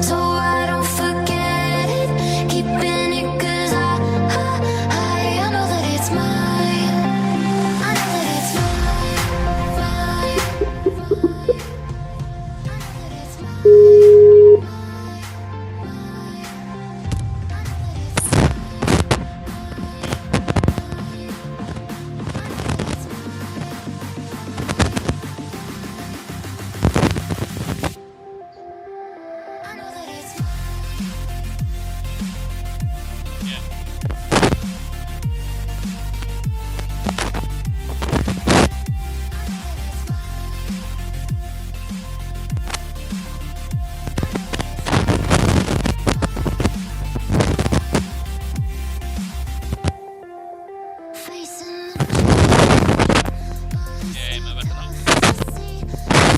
so I don't forget it. Keeping it 'cause I know that it's mine. I know that it's mine, mine, mine. I know that it's mine, mine, I know that it's mine. Facing the Ma vattene. sea,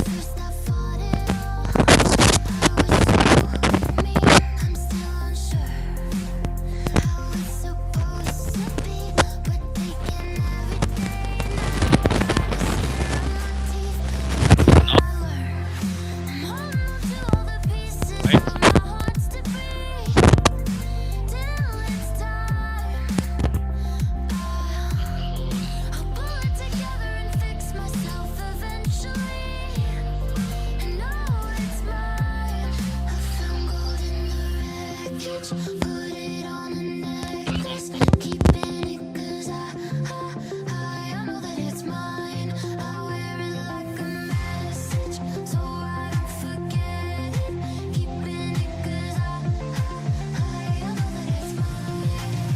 first I fought it all. I was so me, I'm still unsure how it's supposed to be, but taking every day now. I learn. I'm holding on to all the pieces of my heart's debris till it's time. I'll pull it together and fix myself eventually. And know it's mine. I found gold in the wreckage, put it on a necklace, keeping it 'cause I know that it's mine. I wear it like a message, so I don't forget it. Keeping it 'cause I know that it's mine.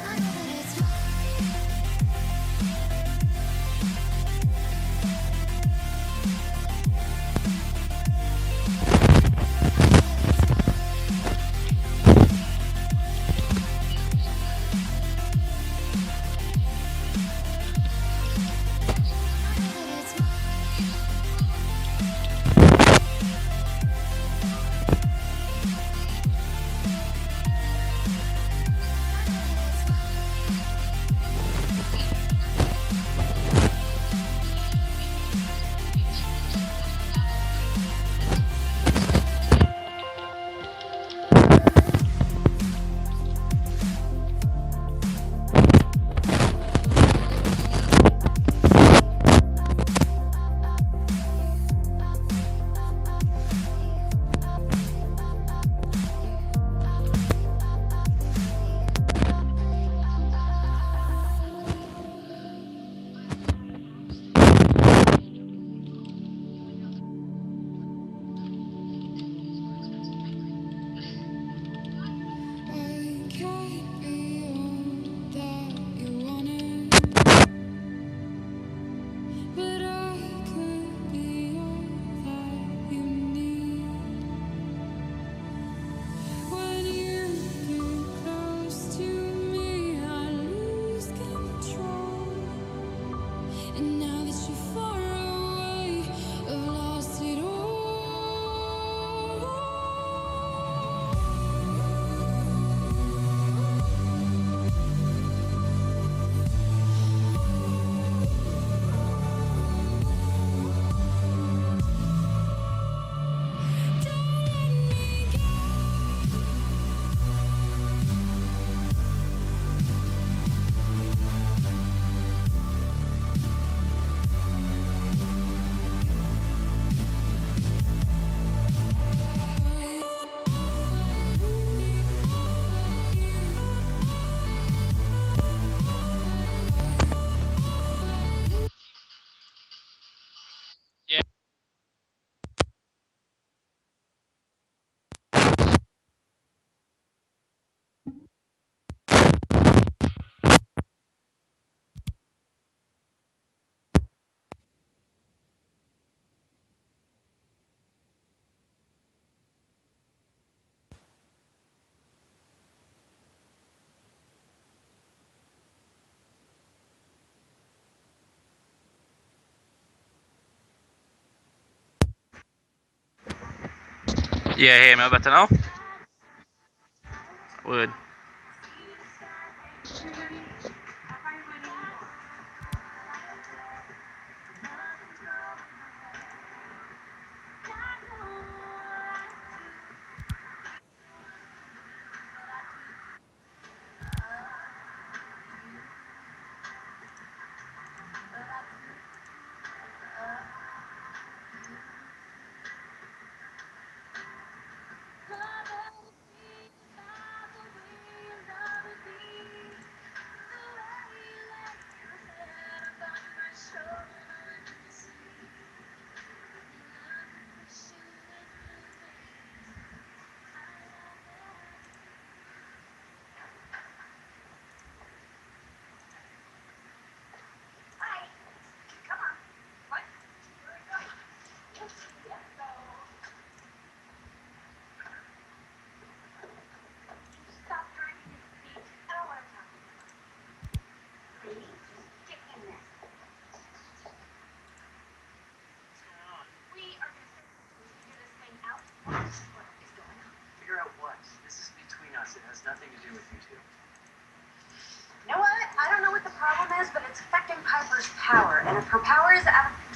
I know that it's mine. I can't be all that you wanted, but I could be all that you need. When you get close to me, I lose control. And now that you're far away, I've lost it all. Yeah. Yeah, hear me better now? Word.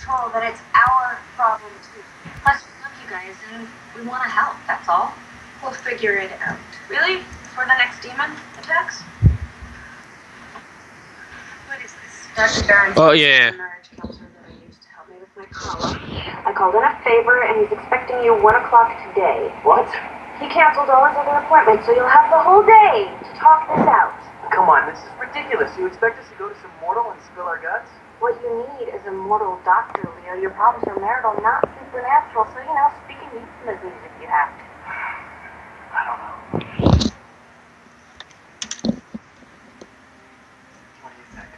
control, then it's our problem too. Plus, we love you guys and we want to help, that's all. We'll figure it out. Really? For the next demon attacks? What is this? Dr. Barron's yeah. marriage counselor that I used to help me with my column. I called in a favor and he's expecting you 1 o'clock today. What? He canceled all his other appointments, so you'll have the whole day to talk this out. Come on, this is ridiculous. You expect us to go to some mortal and spill our guts? What you need is a mortal doctor, Leo. Your problems are marital, not supernatural, so, speak in euphemisms if you have to. I don't know. What do you think?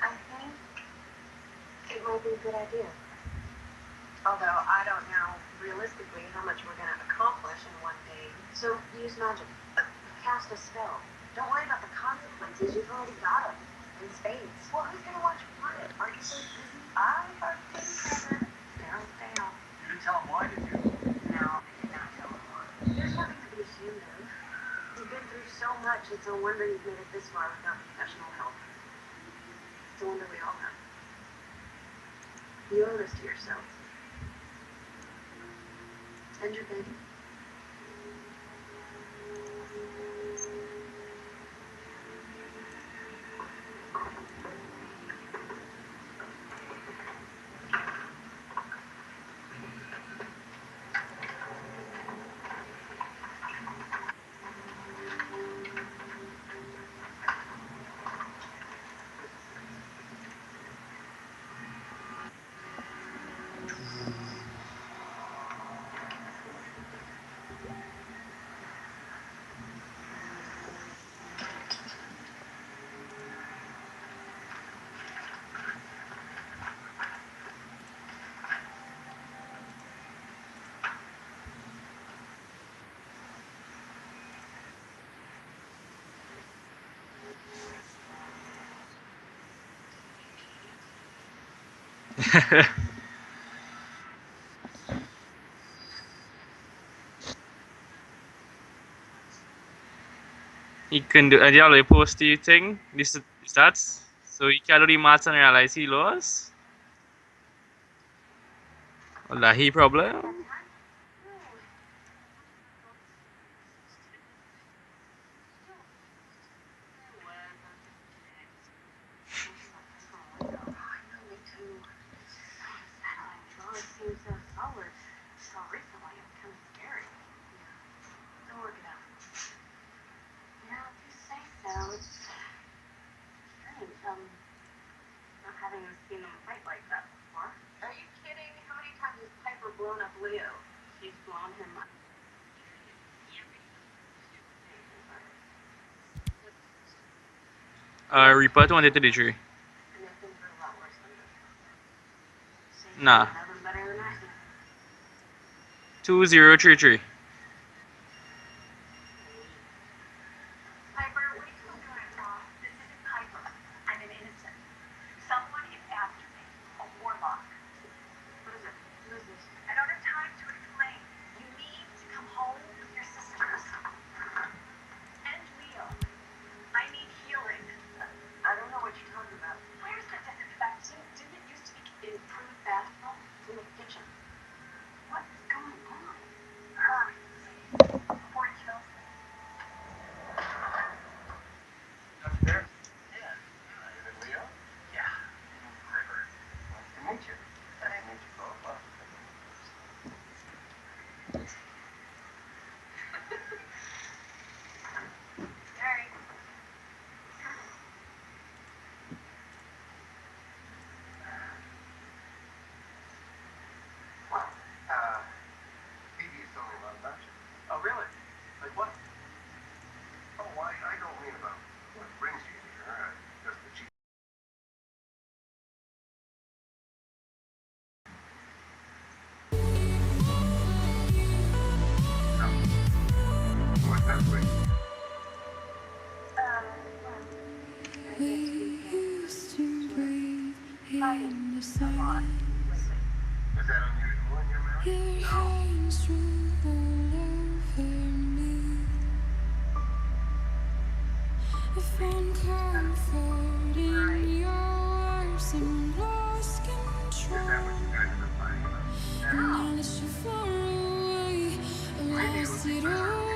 I think it might be a good idea. Although I don't know realistically how much we're going to accomplish in one day. So use magic. Cast a spell. Don't worry about the consequences. You've already got them. In spades. Well, who's going to watch what? Are you so busy? I are busy. Don't fail. You didn't tell him why, did you? No, I did not tell him why. There's nothing to be ashamed of. You've been through so much. It's a wonder you've made it this far without professional help. It's a wonder we all have. You owe this to yourself. And your baby. He can do. Dia boleh post the thing. This starts. So he kalau di mata realize he lost. Wallahi problem. Leo. She's blown him up. Reaper 233. And things are a lot worse than this. Nah. Nothing better than I do. 2033. Piper, wait till I'm doing it wrong. This isn't Piper. I'm an innocent. Someone is after me. A warlock. What is it? Who is this? I don't have time to explain. You need to come home with your sisters. And Leo. I need healing. I don't know what you're talking about. Where's the disinfectant? Didn't it used to be improved bathroom in the kitchen? What's going on? Hurry. Before it kills me. Dr. Barron? Yeah. Is it Leo? Yeah. Piper. Nice to meet you. Nice to meet you both. Gary. Well, maybe you told me a lot about you. Oh, really? Like what? Oh, I don't mean about what brings you here. Just the chief. What's that for? We used to breathe in the sun. Is that unusual in your marriage? Your hands rule all over me. I found comfort in your words and lost control. And now that you're far away, I lost it all.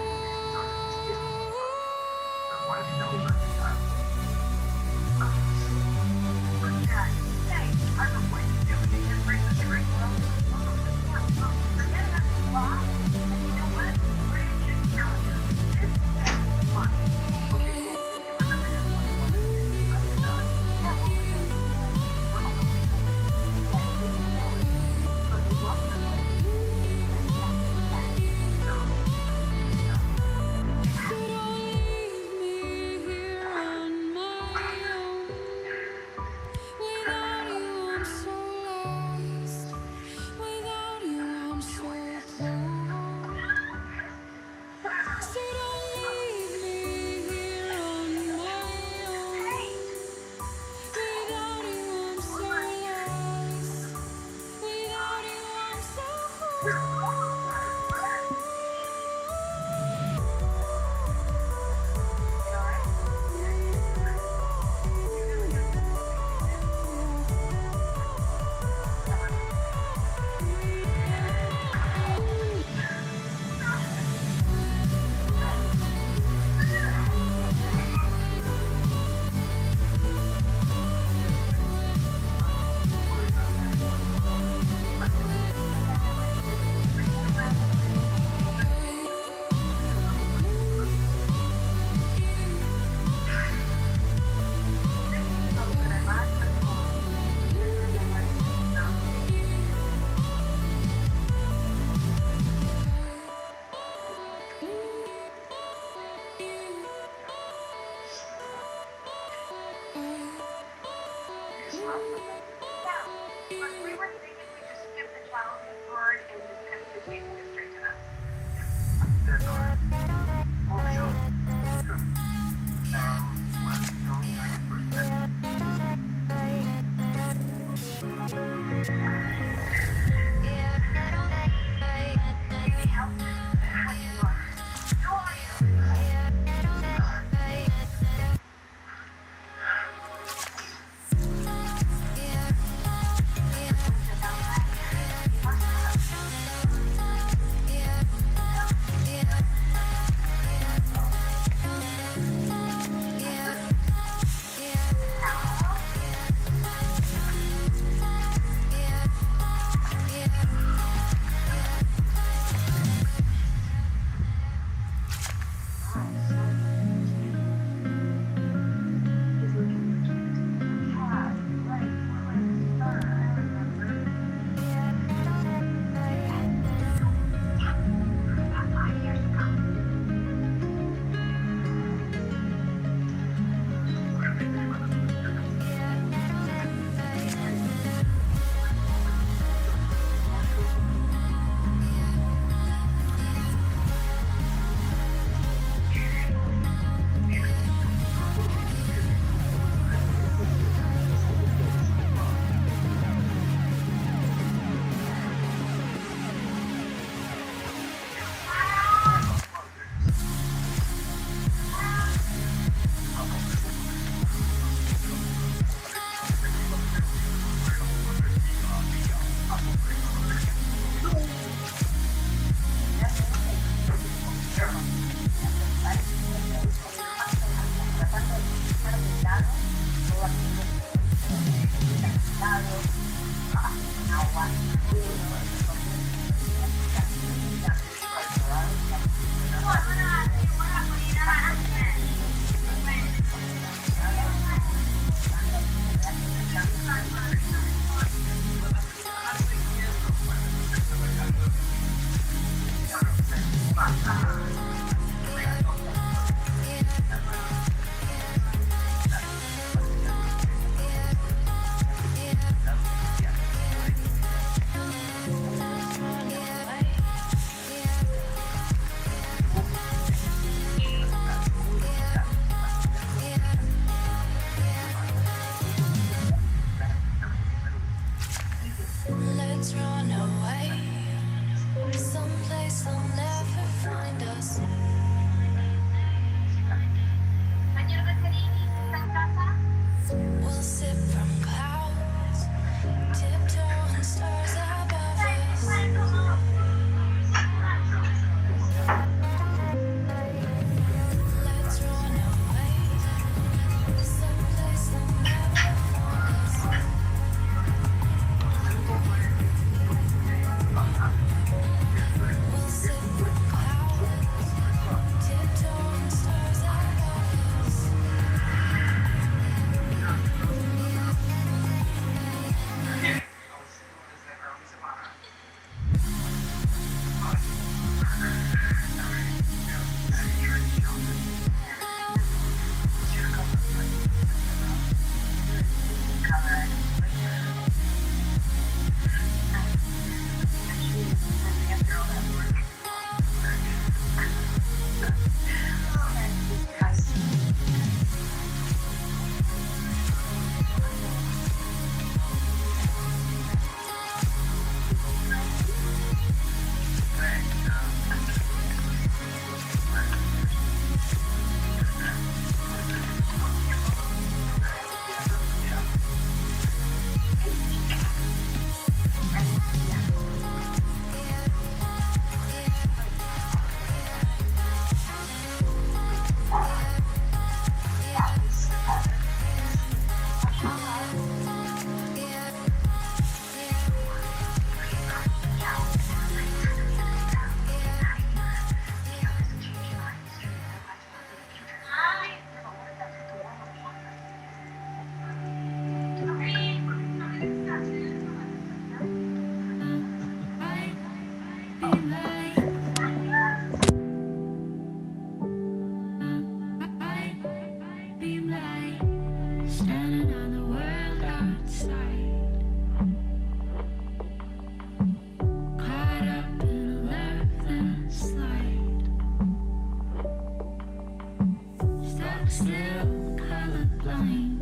Still colorblind.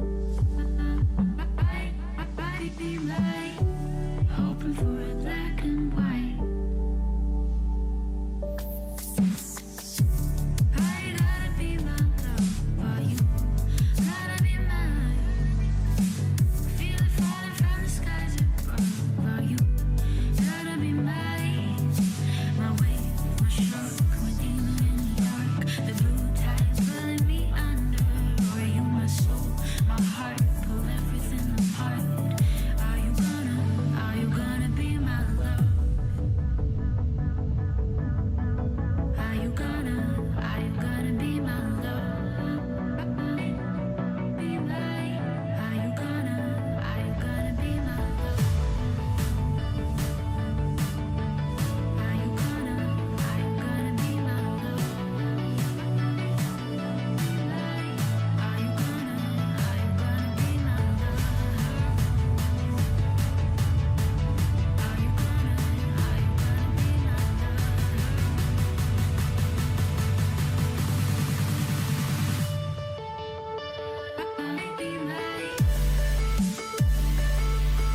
I'd be right, hoping for a black and white. I gotta be my love, while you gotta be mine. Feel it falling from the skies above, while you gotta be mine. My wave, my shark, my demon in the dark. The blue tide's pulling me under. Or you my soul, my heart, pull everything apart. Are you gonna be my love? Are you gonna be my love? Be mine. Are you gonna be my love? Are you gonna be my love? Are you gonna be my love? Are you gonna be my love? Be mine.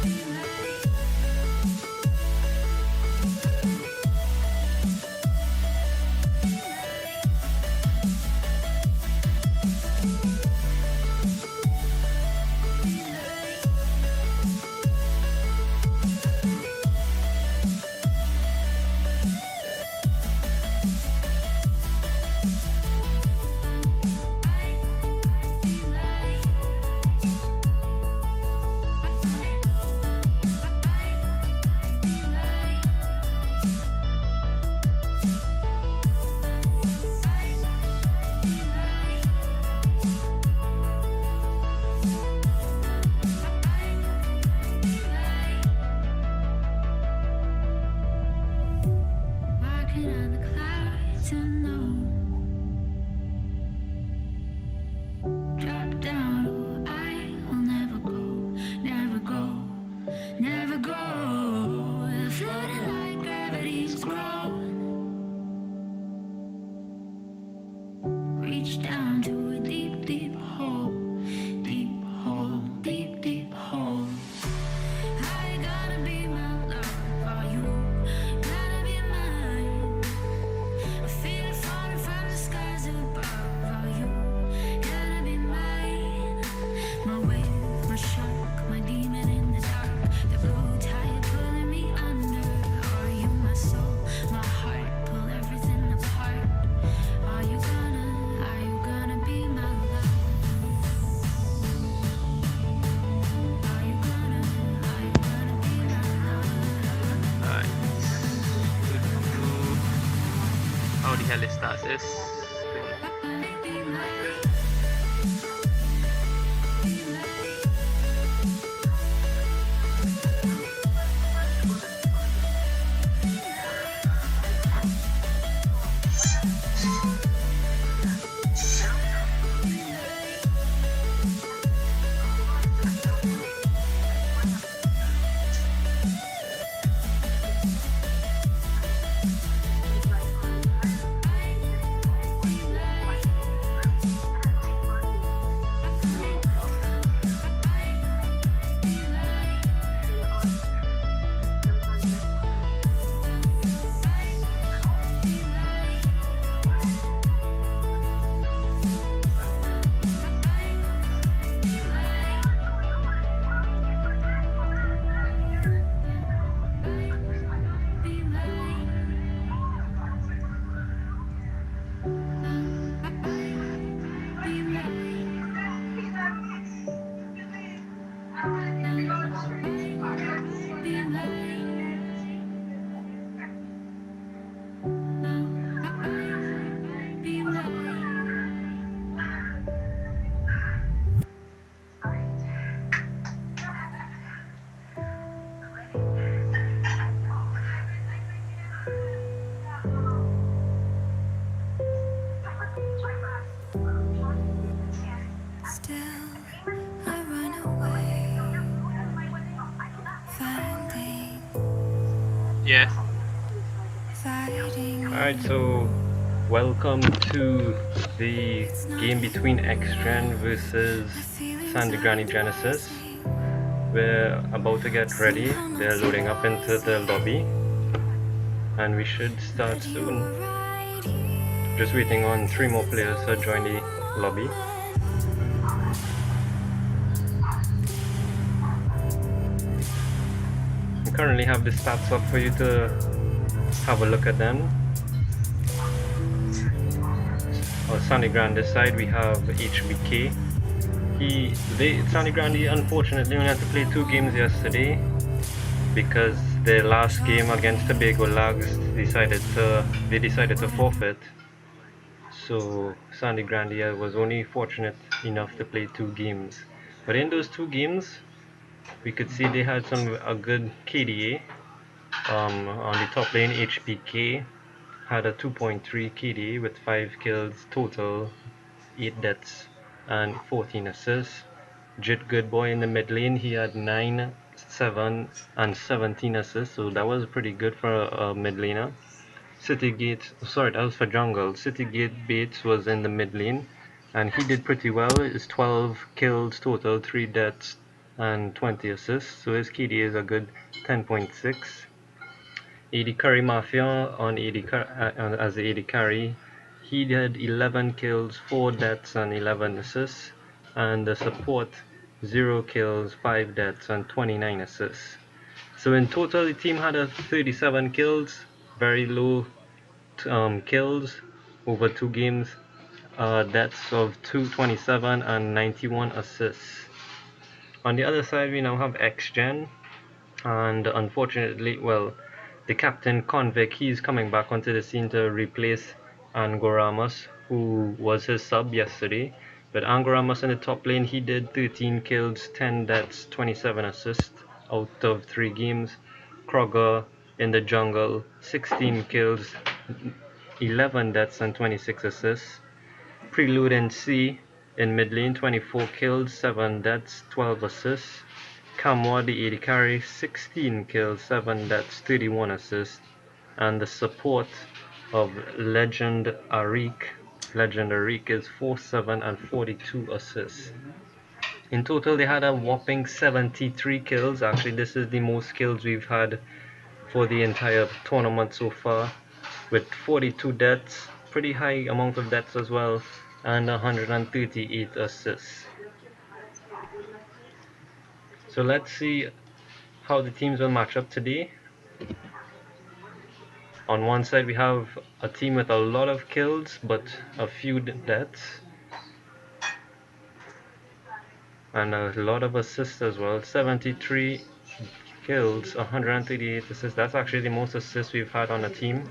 Be mine. Walking on the clouds unknown. Drop down, oh, I will never go, never go, never go. Floating like gravity's grown. Reach down to a deep, deep hole, deep hole, deep, deep hole. I gotta be my love, are you gotta be mine? I feel it falling from the skies above, are you gotta be mine? My wave, my shark, my demon in the dark. The blue tide pulling me under. Are you my soul, my heart, pull everything apart. Are you gonna be my love? Are you gonna be my love? Alright. How the hell is that? This Be mine. Be mine. yes. Fighting Alright, so Welcome to the game between Xgen versus Grande Genesis. We're about to get ready. They're loading up into the lobby, and we should start soon. Just waiting on 3 more players to join the lobby. I currently have the stats up for you to have a look at them. On Sangre Grande side, we have HBK. Sangre Grande unfortunately only had to play 2 games yesterday because their last game against Tobago Lags they decided to forfeit. So Sangre Grande was only fortunate enough to play 2 games. But in those 2 games, we could see they had a good KDA. On the top lane, HPK had a 2.3 KDA with 5 kills total, 8 deaths, and 14 assists. Jit Goodboy in the mid lane, he had 9, 7, and 17 assists, so that was pretty good for a mid laner. That was for jungle. Citygate Bates was in the mid lane, and he did pretty well. It's 12 kills total, 3 deaths, and 20 assists, so his KD is a good 10.6. AD Curry Mafia as the AD Carry, he did 11 kills, 4 deaths, and 11 assists, and the support 0 kills, 5 deaths, and 29 assists. So in total, the team had 37 kills, very low kills over 2 games, deaths of 227 and 91 assists. On the other side, we now have Xgen, and unfortunately, well, the captain Convict, he's coming back onto the scene to replace Angoramus, who was his sub yesterday. But Angoramus in the top lane, he did 13 kills, 10 deaths, 27 assists out of 3 games. Kroger in the jungle, 16 kills, 11 deaths, and 26 assists. Prelude and C in mid lane, 24 kills, 7 deaths, 12 assists. Kamwa, the AD carry, 16 kills, 7 deaths, 31 assists. And the support of Legend Arik is 4-7 and 42 assists. In total, they had a whopping 73 kills. Actually, this is the most kills we've had for the entire tournament so far, with 42 deaths, pretty high amount of deaths as well, and 138 assists. So let's see how the teams will match up today. On one side we have a team with a lot of kills but a few deaths, and a lot of assists as well. 73 kills, 138 assists. That's actually the most assists we've had on a team.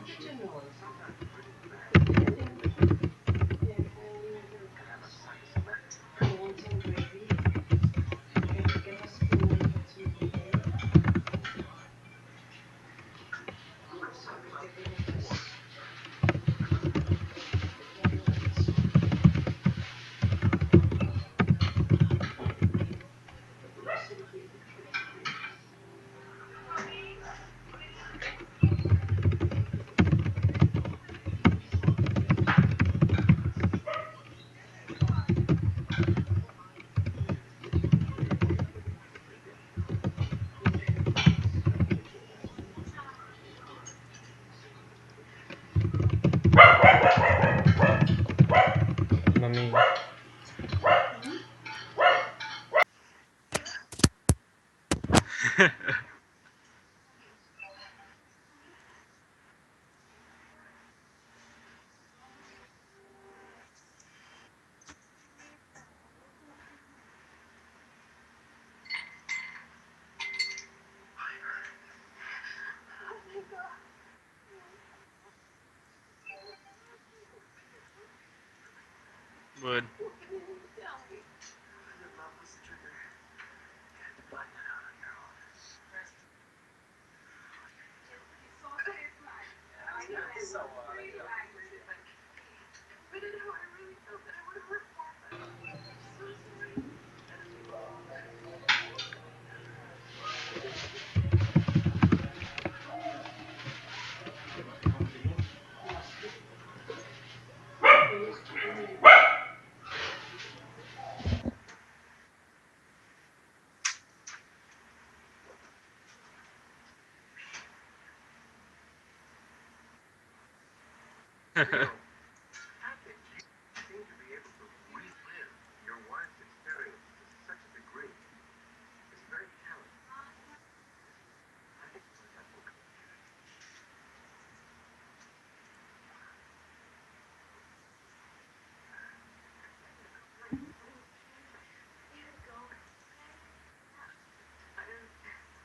Mummy. Would. You know, fact that you seem to be able to relive your wife's experience to such a degree is very telling. I think that will come.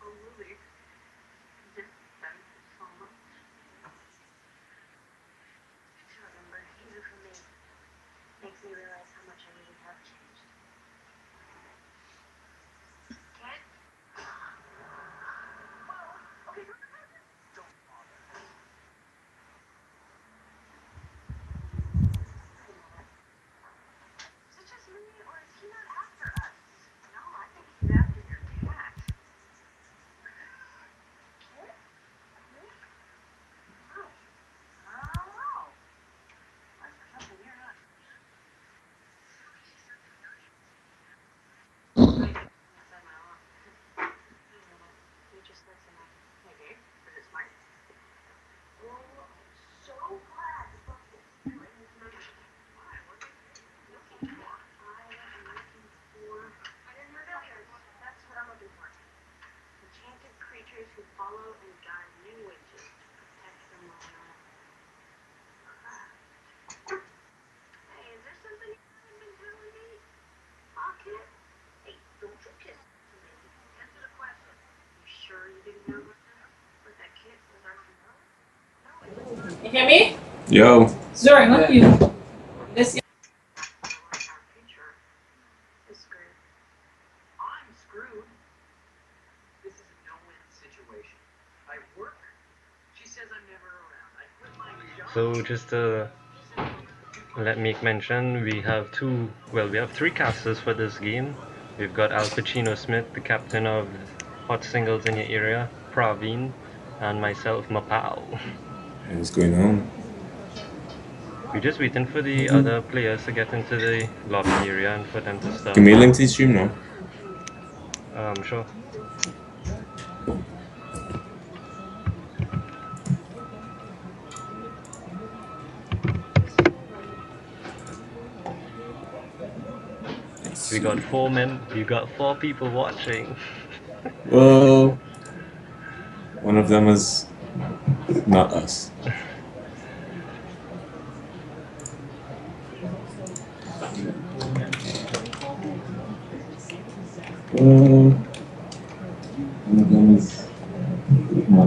Oh, Lily. Just thank you so much. To remember, even for me, makes me realize how much I really have changed. Kid? Is it just me, or is he not after us? No, I think he's after your cat. Kid? Me? No. I don't know. Unless there's something you're not. Said my mom. You just listen up. Hey, Dave, is it smart? Oh, so glad you brought this. Why? What are you looking for? I am looking for familiars. That's what I'm looking for. Enchanted creatures who follow and guide new witches to protect them all. Hey, is there something you haven't been telling me? Huh, kid? Hey, don't you kiss me. Answer the question. You sure you didn't know what that kid was our familiar? No, You hear me? Yo, Zora, not you. This our future is screwed. I'm screwed. This is a no-win situation. I work. She says I'm never around. I quit my job. So just to let me mention, we have three casters for this game. We've got Al Pacino Smith, the captain of Hot Singles in your area, Praveen, and myself, Mapao. what's going on? We're just waiting for the other players to get into the lobby area and for them to start. Give me a link to the stream now. Sure. We got four people watching. Well, one of them is not us. One of them is.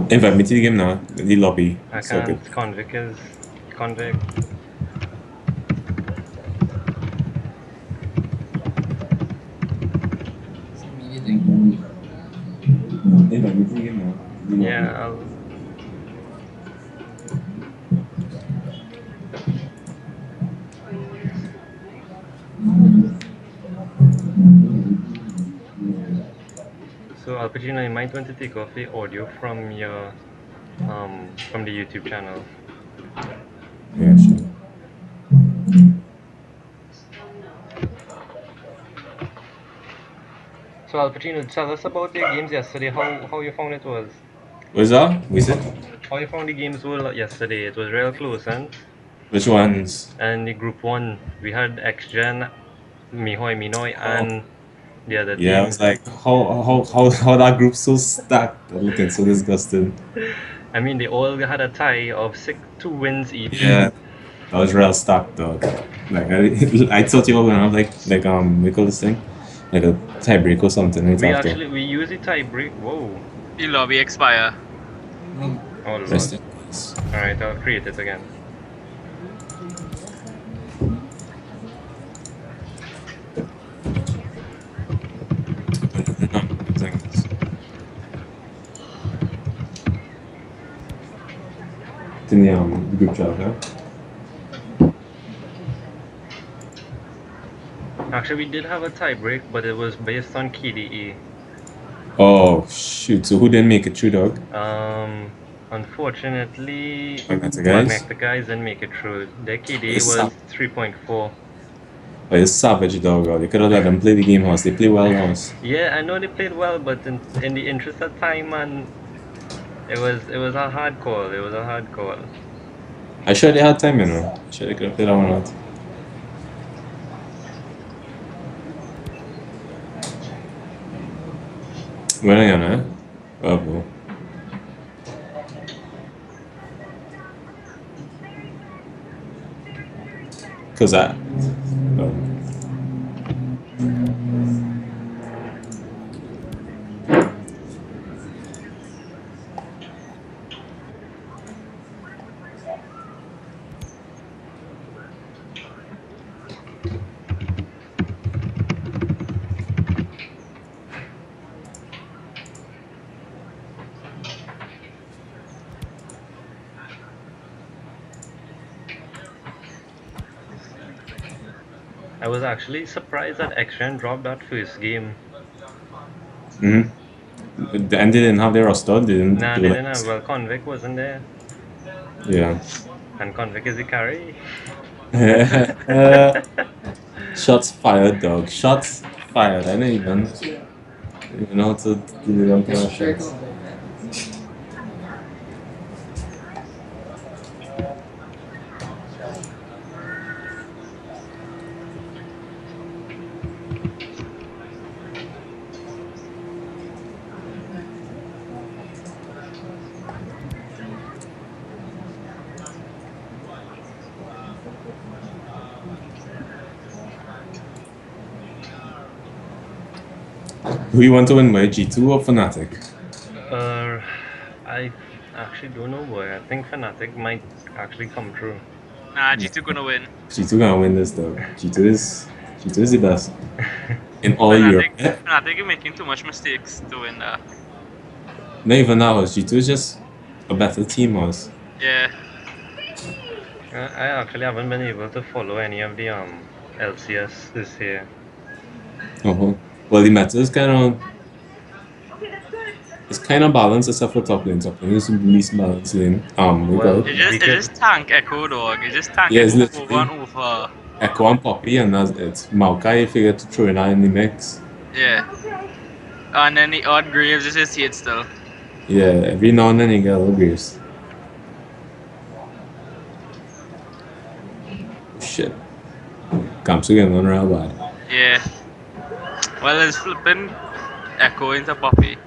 Invite me to the game now. The lobby. I Circuit. can't. Convict. Invite me to the game now. The lobby. Yeah, So Al Pacino, you might want to take off the audio from your from the YouTube channel. Yeah, sure. So Al Pacino, tell us about your games yesterday. How you found it was? What's that? We said? How you found the games were yesterday? It was real close, and Which ones? the group one we had Xgen, Mihoy Minoy, and the other Yeah, I team. was like, how that group's so stacked. They're looking so disgusting. I mean, they all had a tie of 2 wins each. Yeah, that was real stacked though. Like I thought you were gonna have we call this thing, like a tiebreak or something right after. We use the tie break. Whoa. The lobby expire. Oh lord. Rest in peace. Alright, I'll create it again. Things. It's in the group chat, huh? Actually, we did have a tie break, but it was based on KDE. Oh shoot! So who didn't make it through, dog? Unfortunately, Magnetic guys didn't make it through. Their KDE It's was sap. 3.4. Oh, it's savage, dog. They could have let them play the game house. They play well house. Yeah, I know they played well, but in the interest of time, man, it was a hard call. It was a hard call. I sure they had time, you know. I sure they could have played that one out. Bueno, ya, ¿no? Bravo. Cause I. Oh. I was actually surprised that Xgen dropped that first game. And they didn't have their roster. They didn't Nah, do they like. didn't have. Well, Convict wasn't there, Yeah. and Convict is the carry. Shots fired, dog. Shots fired. I don't even know how to do them kind of shots. Who you want to win by, G2 or Fnatic? I actually don't know, boy. I think Fnatic might actually come true. Nah, G2 gonna win. G2 gonna win this, dog. G2 is the best in all Europe. Fnatic is making too much mistakes to win that. Not even now. G2 is just a better team, us. Yeah. I actually haven't been able to follow any of the LCS this year. Uh-huh. Well, the meta is kind of it's kind of balanced except for top lane. Top lane is the least balanced lane. We Well, got It just tank Echo, dog. It just tank yeah, it's Echo over literally and over. Echo and Poppy, and that's it. Maokai figured to throw in that in the mix. Yeah. And then the odd Graves is his hit still. Yeah, every now and then you get a little Graves. Shit. Camps again on real bad. Yeah. Well, it's flipping Echo into Poppy.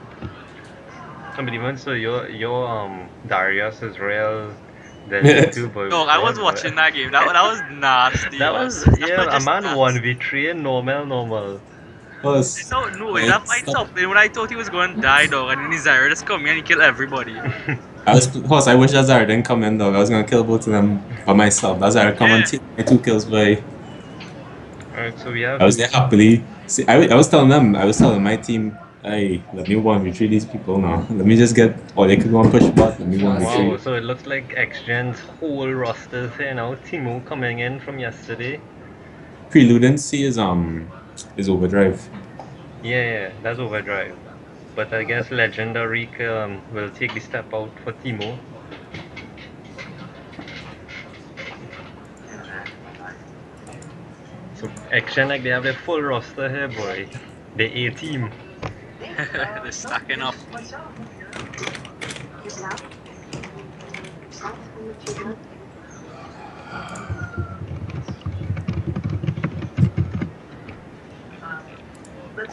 but even so, your Darius is real. There's two boy. Dog, I was watching that game. That was nasty. That was was yeah, a just man nasty. 1v3 and normal. Plus, So no, I that fight stopped. Then when I thought he was going to die, dog, and then his Zyra just come here and he kill everybody. I wish that Zara didn't come in, dog. I was gonna kill both of them by myself. That Zara come and Yeah. take my 2 kills by. Alright, so we have. I was there happily. See, I was telling them, I was telling my team, hey, let me 1v3 these people now. Let me just get, or they could go and push bot, let me 1v3. Wow, so it looks like Xgen's whole roster is here now. Timo coming in from yesterday. Preludency is overdrive. Yeah, that's overdrive. But I guess Legendary will take the step out for Timo. So Xgen, like, they have their full roster here, boy. The A team. They're stacking up.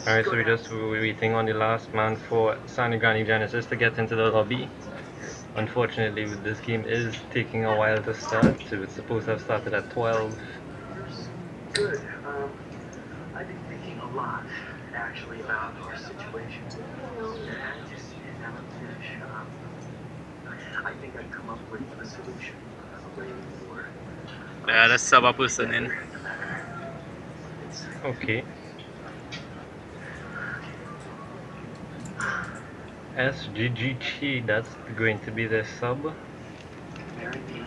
Alright, so we're waiting on the last man for Grande Genesis to get into the lobby. Unfortunately, this game is taking a while to start, so it's supposed to have started at 12. Good. I've been thinking a lot, actually, about our situation. And just now finish. I think I've come up with a solution. A way for. Yeah, that's sub a person in. Okay. SGGT, that's going to be the sub. Marry me.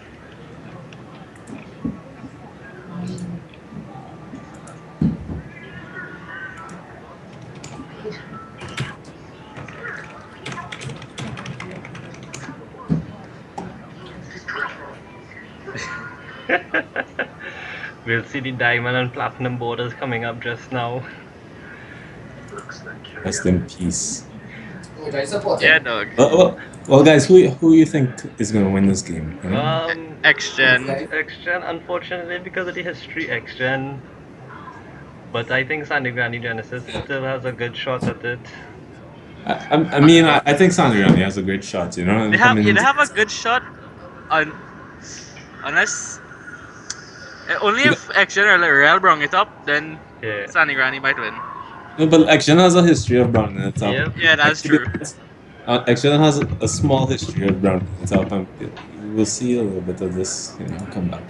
We'll see the diamond and platinum borders coming up just now. Looks like Rest in peace. Yeah, dog. Well, guys, who you think is gonna win this game? You know? Xgen. Xgen, unfortunately, because of the history, Xgen. But I think Sandy Granny Genesis still has a good shot at it. I mean, I think Sangre has a great shot. You know, They have coming yeah, they into have a good shot on unless only if Xgen or Real bring it up, then Yeah. Sunny Granny might win. no, but Action has a history of browning it up. Yep. Yeah, that's Actually, true. Action has a small history of browning it up, and we'll see a little bit of this. You know, come back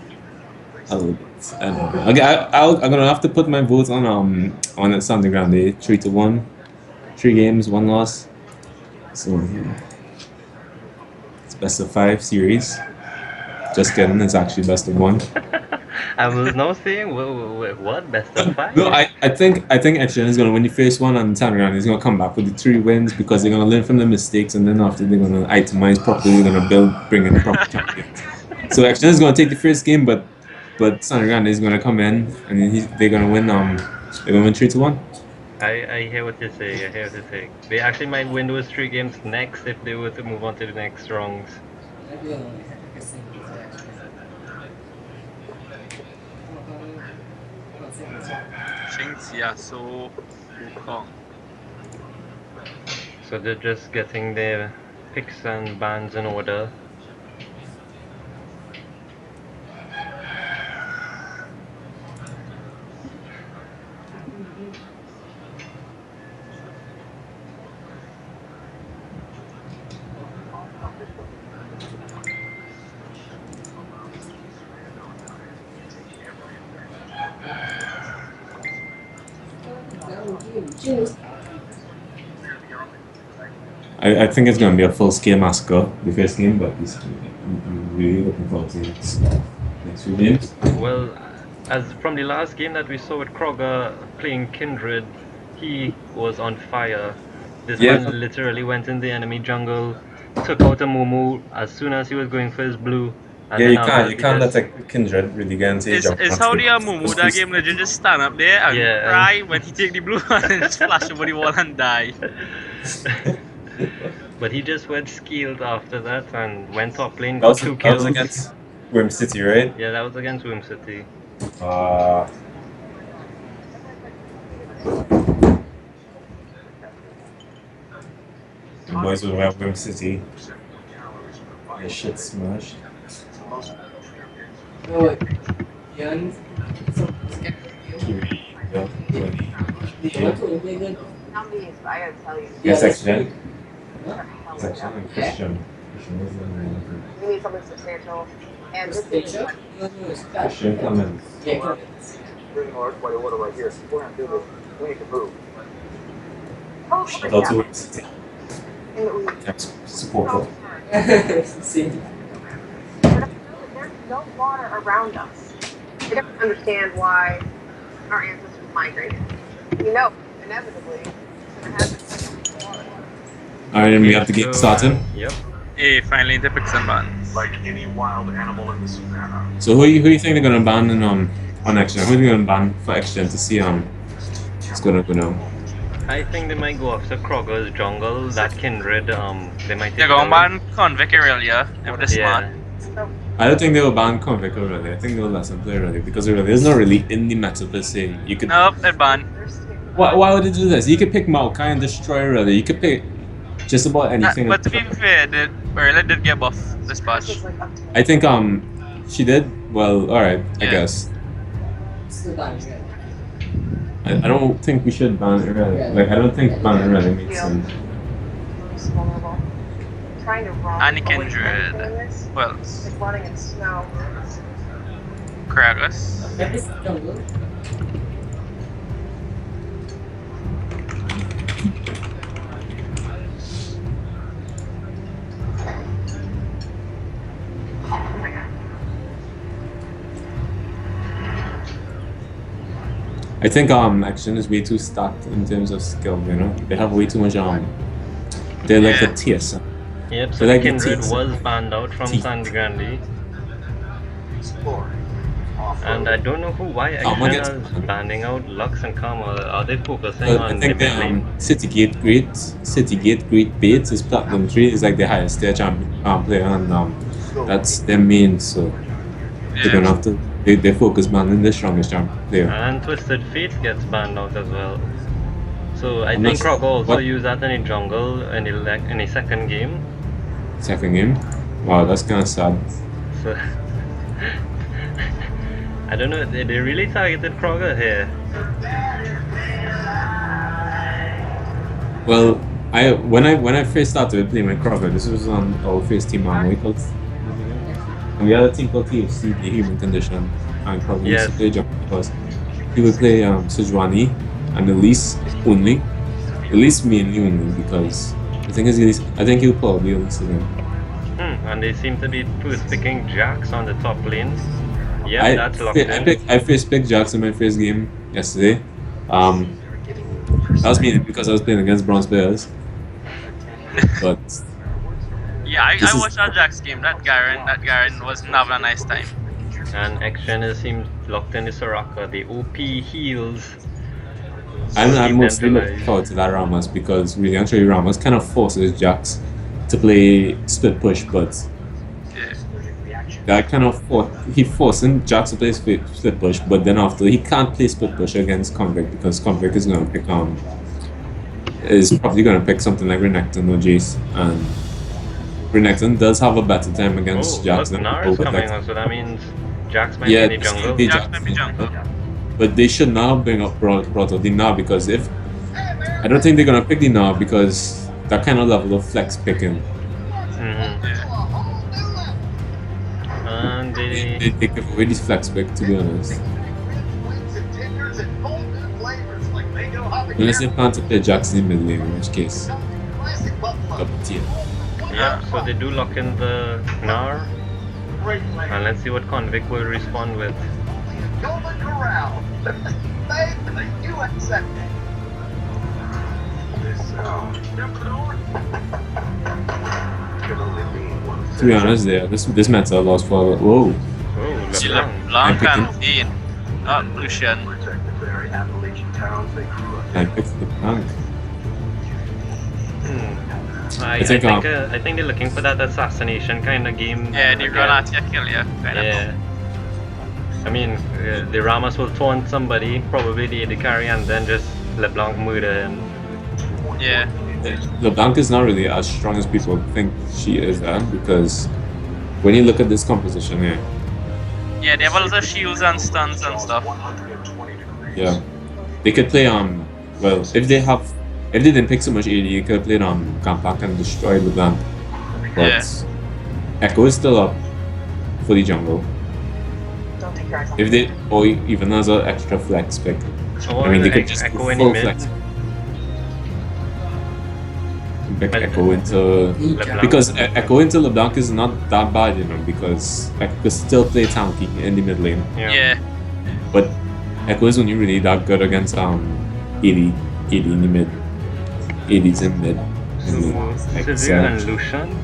a little bit. I don't know. Okay, I'm gonna have to put my vote on Sangre Grande 3-1, 3 games, 1 loss. So yeah, it's best of 5 series. Just kidding, it's actually best of 1. I was now saying, what? Best of 5? No, I think Action is gonna win the first one, and Tanran is gonna come back with the 3 wins because they're gonna learn from the mistakes, and then after they're gonna itemize properly, they're gonna bring in proper champions. So Action is gonna take the first game, but Tanran is gonna come in and they're gonna win. They're gonna win 3-1. I hear what you're saying. I hear what you're saying. They actually might win those 3 games next if they were to move on to the next rounds. So Wukong. So they're just getting their picks and bans in order. I think it's gonna be a full scale massacre the first game, but I'm really looking forward to next 2 games. Well, as from the last game that we saw with Kroger playing Kindred, he was on fire. This Yeah. man literally went in the enemy jungle, took out a Mumu as soon as he was going for his blue. And Yeah, then you after can't that you he can't let just- a Kindred really get into your jump. Is how the Mumu that game legend just stand up there and Yeah, cry when he take the blue and then just flash over the wall and die. But he just went skilled after that and went top lane, That got was, 2 that kills. was against Wim City, right? Yeah, that was against Wim City. The boys will have Wim City. Your shit smashed. I gotta tell you. Yes, Xgen. Yes. Xgen and Christian. Christian is the name. You need something substantial. And this is like, Christian Clemens. Bring large white order right here. We're gonna do this. We need to move. oh, Shout out to yeah. Wim City. And that we- Thanks, supporter. There's no water around us. I don't understand why our ancestors migrated. You know, inevitably, it's gonna happen. Alright, then we have to get started. Yep. Hey, finally the picks and bans. Like any wild animal in the savannah. So who you think they're gonna ban on Xgen? Who are they gonna ban for Xgen to see it's gonna go now? I think they might go after Kroger's jungle, that Kindred, they might They're going to ban Convict Aurelia if they're smart. I don't think they will ban Convict already. I think they will let him play already because Aurelia is not really in the meta per se. You could. Nope, they're banned. Why would they do this? You could pick Maokai and destroy Aurelia. You could pick just about anything. But to be fair, Aurelia did get buff this patch. I think she did. Well, alright, I Yeah. guess. I don't think we should ban Aurelia. Like I don't think ban Aurelia makes sense. Most vulnerable. Trying to run. And away from Kindred. everything is Well, like running in snow. Kragus. Oh my god. I think Action is way too stacked in terms of skill, you know? They have way too much they're like Yeah. a TS. Yep, so So like Kindred it's- was banned out from T- Sandy Grande. Exploring. Off And I don't know why Karma Xgen gets is banning out Lux and Karma. Are they focusing But I on the think mid lane? Citygate Great Bates is Platinum 3 is like the highest tier champion player, and that's their main, so they're gonna Yeah. have to they focus on the strongest champion player. And Twisted Fate gets banned out as well. So I I'm not think sure Krog also what used that in the jungle in the second game. second game. Wow, that's kinda sad. So I don't know, they really targeted Krogger here. Well, when I first started playing with Kroger, this was on our first team and we had a team called TFC, the Human Condition, and Kroger used to Yes. play jungle because he would play Sejuani and Elise only. Elise mainly only because the thing is I think he'll probably Elise again. And they seem to be first picking Jax on the top lane. Yep, that's locked in. I first picked Jax in my first game yesterday. That was mainly because I was playing against bronze players. But Yeah, I This is- watched that Jack's game. That Garen wasn't having a nice time. And Xgen seems locked in the Soraka. The OP heals. I'm mostly looking Decentralized. forward to that Ramos because really actually Ramos kind of forces Jax to play split push, but Yeah. that kind of he forcing Jax to play split push, but then after he can't play split push against Convict because Convict is gonna pick is probably gonna pick something like Renekton or Jace, and Renekton does have a better time against Oh, Jax look, than Nar people is would coming like. on, so that means Jax might Yeah, be in the jungle. they Jax might be jungle. But they should now bring up brought out the Gnar because if I don't think they're gonna pick the Gnar because that kind of level of flex picking. And They give away this flex pick, to be honest. Unless they plan to play Jackson in mid lane, in which case double tier. yeah, so they do lock in the Gnar. And let's see what Convict will respond with. Golden Corral. You accept it. To be honest, this meta lost for whoa. Oh, See, LeBlanc. LeBlanc I'm and Dean. Not Lucian. Protect the very Appalachian towns they grew up in. I picked the tank. I think, I think they're looking for that assassination kind of game. Yeah, they run again. at you, kill you. Kind Yeah. I mean, the Ramos will taunt somebody, probably the AD carry, and then just LeBlanc murder him. of. Yeah. LeBlanc is not really as strong as people think she is, because when you look at this composition here, Yeah, they have a lot of shields and stuns and stuff. yeah, they could play well if they didn't pick so much AD, you could have played Campak and destroyed LeBlanc. But Yeah. Echo is still up for the jungle. Don't take your eyes off. If they or even as an extra flex pick. Or I mean, they could just Echo go in the full mid. flex. Pick But- Echo into LeBlanc. because Echo into LeBlanc is not that bad, because Echo could still play tanky in the mid lane. Yeah. But Echo is only really that good against AD in the mid. AD's in mid. Like Sivir seven. and Lucian.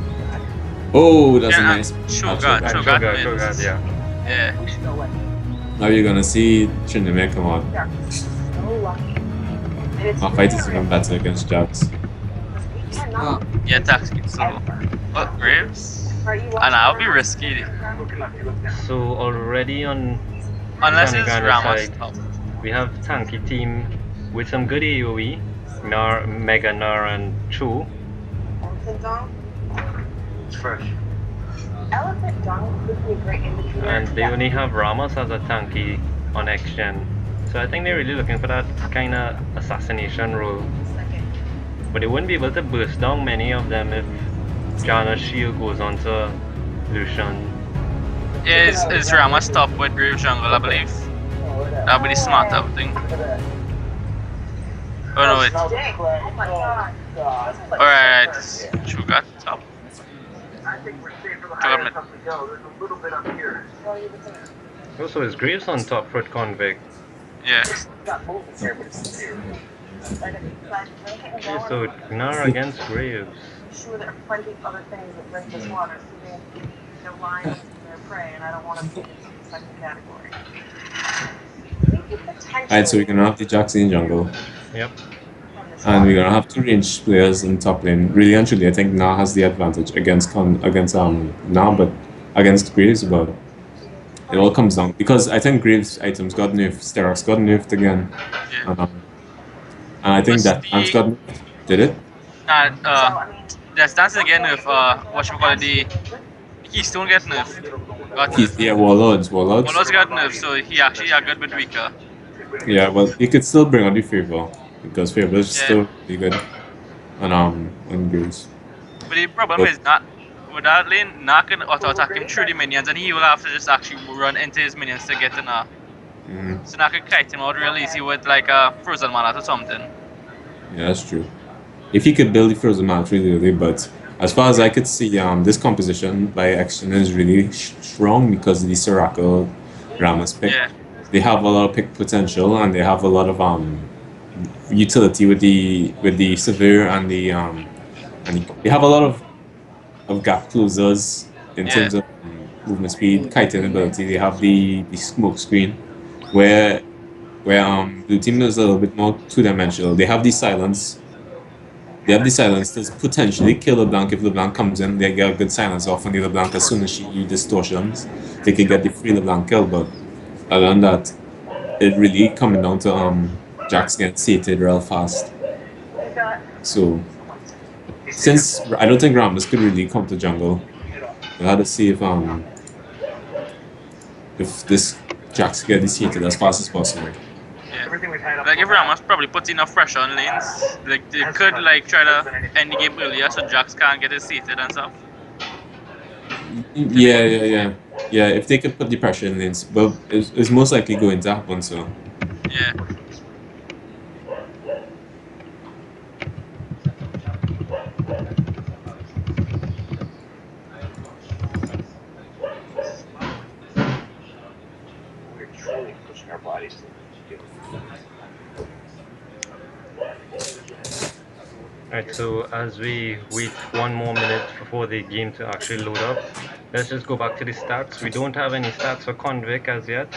Oh, that's a Yeah, nice Shogun, matchup, Shogun. actually. Shogun, yeah. Yeah. We should go away. Now you're gonna see Trinidad come out. They're so lucky. And it's Our fight is even better against Jax. we cannot Yeah, Taxi. So. What, Graves? And I'll be risky. So already on Unless Grande it's Grande Ramos side, top. we have tanky team with some good AoE. Nar, Mega Nar and Chu. Elephant dung. It's fresh. Elephant dung would be a great indicator. And they that- only have Ramos as a tanky on Xgen. So I think they're really looking for that kind of assassination role. But they wouldn't be able to burst down many of them if Janna's shield goes onto Lucian. Yeah, it's Ramos top with Graves jungle, I believe. That'll be the smart out thing. Oh no, wait. Dang. Oh my god. Alright, Sugar top. I think we're safe for the Go higher ahead. up we go. There's a little bit up here. Also, is Graves on top for Convict? Yeah. Okay, so Gnar against Graves. Sure, there are plenty of other things that drink this water, so they no lions in their prey, and I don't want to second category. We could potentially Alright, so we're gonna have the Jackson in jungle. Yep. from this And we're one. gonna have two range players in top lane. Really and truly, I think Na has the advantage against Na, but against Graves, but it all comes down because I think Graves' items got nerfed, Sterak's got nerfed again. Yeah. And I think Was that Ants got nerfed. Did it? So, I mean, that's again if the Keystone get nerfed. Got nerfed. Yeah, Warlords. Wallace got nerfed, so he actually a good bit weaker. Yeah, well, he could still bring on the favor because favor is Yeah. still really good on Graves. But the problem But- is not with that lane, not can auto attack him through the minions, and he will have to just actually run into his minions to get in a. Mhm. So not can kite him out real easy with like a frozen mana or something. Yeah, that's true. If he could build the frozen match really early, but as far as I could see, this composition by Xgen is really strong because of the Soraka Rammus pick. Yeah. They have a lot of pick potential and they have a lot of utility with the severe and they have a lot of gap closers in Yeah. terms of movement speed, kiting ability. They have the smoke screen where blue team is a little bit more two-dimensional. They have the silence. They have the silence to potentially kill LeBlanc if LeBlanc comes in. They get a good silence off on the LeBlanc as soon as she uses distortions. They can get the free LeBlanc kill, but other than that, it really coming down to Jax getting sated real fast. we've got So since I don't think Rammus could really come to jungle, we'll have to see if this Jax get sated as fast as possible. Yeah. Everything we've had up Like if till now- Ramos probably puts enough pressure on lanes, like they could like try to end the game earlier so Jax can't get his seated and stuff. Yeah. If they could put the pressure in lanes, but it's most likely going to happen. So Yeah. We're truly pushing our bodies to the Alright, so as we wait one more minute for the game to actually load up, let's just go back to the stats. We don't have any stats for Convict as yet,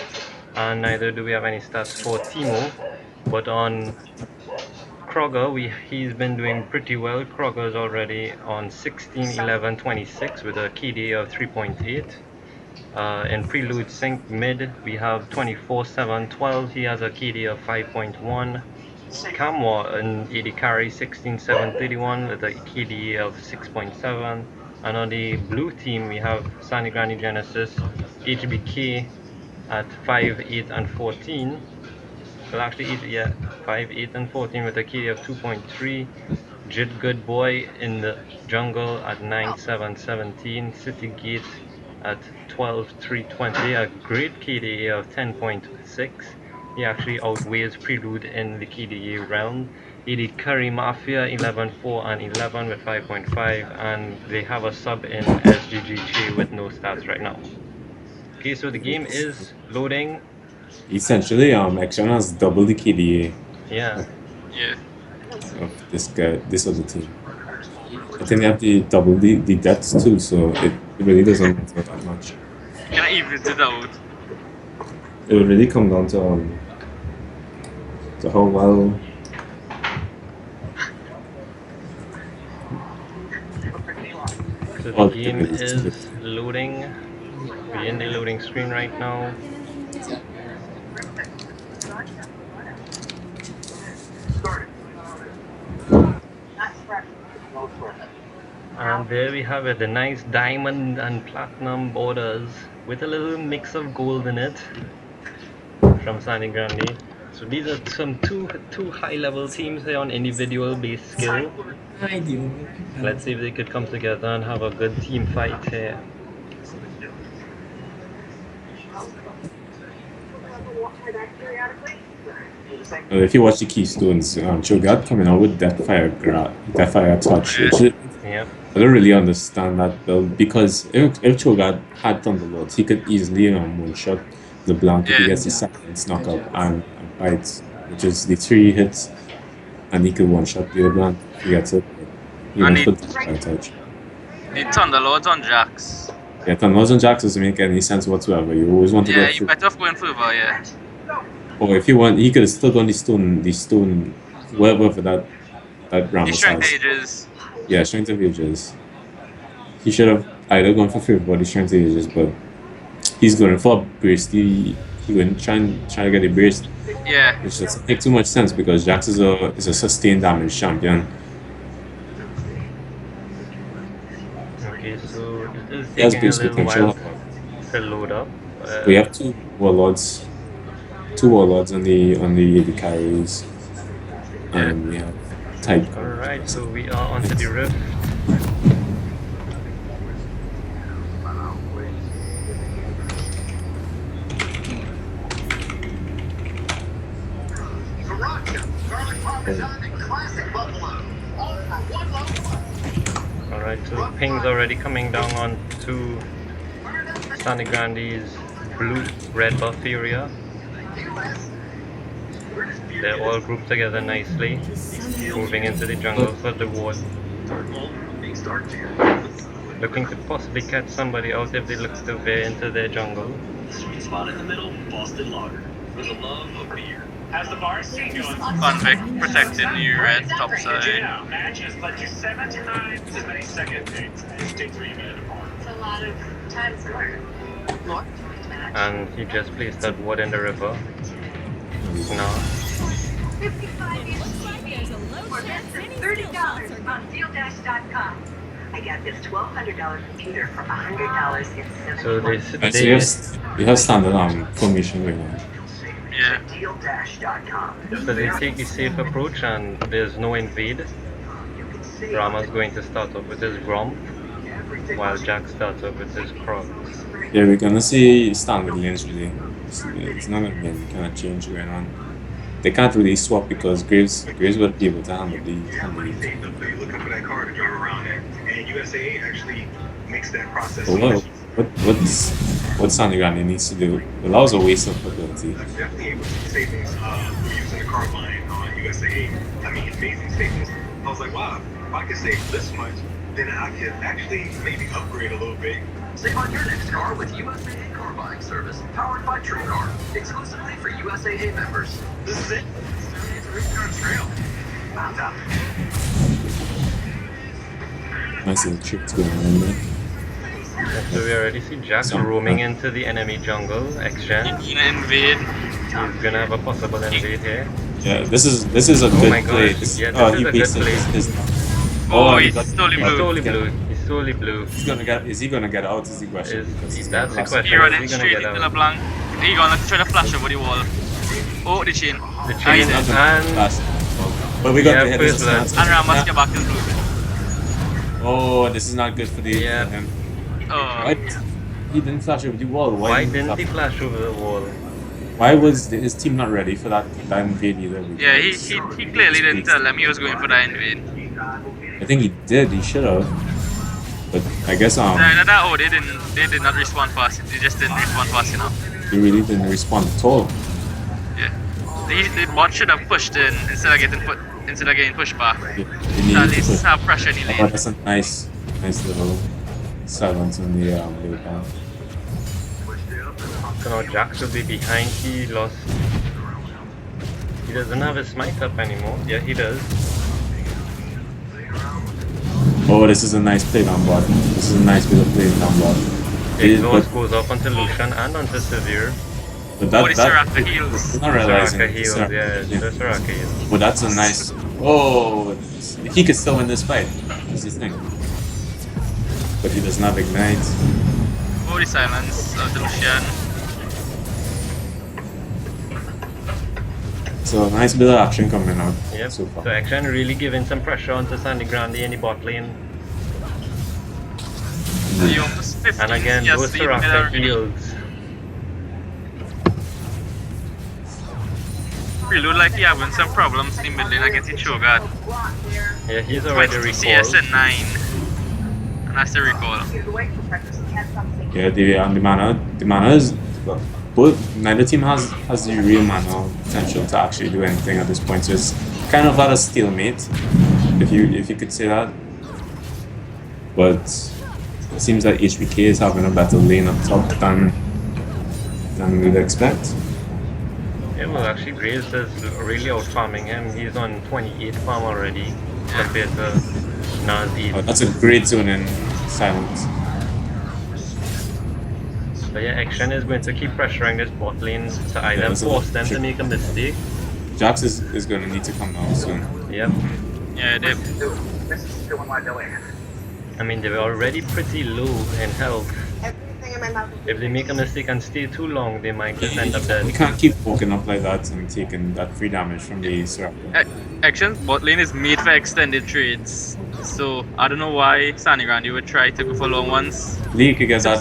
and neither do we have any stats for Timo. But on Kroger, he's been doing pretty well. Kroger's already on 16, 11, 26 with a KD of 3.8. In Prelude Sync mid, we have 24, 7, 12. He has a KD of 5.1. Kamwa in AD carry 16, 7, 31 with a KD of 6.7. And on the blue team, we have Sangre, Grande, Genesis, HBK at 5, 8, and 14. Well, actually, 5, 8, and 14 with a KD of 2.3. Jit Good Boy in the jungle at 9, 7, 17. City Gate at 12, 320. A great KDA of 10.6. He actually outweighs Prelude in the KDA realm. AD Curry Mafia 11, 4, and 11 with 5.5. And they have a sub in SGGJ with no stats right now. Okay, so the game is loading. essentially, Xgen has double the KDA Yeah. Yeah. of this other team. I think they have the double the depths too, so it really doesn't matter that much. Can I even it out? It would really come down to how well. So Oh, the game it's- is loading. We're in the loading screen right now. And there we have it, the nice diamond and platinum borders with a little mix of gold in it from Sangre Grande. So these are some two high level teams here on individual based skill. Let's see if they could come together and have a good team fight here. If you watch the Keystones, Cho'Gath coming out with Deathfire Touch, which Yep. I don't really understand that build because if Cho'Gath had Thunderlords, he could easily one-shot the Blanc if he Yeah. gets the silence knockup and bites, which is the 3 hits, and he could one-shot the Blanc if he gets it. He And went he- for Deathfire Touch. The Thunderlords on Jax. Yeah, Tunnels and Jax doesn't make any sense whatsoever. You always want to Yeah, go you through. better off going further, yeah. Or if you want, he could have still gone the stone, whatever that The Ramos strength has. ages. Yeah, strength of ages. He should have either gone for favor or the strength of ages, but he's going for brace. He going try to get a brace, Yeah. which doesn't make too much sense because Jax is a sustained damage champion. Okay, so it is He has taking a brace little potential. while to load up. We have two warlords on the carries, and we have type. Alright, so we are onto the rift. Alright, so ping's already coming down on to Sangre Grande's red buff area. They're all grouped together nicely, moving into the jungle for the ward. Looking to possibly catch somebody out if they look to veer into their jungle. Sweet spot in the middle, Boston Lager. For the love of beer. How's the bar scene going? Convict protecting you red top Check it side. out. Matches led you 7 times as many second dates. Stay 3 minutes apart. It's a lot of time scored. More? And he just placed that ward in the river. Now, 55-inch TV for less than $30 on DealDash.com. I got this $1,200 computer for $100 in 7 so months. We have standard formation going on. Yeah. DealDash.com. so they take the safe approach and there's no invade. Rama's going to start off with his Gromp, while Jack starts off with his Crocs. Yeah, we're gonna see standard lanes really. It's not gonna be any kind of change going on. They can't really swap because Graves will be able to handle these. You're looking for that car to drive around in, and USA actually makes that process. Well, what Sangre Grande needs to do? Well, that was a waste of ability. Definitely able to see savings. We're using the car line on USA. I mean, amazing savings. I was like, wow, if I could save this much, then I could actually maybe upgrade a little bit. Save on your next car with USAA car buying service, powered by TrueCar, exclusively for USAA members. This is it. It's a return trail. Found out. Nice little tricks going on there. So we already see Jack roaming into the enemy jungle. Xgen, You gonna invade. he's gonna have a possible invade here. Yeah, this is a Oh good my play. gosh, yeah, this is he a good wasted play. his- Oh, he he's got- totally He's blue. totally blue. He's totally blue. Is he gonna get out? Is the question? Because he's That's the lost. question. He running Is he gonna straight get into out? LeBlanc. He gonna try to flash over the wall. Oh, the chain. The Ah, chain he's dead. and Last. But we got Yeah, the head. first blood. And Ramos get back his blue. Oh, this is not good for the Yeah. for him. Oh. What? He didn't flash over the wall. why didn't he flash over the wall? Why was his team not ready for that invade either? Yeah, he Because- clearly didn't tell them he was going for that invade. I think he did. He should have. But I guess They did not respond fast. They just didn't respond fast enough. he really didn't respond at all. Yeah. The bot should have pushed in instead of getting pushed back. He To needed at to least push. have pressure in the Oh, lane. that's a nice little silence on the little path. So now Jax will be behind. He lost. He doesn't have his smite up anymore. Yeah, he does. Oh, this is a nice play down bot. This is a nice bit of play down bot. Exhaust goes off onto Lucian and onto Severe. But Oh, the Soraka heals. He's not realizing. Soraka heals, Soraka- yeah, the Soraka heals. Well, that's a nice. Oh, he could still win this fight. That's the thing. But he does not ignite. Oh, the silence of the Lucian. So nice bit of action coming out Yep. so So far. Xgen really giving some pressure onto Sangre Grande in the bot lane. You almost 15 And again, yes, those you made Soraka a heals. Prelude like he having some problems in the mid lane against the Cho'Gath. Yeah, he's already 20 CS recalled. and 9. And that's the recall. Yeah, the mana is well, both neither team has the real mana potential to actually do anything at this point. So it's kind of at a stalemate, if you could say that. But It seems that HBK is having a better lane up top than we'd expect. Yeah, well, actually, Graves is really out farming him. He's on 28 farm already compared to Nas 8. Oh, that's a great zone in silence. But yeah, Xgen is going to keep pressuring this bot lane to either that's a force lot. them to make a mistake. Jax is going to need to come down soon. Yep. Yeah, they. Dude, this is still in my belly. I mean, they were already pretty low in health. Everything in my mouth. If they make a mistake and stay too long, they might just end up We dead. can't keep walking up like that and taking that free damage from the Soraka. Xgen's bot lane is made for extended trades. So I don't know why Sangre Grande would try to go for long ones. Lee could get that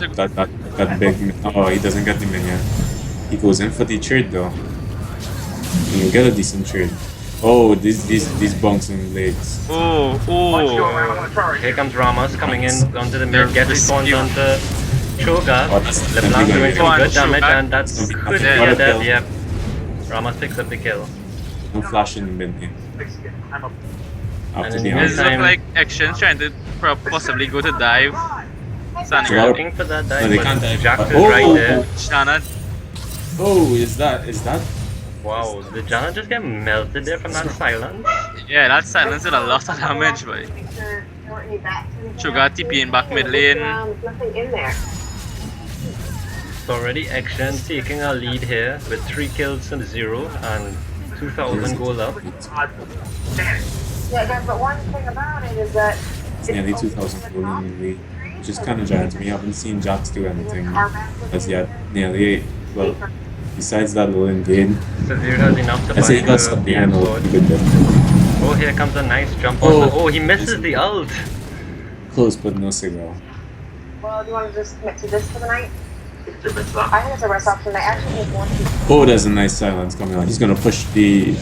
big. Oh, he doesn't get the minion. He goes in for the trade though. And you get a decent trade. Oh, these bouncing legs. Oh, oh. Here comes Ramos coming in onto the They're mid, gets risky. respawns onto Choga. Oh, that's LeBlanc definitely doing gonna some get- good damage, Choga. and that's Gonna be could be nothing a but a death, kill. yep. Ramos picks up the kill. No flash in the mid game. I'm a After And the then This Time. look like Xgen's trying to possibly go to dive. Sangre So- Looking for that dive, No, they but can't dive. Jax is Oh! right there. Shana. Oh, is that? Wow, did Jana just get melted there from that silence? Yeah, that silence did a lot of damage, boy. Sugar TP in back mid lane. Nothing in there. So already Xgen taking a lead here with 3 kills to 0 and 2,000 gold up. Yeah, guys, but one thing about it is that It's nearly 2,000 gold in the league, which is kind of giant. We haven't seen Jax do anything as yet. Nearly, well, besides that little invade. Severe has enough to I say buy that's the at the end of sword. a good bit. Oh, here comes a nice jump Oh. on. Oh, he misses the ult. Close, but no cigar. well, do you want to just commit to this for the night? I think it's a rest option. I actually need more people. Oh, there's a nice silence coming out. He's gonna push the.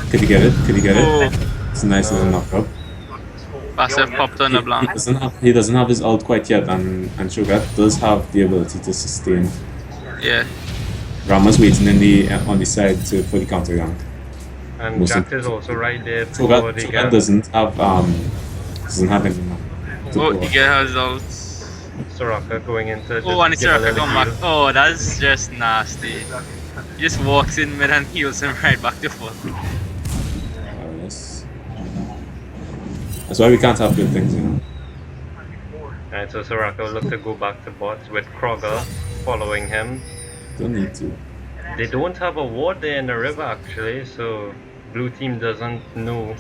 Could he get it? Could he get Oh, it? It's a nice little knockup. passive popped on LeBlanc. He doesn't have his ult quite yet, and Shogat does have the ability to sustain. Yeah. Rama's waiting in the on the side for the counter gank. And Most Jax is also right there for Shogat the doesn't have any to Oh, go. he get his ult. Soraka going into Oh, and just give a Soraka little come back. heal. Oh, that's just nasty. He just walks in mid and heals him right back to full. Yes. That's why we can't have good things, you know. Alright, so Soraka will look to go back to bot with Kroger following him. Don't need to. They don't have a ward there in the river actually, so blue team doesn't know.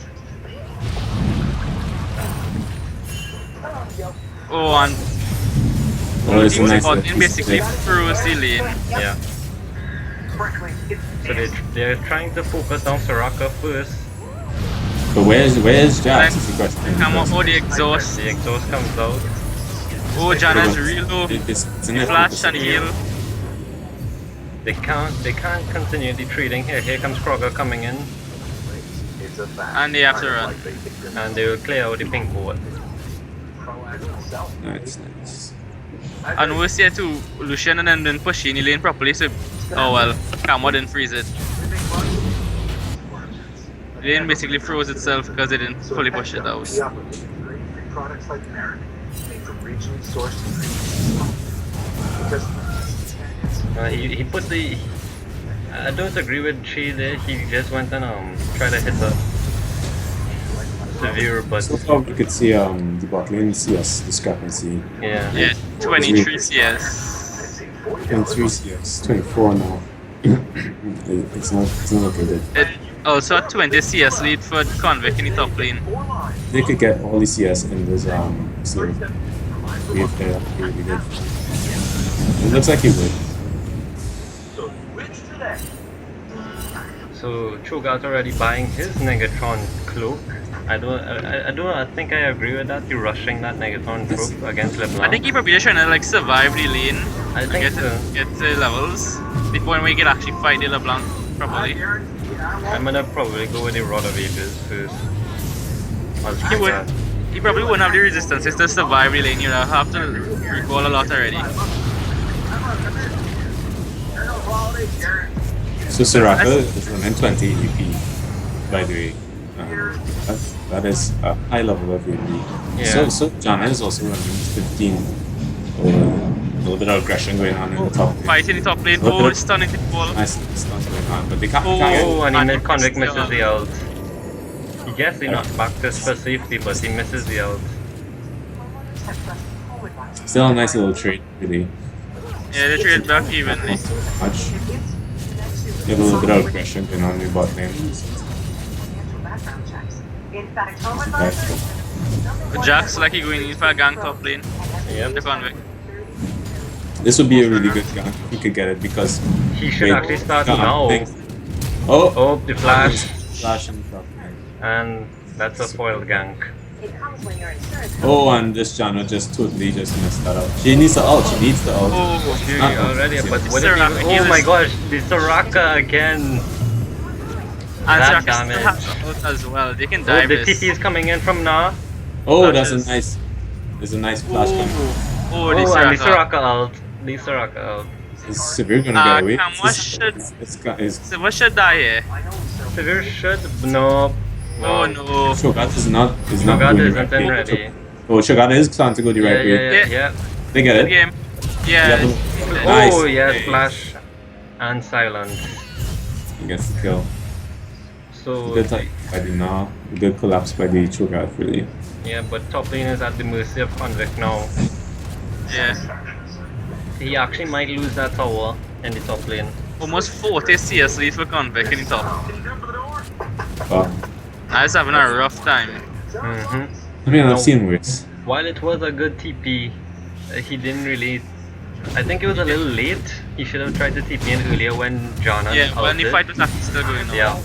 Oh, and Oh, it's a team's nice bot piece in of basically play. froze the lane. Yeah. So they're trying to focus on Soraka first. But where's Jax is the question. Come on, oh, the exhaust. The exhaust comes out. Oh, Jana's real low. It's an He effort. flashed and heal. They can't continue the trading here. Here comes Kroger coming in, It's a fact. And they have to run. and they will clear out the pink ward. Nice, nice. And worse yet too, Lucian and then didn't push any lane properly, so oh well, Kamo didn't freeze it. The lane basically froze itself because they didn't fully push it out. The opportunity to create free products like American, made from regionally sourced ingredients. Because He put the. I don't agree with Chi there. He just went and tried to hit the severe, but So far we could see the bot lane CS discrepancy. yeah. Yeah, 23 CS. 23 CS, 24 now. it's not looking good. It also a 20 CS lead for Convict in the top lane. They could get all the CS in this so wave there, that'd be really good. It looks like he would. so which today? So Cho'Gath already buying his Negatron cloak. I think I agree with that. You're rushing that Negatron cloak against LeBlanc. I think he probably just trying to like survive the lane I and think get so. get to levels before we can actually fight the LeBlanc properly. I'm gonna probably go with the Rod of Ages first. He would. He probably wouldn't have the resistances to survive the lane. You know, have to recall a lot already. So Soraka is running 20 EP, by the way. That's That is a high level of AD. Yeah. So Jana is also running 15. A little bit of aggression going on in the top lane. Fight in the top lane. A little Oh, bit stunning the ball. nice stuff going on, but they can't, Oh. can't Oh, and he And missed, he Convict missed misses the the ult. He gets the knockback just for safety, but he misses the ult. Homeowners have thrust forward lines. get still a nice little trade, really. Yeah, they trade back evenly. Not so much. You have a little bit of aggression going on in the bot lane. Financial background checks. In fact, home Okay. advisors. The Jack's like he going in for a gang top lane. Yep. The convict. This would be a really good gun if he could get it because He should Wait, actually start gun now. things- Oh, Oh, the flash. flash in the top lane. And that's a foiled gank. It comes when your insurance Oh, and this Jana just totally just messed that up. She needs the ult. She needs the ult. Oh, Dude, Not- already, but what if Soraka, he, he oh my was- gosh, the Soraka again. and That Jack still damage. has the ult as well. They can Oh, dive the this. TP is coming in from Na. Oh, That that's a is- nice. There's a nice flash coming. Oh, Oh, the and the Soraka. Soraka ult. The Soraka ult. Is Severe gonna get away? Kamwa should. It's So what should die here? Severe should, no. Oh no. Shogat is not Shogat going the isn't right in way. ready. Oh, Shogat is trying to go the Yeah, right way. yeah, yeah, yeah. They get Good it. game. Yeah. Yeah, Nice. Oh, yes, Hey. flash and silence. He gets the kill. So, Good type by the now. Good collapse by the Shogat, really. yeah, but top lane is at the mercy of Convict now. Yeah. He actually might lose that tower in the top lane. Almost 40 CS lead for convict in the top. Um, I was having a rough time. Mm-hmm. I mean, No. I've seen worse. While it was a good TP, he didn't really. I think it was a little late. He should have tried to TP in earlier when Jana Yeah, when the ulted. fight was actually still going on. Yeah.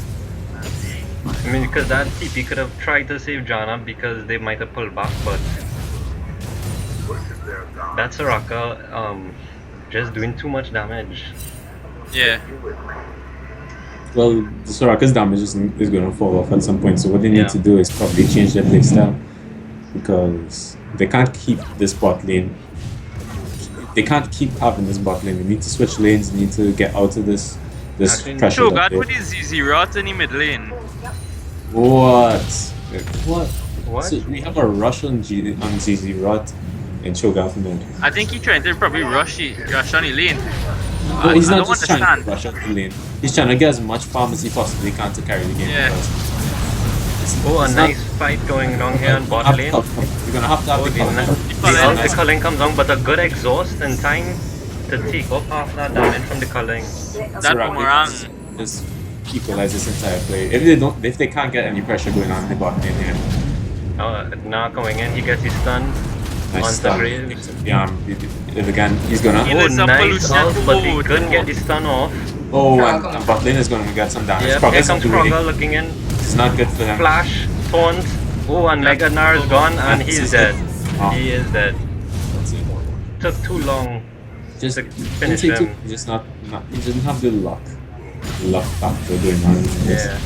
I mean, because that TP could have tried to save Jana because they might have pulled back, but that Soraka, just doing too much damage. Yeah. Well, the Soraka's damage is going to fall off at some point, so what they need Yeah. to do is probably change their playstyle. Because they can't keep this bot lane. They can't keep having this bot lane. They need to switch lanes, they need to get out of this Actually, pressure. Shogat that with his ZZ rot in the mid lane. What? What? What? So we have a rush on ZZ Rot in Cho'Gath mid. I think he trying to probably rush on the lane. No, he's I not don't just trying to understand. rush out the lane. He's trying to get as much farm as he possibly can to carry the game. Yeah. because Oh, a it's not- nice fight going on here on bot have lane. to- You're gonna have to have Oh, the the, cover. the culling comes on, but a good exhaust in time to take off half that damage from the culling. That Soraka boomerang. just equalize this entire play. If they can't get any pressure going on in the bot lane here, Now coming in, he gets his stun. nice On stun. Graves. Yeah, again, he's gonna. He Oh, is a nice pollution. ult, but he Oh, couldn't get the stun off. Oh, and bot lane is gonna get some damage. Yeah, Progress here comes is really- Frogger looking in. It's not good for them. Flash, taunt. Oh, and Mega Nar is gone, and That's he's it. dead. Oh. He is dead. That's it. Took too long Just to didn't finish take him. too- just not he didn't have the luck factor going on in this. Yeah.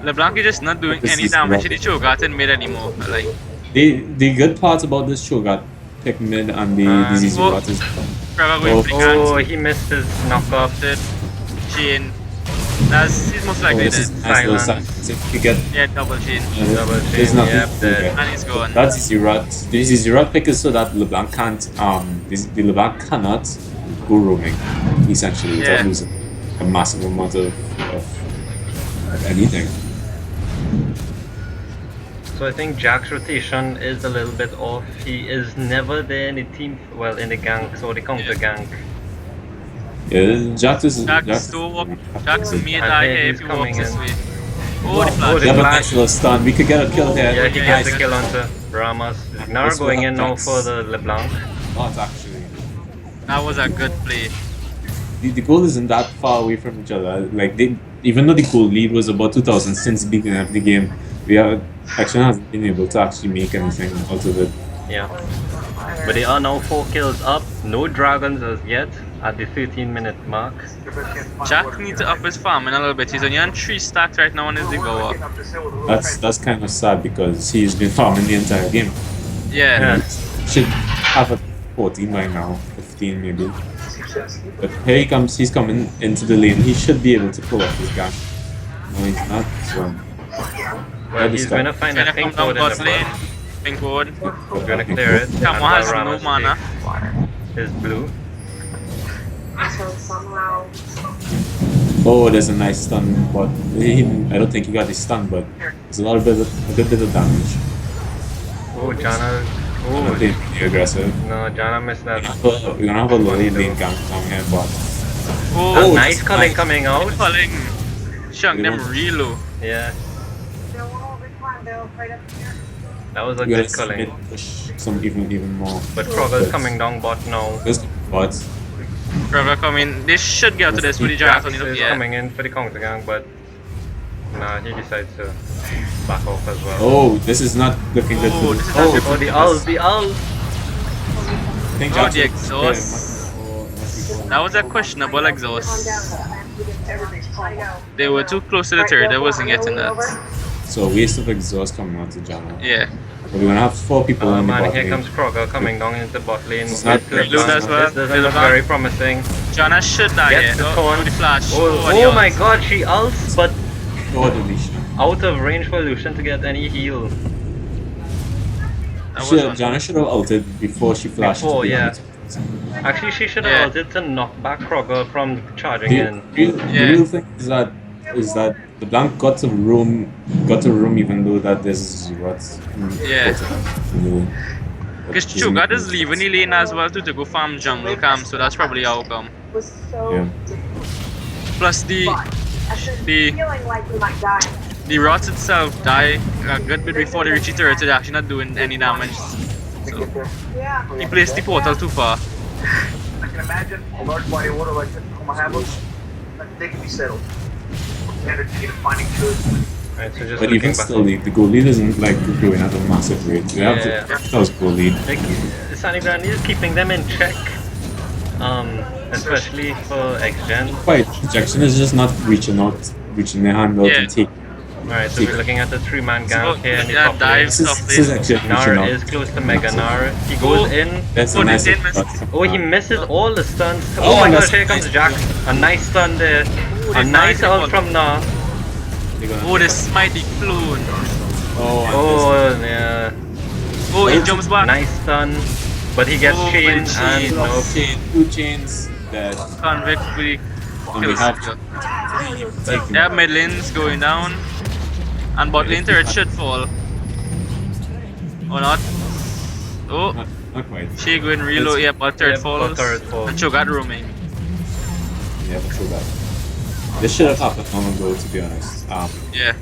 LeBlanc is just not doing This any is damage to rough. the Cho'Gath in mid anymore. Like, The good part about this Cho'Gath pick mid and the ZZ well, Rot is Trevor going for the Oh, guns. he missed his knockoff. Did chain. He's most oh, likely this is dead. nice little Silence. silence. If you get Yeah, double chain. Double there's chain, nothing yep, to do dead. there. And he's gone. That's ZZ Rot. The ZZ Rot pick is so that LeBlanc can't the LeBlanc cannot go roaming essentially without Yeah. losing a massive amount of anything. So I think Jack's rotation is a little bit off. He is never there in the team, well, in the gank, or the counter gank. Yeah, Jax is Jack's made And eye here here he's if he coming walks this in. way. Oh, the Oh, flash. the You have a flash. nice little stun. We could get a kill there. Yeah, he Yeah, gets the kill onto Ramas. Now This going will in now help for Jax. the LeBlanc. Not actually. That was a good play. The goal isn't that far away from each other. Like they, even though the goal lead was about 2,000 since the beginning of the game, we are Action hasn't been able to actually make anything out of it. Yeah. But they are now 4 kills up. No dragons as yet at the 13-minute mark. Jack needs to up his farming a little bit. He's only on 3 stacks right now on his devour. That's kind of sad because he's been farming the entire game. Yeah. Yeah. Should have a 14 by now, 15 maybe. But here he comes. He's coming into the lane. He should be able to pull off his gun. No, he's not. So Well, he's gonna find Gonna a pink come down ward in the bot lane. bot. Pink ward. He's gonna clear it. Come And on, has while no Ramos mana. takes his blue. So somehow. Oh, there's a nice stun, but I don't think he got the stun, but it's a good bit of damage. Oh, Janna. I'm not Oh, being really aggressive. no, Janna missed that. We're gonna have a low lane gank down here, but Oh, A Oh, nice just culling nice. coming out. calling. Shunk We them don't- real low. Yeah, Bill, which one, Bill? Right up here. that was a we gotta good culling. push some even more. But Frogger's coming down bot now. This but Trevor coming. They should get to this with the Jax giants on is it. Yeah. coming in for the counter gang, but nah, he decides to back off as well. oh, this is not looking good Oh, for this the is not good Oh, the ult, the ult! I think Oh, Jax the will- exhaust. That was a questionable Calm exhaust. down. Everything's fine. They were too close to the turret. I wasn't getting that. So a waste of exhaust coming out to Janna. Yeah. But we're gonna have 4 people Oh on the man, bot here lane. comes Frogger coming down into bot lane. It's not With great. the Look as well. This doesn't look Look very promising. Jana should die Gets here. the Oh, taunt. the flash. Oh, the oh my ult. god, she ults, but Oh, deletion. out of range for Lucian to get any heal. That was one. Janna should have ulted before she flashed. Before, to be yeah. honest. Actually, she should Yeah. have ulted to knock back Frogger from charging The in. real thing is that the Blanc got to roam even though that there's what Yeah. new. Because Cho'Gath is leaving the lane as well to go farm jungle camp, so that's probably how come. Was so Yeah. Plus I should The- feeling like we might die. the rots itself die a good bit before they reach the turret, so they're actually not doing any damage. So Yeah. he placed the portal too far. I can imagine a large body of water like this in Omaha, they can be settled. Energy and finding good. Right, so just But even looking back. still, the goal lead isn't like growing at a massive rate. They have Yeah. that was goal lead. Like, Sunny Grande is keeping them in check. Especially for Xgen. Quite Jackson is just not reaching their hand out Yeah. and take. Alright, so we're looking at the 3-man gang here in the Yeah, top lane. dives This top is lane. actually reaching Nar out. is close to Mega Nar. He goes Oh. in. That's a Oh, nice they did miss. shot. Oh, he misses all the stuns. Oh, Oh, my that's gosh, here comes nice. Jax. A nice stun there. Ooh, A they nice nice ult one. from Nar. They're gonna- Oh, this mighty clone. Oh, and Oh, yeah. Oh, he jumps back. Nice stun. But he gets Oh, chained but and chained. no. this two chains that Convict with and we kills. have They have mid lanes going down. And bot lane turret should fall. Or not. Oh, not quite. she going reload. Yeah, but turret Yeah, falls. but turret falls. And Cho'Gath roaming. Yeah, true that. This should have happened long ago, to be honest. Yeah.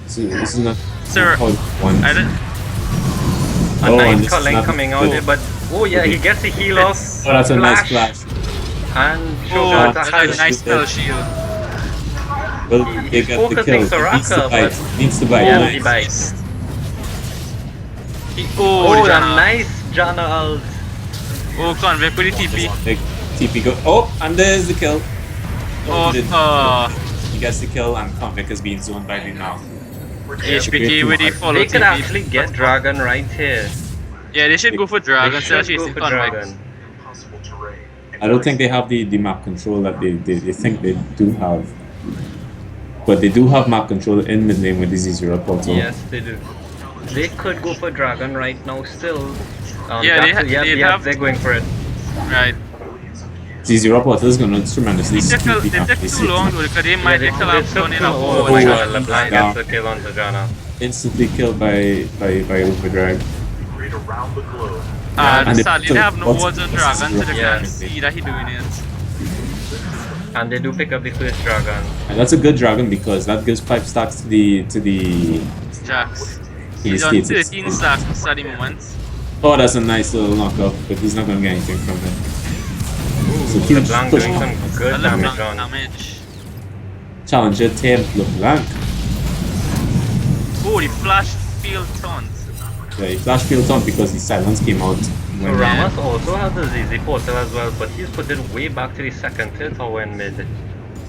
This is not Sir, how it went. I didn't. A Oh, and nice this is culling not coming out good. there, but oh yeah, he gets a heal off. Oh, that's a nice flash. And Oh, Cho'Gath that's has a nice spell shield. Well, they He's get the focusing kill. It needs to Soraka, bite. but- Needs to bite. Yeah, Nice. he bites. Oh, Oh, a Jana. nice Janna ult. Oh, Convict with the TP. Like, TP go. Oh, and there's the kill. Oh, he didn't. He gets the kill, and Convict is being zoned by him now. HPK with the follow They could TP. actually get Dragon right here. Yeah, they should go for Dragon They instead of should go chasing for Convict. Dragon. Impossible terrain. I don't think they have the map control that they think they do have. But they do have map control in mid lane with the Z0 portal. Yes, they do. They could go for Dragon right now still. Yeah, they have- they're going for it. Right. Z0 portal is going to tremendously They took speed up too the long though, because they Yeah, might they, get they collapsed took on in too- a oh whole my yeah. god, LeBlanc Yeah. gets the kill on Janna. instantly killed by Overdrag. Great around the globe. and And they sadly took they have no what's- words on what's Dragon, so they Yeah. can't see that he doing it. And they do pick up the first Dragon. And that's a good dragon because that gives 5 stacks to the Jax. the He's on status. 13 stacks at the moment. Oh, that's a nice little knockoff, but he's not going to get anything from it. So huge LeBlanc push. doing some good I love damage on. damage. Challenger tamed LeBlanc. Oh, the flash field taunt. Yeah, he flash field on because the silence came out. So When, Ramos also has the ZZ portal as well, but he's put it way back to the second tier tower in mid.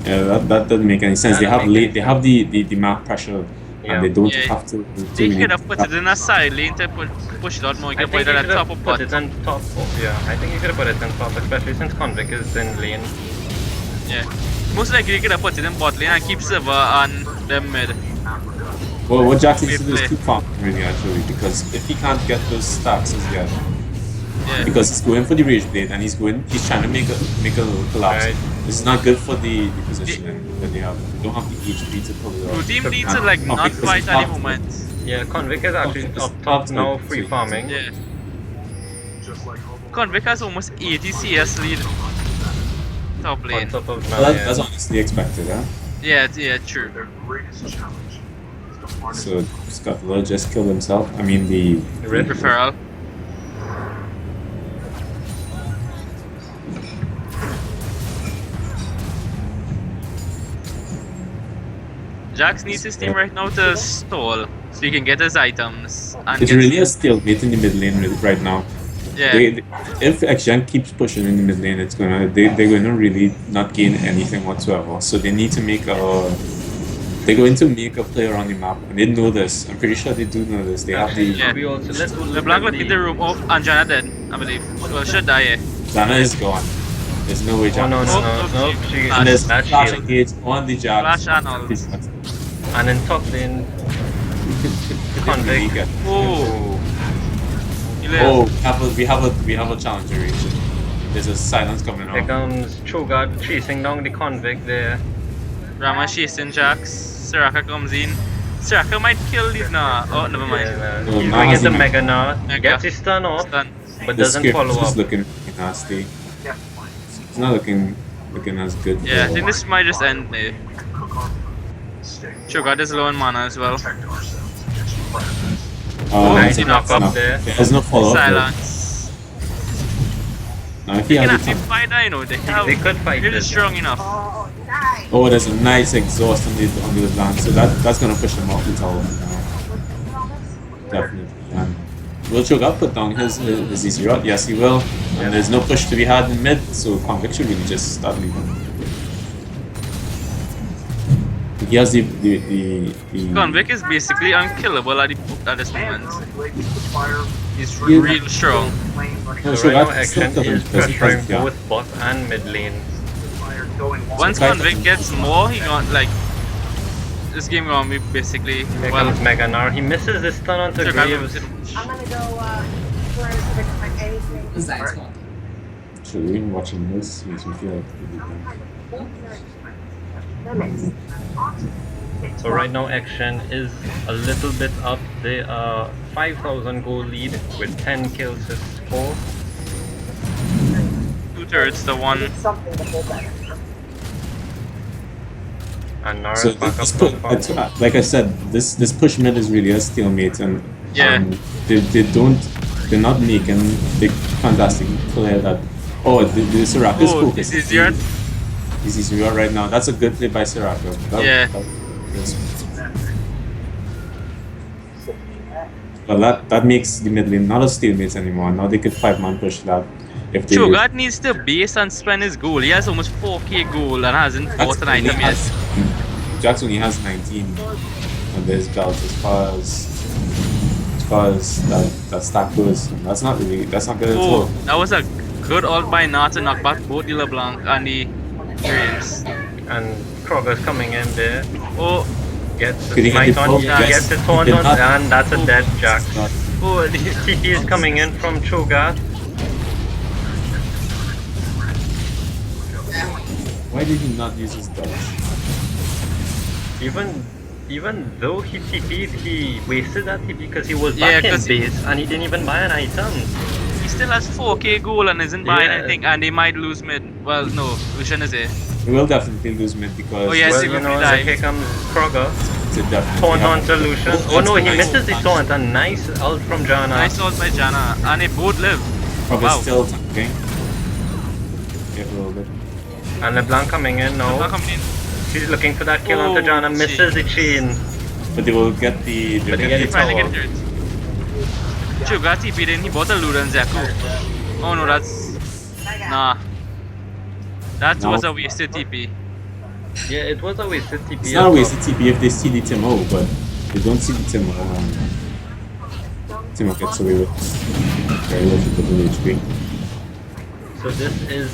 yeah, that doesn't make any sense. They have they have the map pressure, Yeah. and they don't Yeah. have to. They could have put it in a side lane to push it out more. You I can think put you it should at have top of put bot. it on top. Yeah, I think you should have put it on top, especially since Convict is in lane. Yeah. Most likely you could have put it in bot lane and keep Silver on the mid. Well, what Jax needs to do is Play. keep farming really actually, because if he can't get those stacks as yet, Yeah. because he's going for the rage blade and he's trying to make a little collapse. Right. This is not good for the positioning that they have. They don't have the HP to pull it Blue off. team needs to And like not because fight he's at the not- moment. Yeah, Convict is actually Convict is up top not now, good, free so- farming. Yeah. Just like Hobo. Convict has almost 80 CS lead. Top On lane. top of now, Well, yeah. that's honestly expected, huh? Yeah, true. Their greatest challenge is to harness So Scott just killed himself. I mean the Red Referral. Jax needs his team right now to stall so he can get his items and It's get really a stalemate in the mid lane right now. yeah. If Xgen keeps pushing in the mid lane, they're gonna really not gain anything whatsoever. So they need to make a. They're going to make a play around the map, and they know this. I'm pretty sure they do know this. They have the. Yeah. We also let's look LeBlanc at left in the room. Oh, and Janna dead, I believe. Well, should die. Yeah. Xana is gone. There's no way Oh Jax. no no Oh, no oh, no! She and And there's that flash shield. engage on the Jax. Flash and ult. And in top lane, Convict. Oh, he lives. Oh, we have a challenger region. There's a silence coming Here on. comes Cho'Gath chasing down the Convict there. Rama chasing Jax. Soraka comes in. Soraka might kill the nah. Oh, never mind. And, No, he's now bringing has the he- Mega Gnar. Mega. Gets his stun off, Stun. but The doesn't script follow is up. looking really nasty. Yeah, fine. It's not looking as good. Yeah, I for- think this might just end now. cook our food, stay Cho'Gath is low on mana as well. protect ourselves against predators. Oh, Nice that's knock enough. up there. There's no follow up. Silence. Now, if They he can has actually a fight that, you know. They could fight They're this. just strong enough. Oh, nice. Oh, there's a nice exhaust on the LeBlanc, so that's gonna push him off the tower. Definitely. And will Cho'Gath put down his easy rod? Yes, he will. And there's no push to be had in mid, so Convict should really just start leaving. He has the Convict is basically unkillable at this moment. Fire, He's Yeah. real strong. Flames running No, So right now, Cho'Gath still Action is doesn't pressuring yeah. both bot and mid lane. fire going Once Okay. Convict gets more, he got like this game gonna be basically Here well. comes Mega Gnar. He misses his stun onto Cho'Gath Graves. is- I'm gonna go, where is it? Like anything. The Zag's one. Actually, even watching this makes me feel like really bad. So right now, Action is a little bit up. They are 5,000 gold lead with 10 kills to score. 2/3 the one. Something to hold that. And Nara's So back this up put, on farm. like I said, this push mid is really a stalemate, and Yeah. they're not making the fantastic play that. Oh, the Soraka is Oh, focused. this is your He's easy right now. That's a good play by Soraka. Yeah. Well, that makes the mid lane not a stalemate anymore. Now they could 5-man push that. If they Cho'Gath needs to base and spend his gold. He has almost 4k gold and hasn't bought an only item yet. Jax only has 19 on this belt as far as that stack goes. That's not good at all. Oh, that was a good ult by Nat to knock back both the LeBlanc and the Graves. And Kroger's coming in there. Oh, Gets Could he the get smite the on, poke? yeah, Yes. gets the taunt He did on, not. and that's a dead Jax. oh, the TP is coming in from Cho'Gath. Why did he not use his dodge? Even though he TP'd, he wasted that TP because he was Yeah, back in 'cause he- base and he didn't even buy an item. He still has 4k gold and isn't buying Yeah. anything, and they might lose mid. Well, no, Lucian is here. He will definitely lose mid because Oh, yes. Well, he you will know, be like, live. here comes Kroger. it's a definitely Taunt have- onto Lucian. Oh, Oh no, that's he nice. misses the taunt. A nice ult from Janna. Nice ult by Janna, and they both live. Probably Wow. still tanking. Careful a little bit. And LeBlanc coming in Now now. coming in. She's looking for that kill onto Oh, Janna. Misses the chain. But they will get the But they get get the Finally tower. get hurt. Cho'Gath TP'd in, he bought a Lura and Zaku. Oh no, that's... Nah. That No. was a wasted TP. Yeah, it was a wasted TP. It's not a wasted TP if they see the Timo, but they don't see the Timo. Timo gets away with very little HP. So this is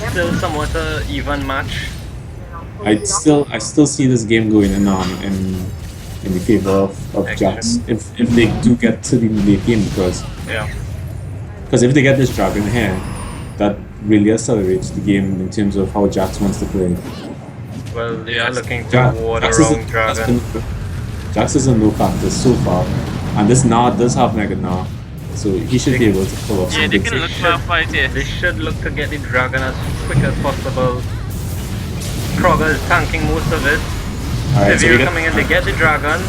still somewhat a even match. I still see this game going in in the favor of Action. Jax if they do get to the late game because Yeah. if they get this dragon here, that really accelerates the game in terms of how Jax wants to play. Well, they are looking to Jax, ward Jax, is around dragon. Jax is a no factor so far, and this Gnar does have Mega Gnar, so he should be able to pull off Yeah, some they good can stuff. look for a fight here. They should look to get the dragon as quick as possible. Kroger is tanking most of it. Alright, so we Severe get, coming in, they get the dragon.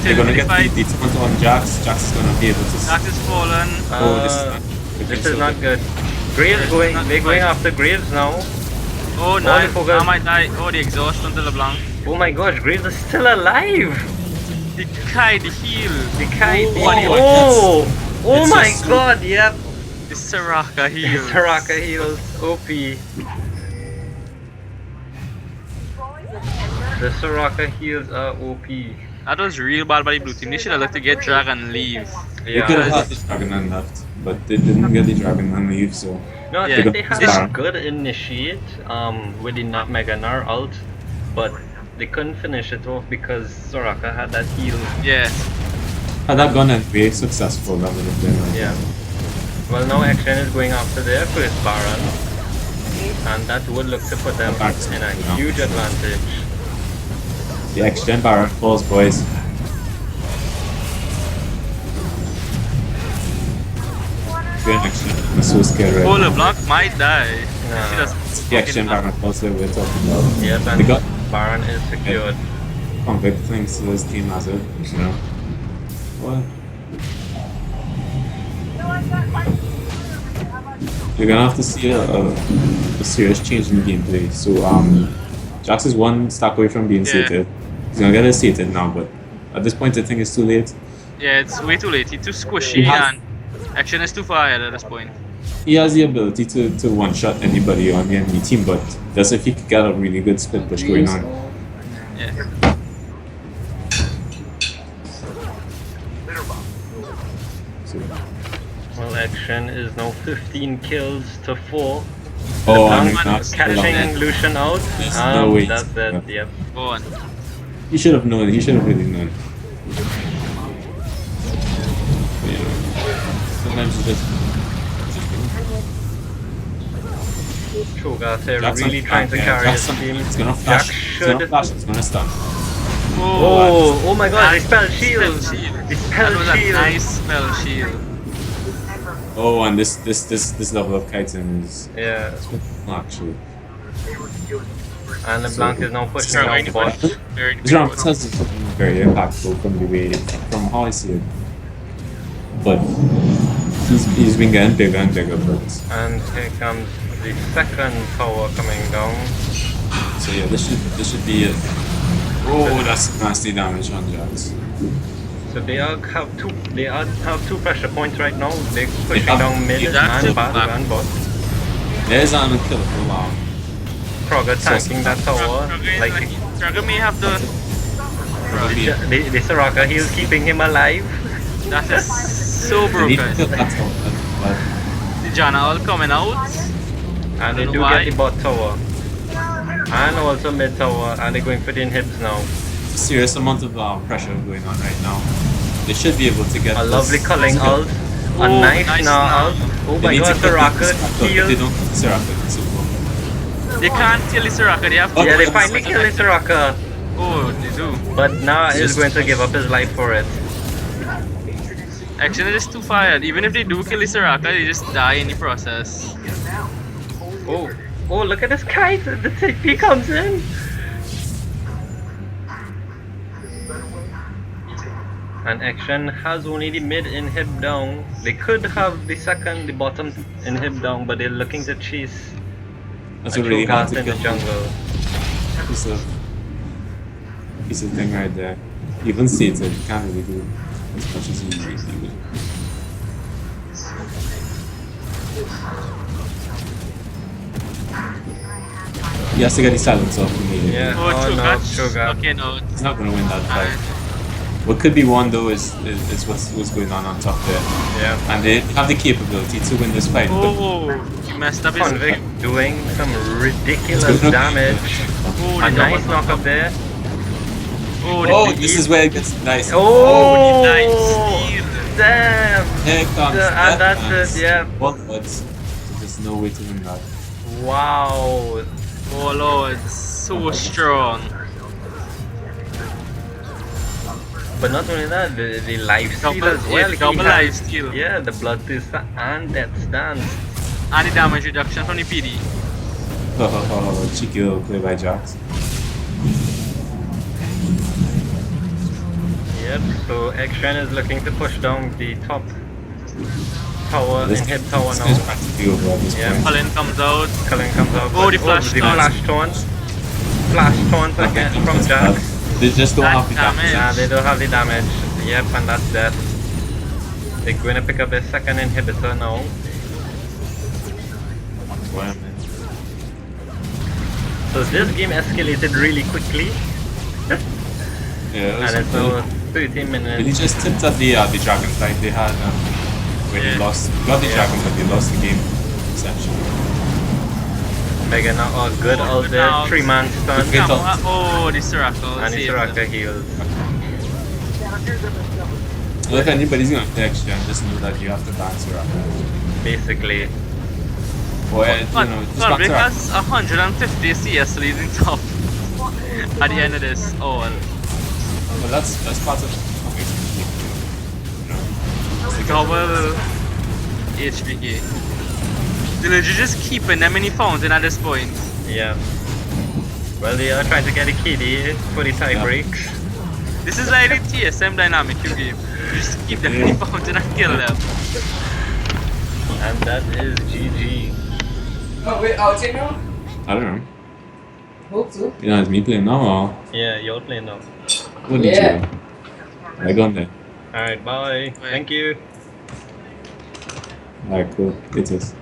they're gonna get fight. the taunt on Jax. Jax is gonna be able to. Jax is fallen. Oh, this is not. This is not good. Graves going, they're going after Graves now. Oh, nice. focus. I might die. Oh, the exhaust onto LeBlanc. Oh my gosh, Graves is still alive! The Kai, the heal. The kite. Oh, Oh It's my just so- god, yep. The Soraka heal. Soraka heals OP. The Soraka heals are OP. That was real bad by the blue team. They should have looked to get Dragon and leave. They could have Yeah. had the dragon and left, but they didn't get the dragon and leave. So No, I Yeah. think they had It's a Baron. good initiate with the Mega Gnar ult, but they couldn't finish it off because Soraka had that heal. Yeah. had that gone and very successful, that would have been. Yeah. Well, now Xgen is going after their first Baron, and that would look to put them Baron's in a now. huge advantage. The Xgen Baron falls, boys. We're Xgen. I'm so scared right Oh, now. LeBlanc might die. Nah. She does The Xgen Baron falls that we're talking about. Yep, They and got Baron is secured. convict thanks to this team as it, you know. What? You're gonna have to see a serious change in the gameplay. So Jax is one stack away from being Yeah. sated. He's gonna get it sated now, but at this point I think it's too late. Yeah, it's way too late. He's too squishy He has- and action is too far ahead at this point. He has the ability to one shot anybody on the enemy team, but that's if he could get a really good split push going on. Yeah. So, Well, Xgen is now 15 kills to 4. oh, Blanc I'm man not is Catching Lucian out. There's no way. That's it, No. yep. Go on. He should have known. He should have really known. But, you know, sometimes you just. Cho'Gath here Jack's really on trying to flank, carry yeah. his Jack's team. It's gonna Jack flash. It's gonna should. flash. It's gonna stun. Oh my god, they spell shield! Spell shield. They That spell was a shield! nice spell shield. Oh, and this level of kiting is Yeah, actually. and LeBlanc is now pushing Sure, down wait, bot. Very This round has been very impactful from the way, from how I see it. But he's been getting bigger and bigger. But And here comes the second tower coming down. so yeah, this should be it. Oh, that's nasty damage on Jax. So they have two pressure points right now. They're pushing have- down mid He's active and bad back. and bot. There's an unkillable Kroger tanking that tower. Like Struggle may have to. the Soraka heals keeping him alive. That is so They need to broken. kill that tower, but The Janna all coming out. And they Don't do know get why. the bot tower. And also mid tower, and they're going for the inhibs now. a serious amount of pressure going on right now. They should be able to get A this- lovely culling this- ult. A Oh, nice nice now now. ult. Oh They my need god, to kill Soraka this- If they heals. don't kill Soraka, it's over. They can't kill the Soraka. They have to. Yeah, they finally kill the Soraka. Oh, they do. But now he's Just- going to give up his life for it. Actually, they're just too fired. Even if they do kill the Soraka, they just die in the process. Oh, oh, look at this kite. The TP comes in. And Xgen has only the mid inhib down. They could have the bottom inhib down, but they're looking to chase That's a a really hard Cho'Gath to in the kill. jungle. Piece of thing right there. Even Satan can't really do as much as he usually do. He has to get his silence off immediately. Yeah. Oh, Oh, no, Cho'Gath. Cho'Gath. Okay, no. He's not gonna win that fight. Alright. What could be won though is what's going on top there. Yeah. And they have the capability to win this fight. But Oh, he messed up his. Convict doing some ridiculous it's gonna be- damage. Oh, A the nice double knock up there. Oh, Oh, the this is where it gets nice. Oh, the knife Oh, steal. damn! Here comes And Death that's it, yeah. Onwards. There's no way to win that. Wow. Oh lord, so strong. But not only that, the life steal Double, as well. yeah, He double has, life steal. yeah, the blood twister and death dance. And the damage reduction from the PD. Cheeky little play by Jax. Yep, so Xgen is looking to push down the top tower, This inhib tower is now. practically over at this Yeah. point. Cullen comes out. Cullen comes out. Oh, the but- flash the taunt. flash taunt. Flash taunt again from Jax. They just don't That have the damage. Nah, they don't have the damage. Yep, and that's death. They're going to pick up their second inhibitor now. Wow, man. So this game escalated really quickly, Yeah, it was and it's good. now 13 But he minutes. just tipped at the dragon fight they had when Yeah. they lost. Got the Yeah. dragon, but they lost the game essentially. Omega now, oh good Oh, out good there, now. 3-man stun, Great Come out. on. Oh, the Siracle. and the saves Soraka him. heals. Well, if anybody's gonna text you, just know that you have to back Soraka. Basically, Or you know, just back Gunbreak Soraka. has 150 CS leading top at the end of this. Oh, well. But that's part of HPK. You know, it's like Double HBK. They're legit just keeping them in the fountain at this point. yeah. Well, they are trying to get a KD for the tie Yeah. breaks. This is like the TSM dynamic you give. You just keep them in the fountain and kill them. And that is GG. Oh, wait, out you now? I don't know. Hope so. You know, it's me playing now or Yeah, you're playing now. what did Yeah. you? I got there. Alright, bye. Thank you. Alright, cool. It is.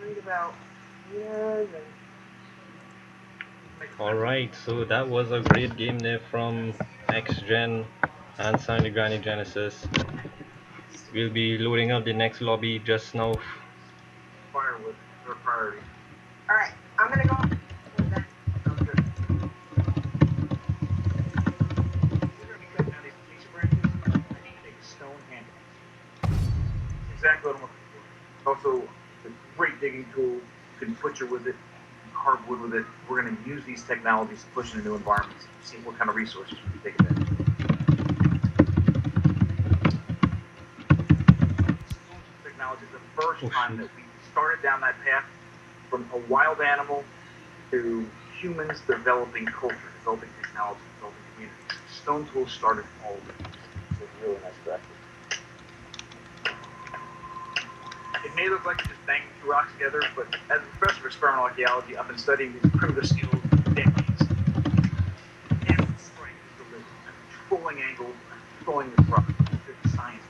Worried about years and Alright, so that was a great game there from Xgen and Sangre Grande Genesis. We'll be loading up the next lobby just now. Firewood, their priority. all right, I'm gonna go. Sounds good. We're gonna be cutting down these acacia branches. I need a stone handle. Exactly what I'm looking for. Also, a great digging tool. You can butcher with it, carve wood with it. We're gonna use these technologies to push into new environments. See what kind of resources we can take advantage of. Technology is the first Oh, time shoot. that we started down that path from a wild animal to humans developing culture, developing technology, developing communities. Stone tools started all of it. It's a really nice practice. It may look like you're just banging two rocks together, but as a professor of experimental archaeology, I've been studying these primitive skills for decades. Every strike is delivered at a controlling angle, controlling this rock. It's science.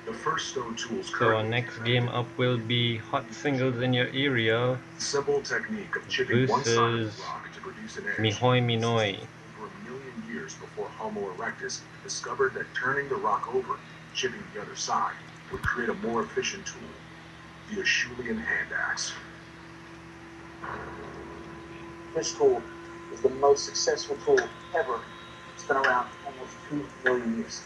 The first stone tools So our currently next game up will be hot singles in your area simple technique of chipping one side of versus the rock to produce an edge. Mihoi Minoi. Over a million years before Homo erectus discovered that turning the rock over, chipping the other side, would create a more efficient tool, the Acheulean hand axe. This tool is the most successful tool ever. It's been around for almost 2 million years.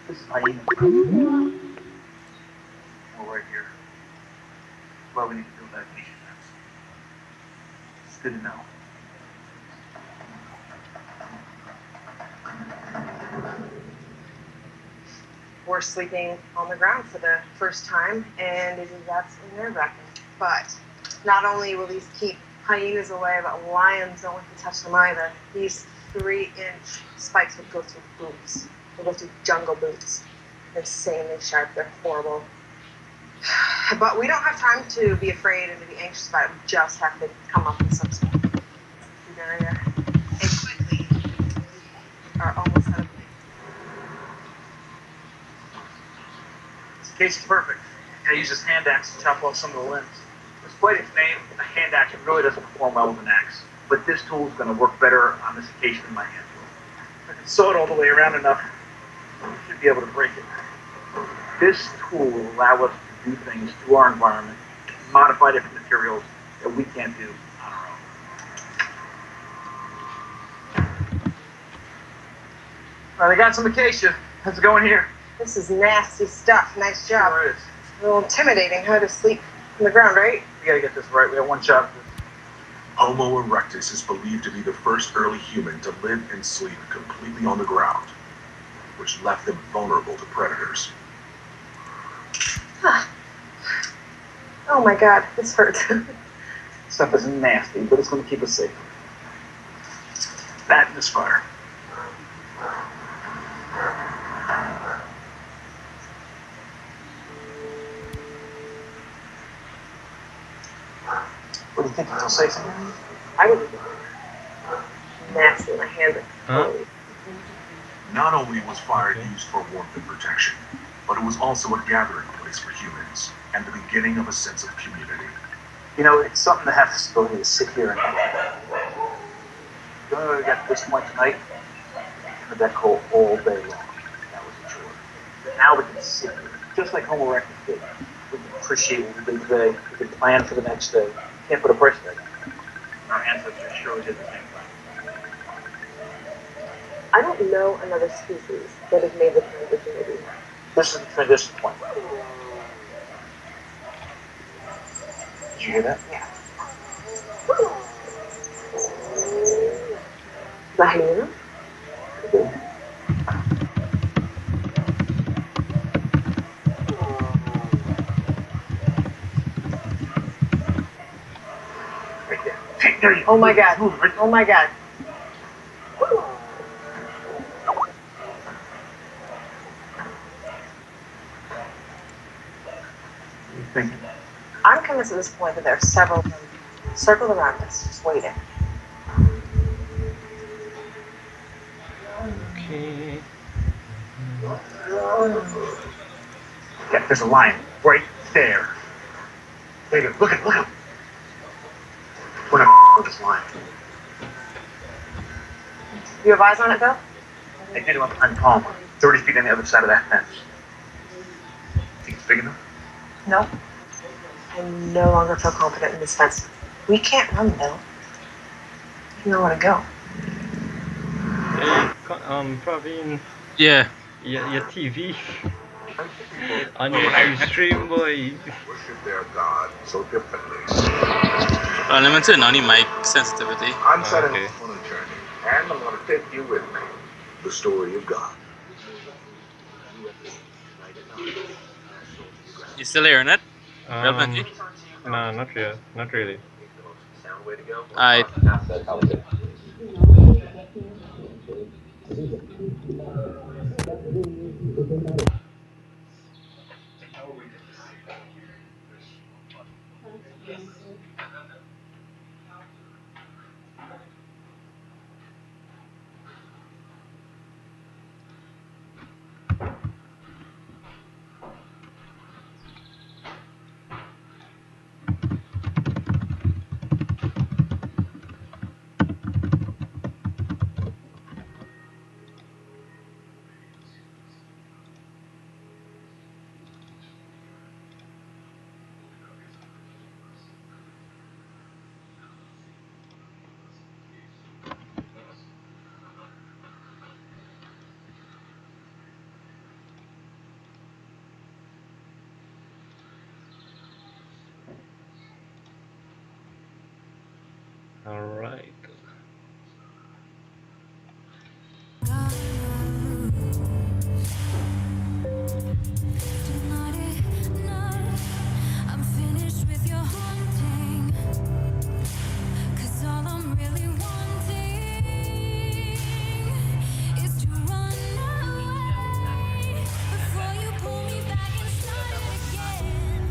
This is hyena. We're right here. Well, we need to build that acacia fence. It's good to know. We're sleeping on the ground for the first time, and it is absolutely nerve-wracking. But not only will these keep hyenas away, but lions don't want to touch them either. These 3-inch spikes would go through boots. They go through jungle boots. They're insanely sharp. They're horrible. But we don't have time to be afraid and to be anxious about it. We just have to come up with some sort of food area. And quickly, we are almost out of place. This case is perfect. I use this hand axe to chop off some of the limbs. Despite its name, a hand axe really doesn't perform well with an axe. but this tool is going to work better on this occasion than my hand tool. I can saw it all the way around enough. Should be able to break it. This tool will allow us to do things to our environment, modify different materials that we can't do on our own. All right, I got some acacia. How's it going here? This is nasty stuff. Nice job. Sure is. A little intimidating. How to sleep on the ground, right? We gotta get this right. We have one shot at this. Homo erectus is believed to be the first early human to live and sleep completely on the ground, which left them vulnerable to predators. Oh my god, this hurts. Stuff is nasty, but it's going to keep us safe. That and this fire. What do you think? You feel safe? I would be nasty. My hands are totally. Not only was fire used for warmth and protection, but it was also a gathering place for humans and the beginning of a sense of community. You know, it's something to have this ability to sit here and the only way we got to this point tonight, we that coal all day long. That was a chore. Now we can sit here, just like Homo erectus did. We can appreciate what we did today. We can plan for the next day. Can't put a price tag on it. Our ancestors surely did the same thing. I don't know another species that has made the transition to do that. This is the transition point. Did you hear that? Yeah. The hyena? Right there. Hey, there you go. Oh my god. Move, right? Oh my god. What are you thinking? I'm convinced at this point that there are several of them circled around us, just waiting. Okay. Yeah, there's a lion right there. There you go. Look at him. We're not with this lion. You have eyes on it, Bill? I did him up behind Palmer, 30 feet on the other side of that fence. Think it's big enough? No. I no longer feel confident in this fence. We can't run, Bill. You know where to go. Hey, Praveen, Yeah. your TV on your live stream, boy. Worship their god so differently. Limited on the mic sensitivity. I'm setting Okay. off on a journey, and I'm going to take you with me. The story of God. You still hearing it? Real plenty? Nah, not really. Not really. Alright. Alright. Not enough. I'm finished with your haunting. 'Cause all I'm really wanting is to run away before you pull me back and start again.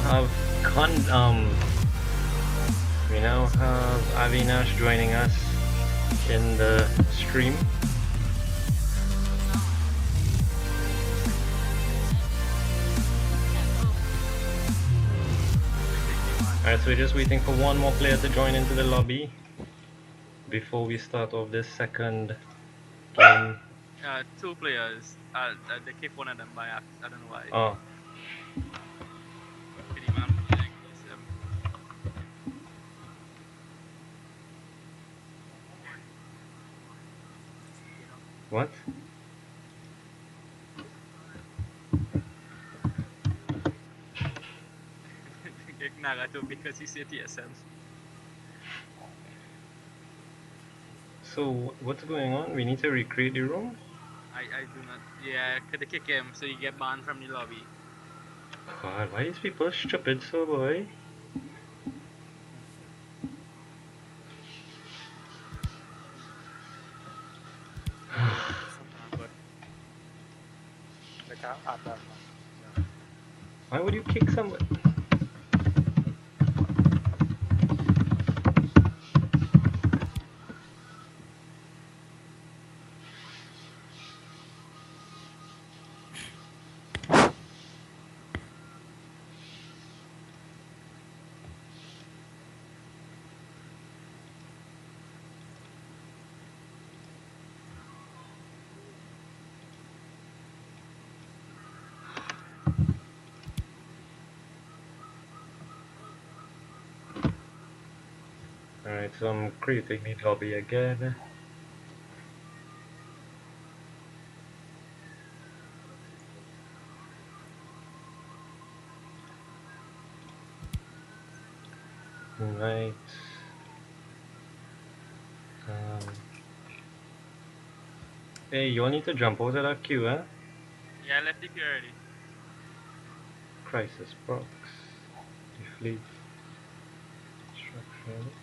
have Avinash joining us in the stream. Alright, so we're just waiting for one more player to join into the lobby before we start off this second game. 2 players. They kick one of them by accident. I don't know why. Oh, Pretty man playing against them. what? Kick Nagato because he said TSM. So what's going on? We need to recreate the room? I do not. Yeah, could they kick him so you get banned from the lobby. God, why these people stupid so boy? Why would you kick somebody? Alright, so I'm creating the lobby again. Right. Hey, you all need to jump out of that queue, eh? Yeah, I left the queue already. Crisis procs. Deflate. Structure.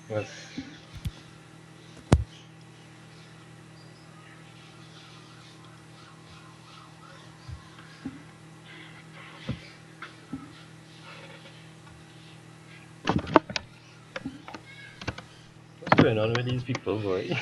What's going on with these people, boy?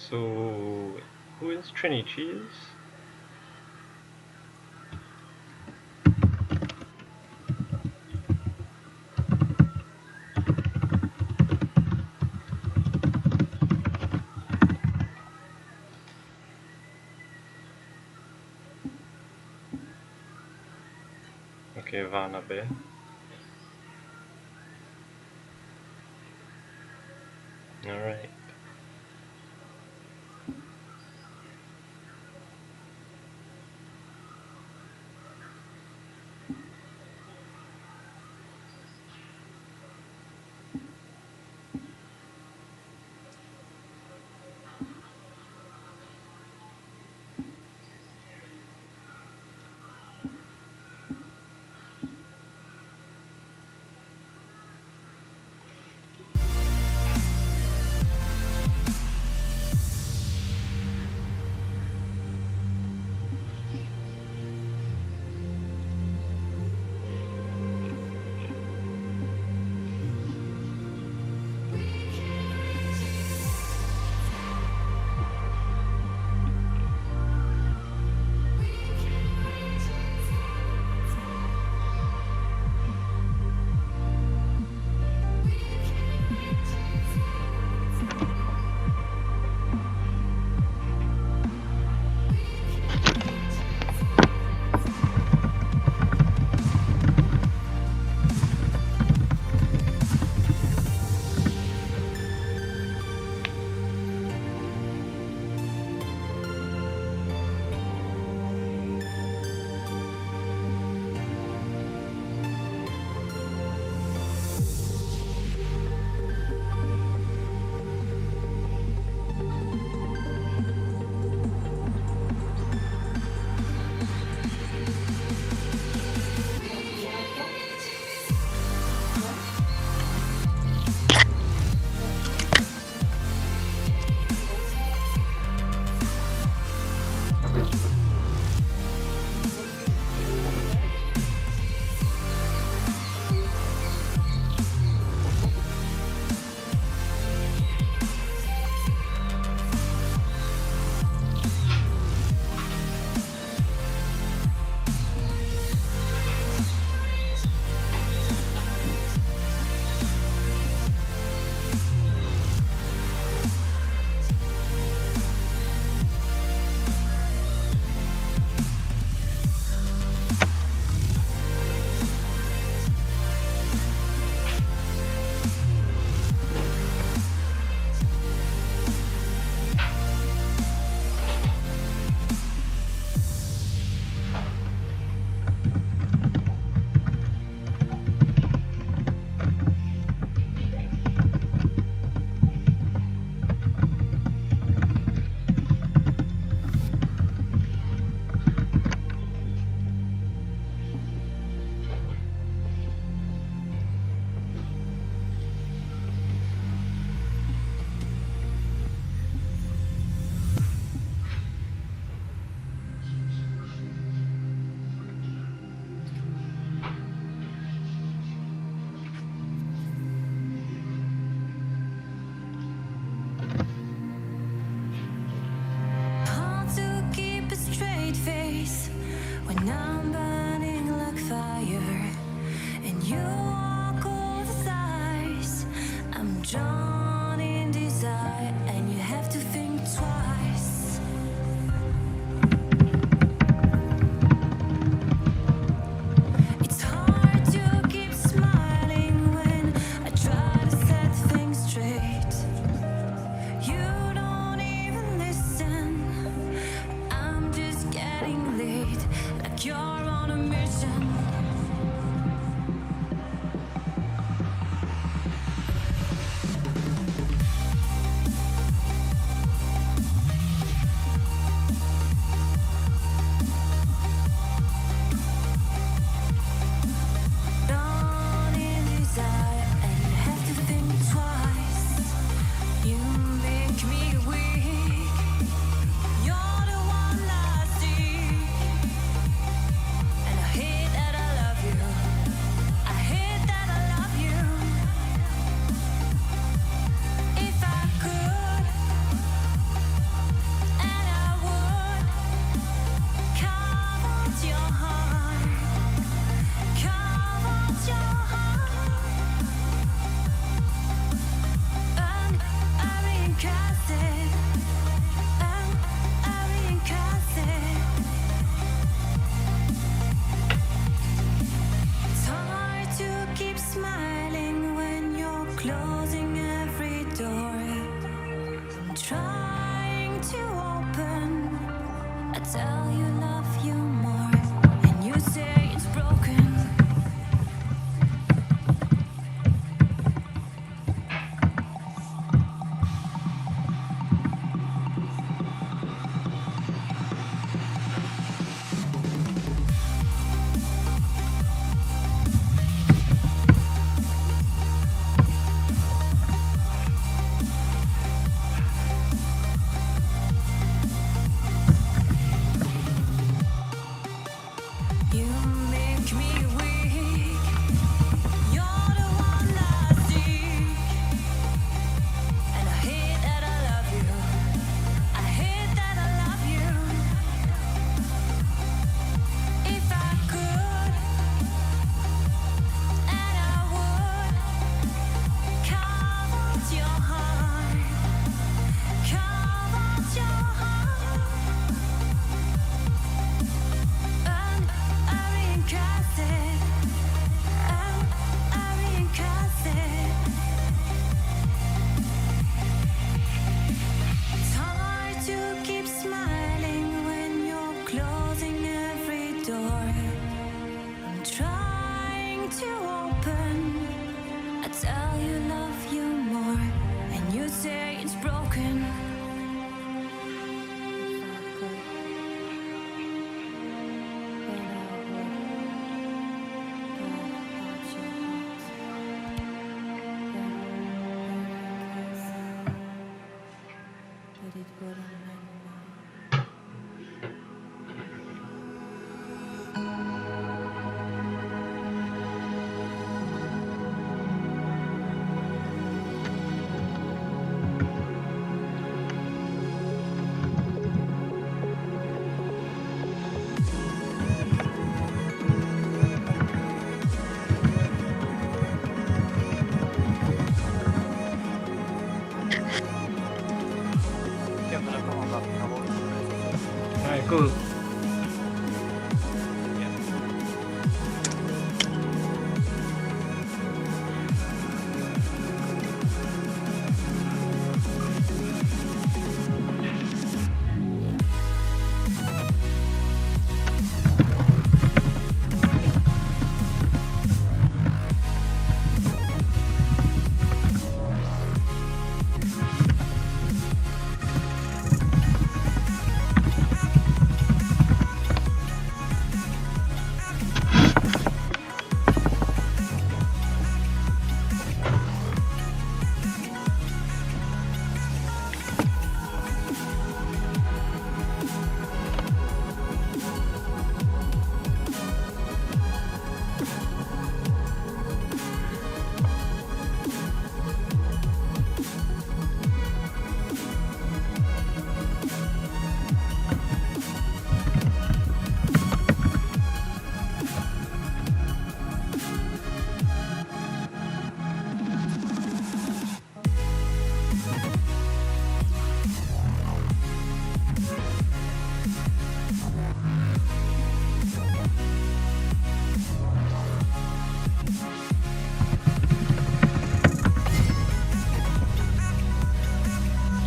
So, who is Trini Cheese? Okay, Vanabe. Alright. like you're on a mission. Drawn in desire, and you have to think twice. You make me weak. You're the one I seek, and I hate that I love you. I hate that I love you. If I could, and I would, carve out your heart, carve out your heart, and I reincarnate it, and I reincarnate it. It's hard to keep smiling when you're closing every door. I'm trying to open. I tell you love you more, and you say it's broken. You make me weak. You're the one I seek, and I hate that I love you. I hate that I love you. If I could, and I would, carve out your heart, carve out your heart, and I reincarnate it, and I reincarnate it. It's hard to keep smiling when you're closing every door. I'm trying to open. I tell you love you more, and you say it's broken. Alright, cool.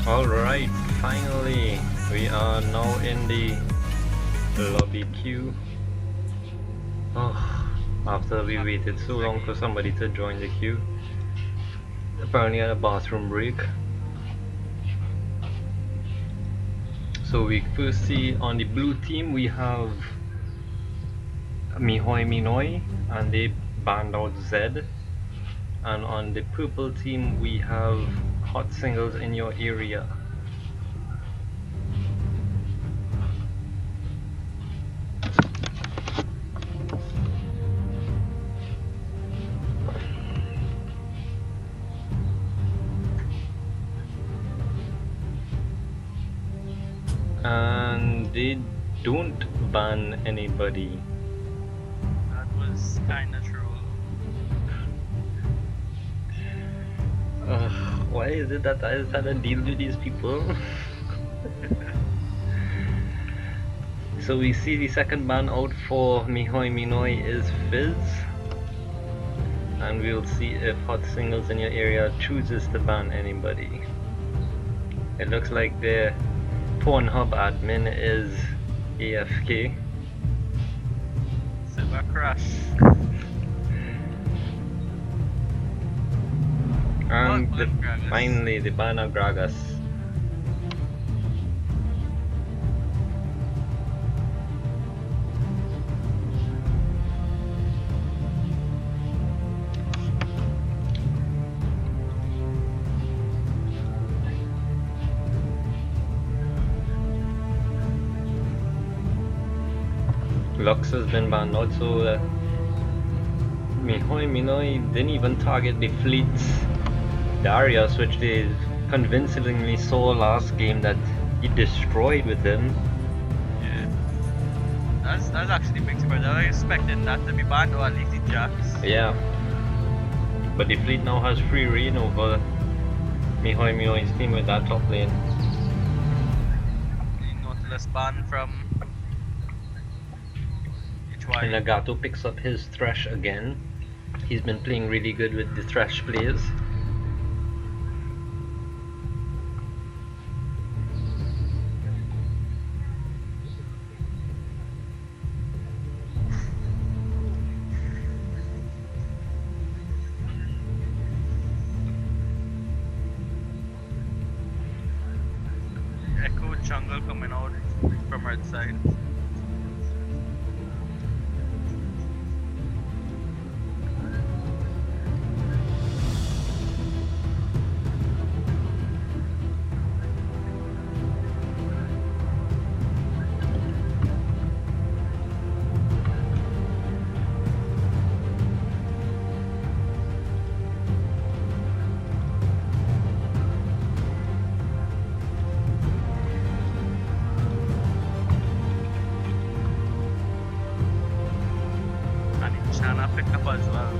Alright, finally we are now in the lobby queue Oh, after we waited so long for somebody to join the queue. Apparently at a bathroom break. So we first see on the blue team we have Mihoy Minoi and they banned out Z. And on the purple team we have Hot Singles in Your Area. And they don't ban anybody. That was kinda true. Why is it that I just had to deal with these people? So we see the second ban out for Mihoy Minoi is Fizz. And we'll see if Hot Singles in Your Area chooses to ban anybody. It looks like the Pornhub admin is AFK. Silver Crush. And Oh, Gragas. finally the ban of Gragas. Lux has been banned out, so Mihoy Minoi didn't even target the fleets Darius, which they convincingly saw last game that he destroyed with them. Yeah. That's actually big surprise. I was expecting that to be banned, or at least the Jacks. Yeah. But the fleet now has free reign over Mihoy Minoi's team with that top lane. The Nautilus ban from HY. And Nagato picks up his Thresh again. He's been playing really good with the Thresh plays. Echo jungle coming out from our side. And Chana picked up as well.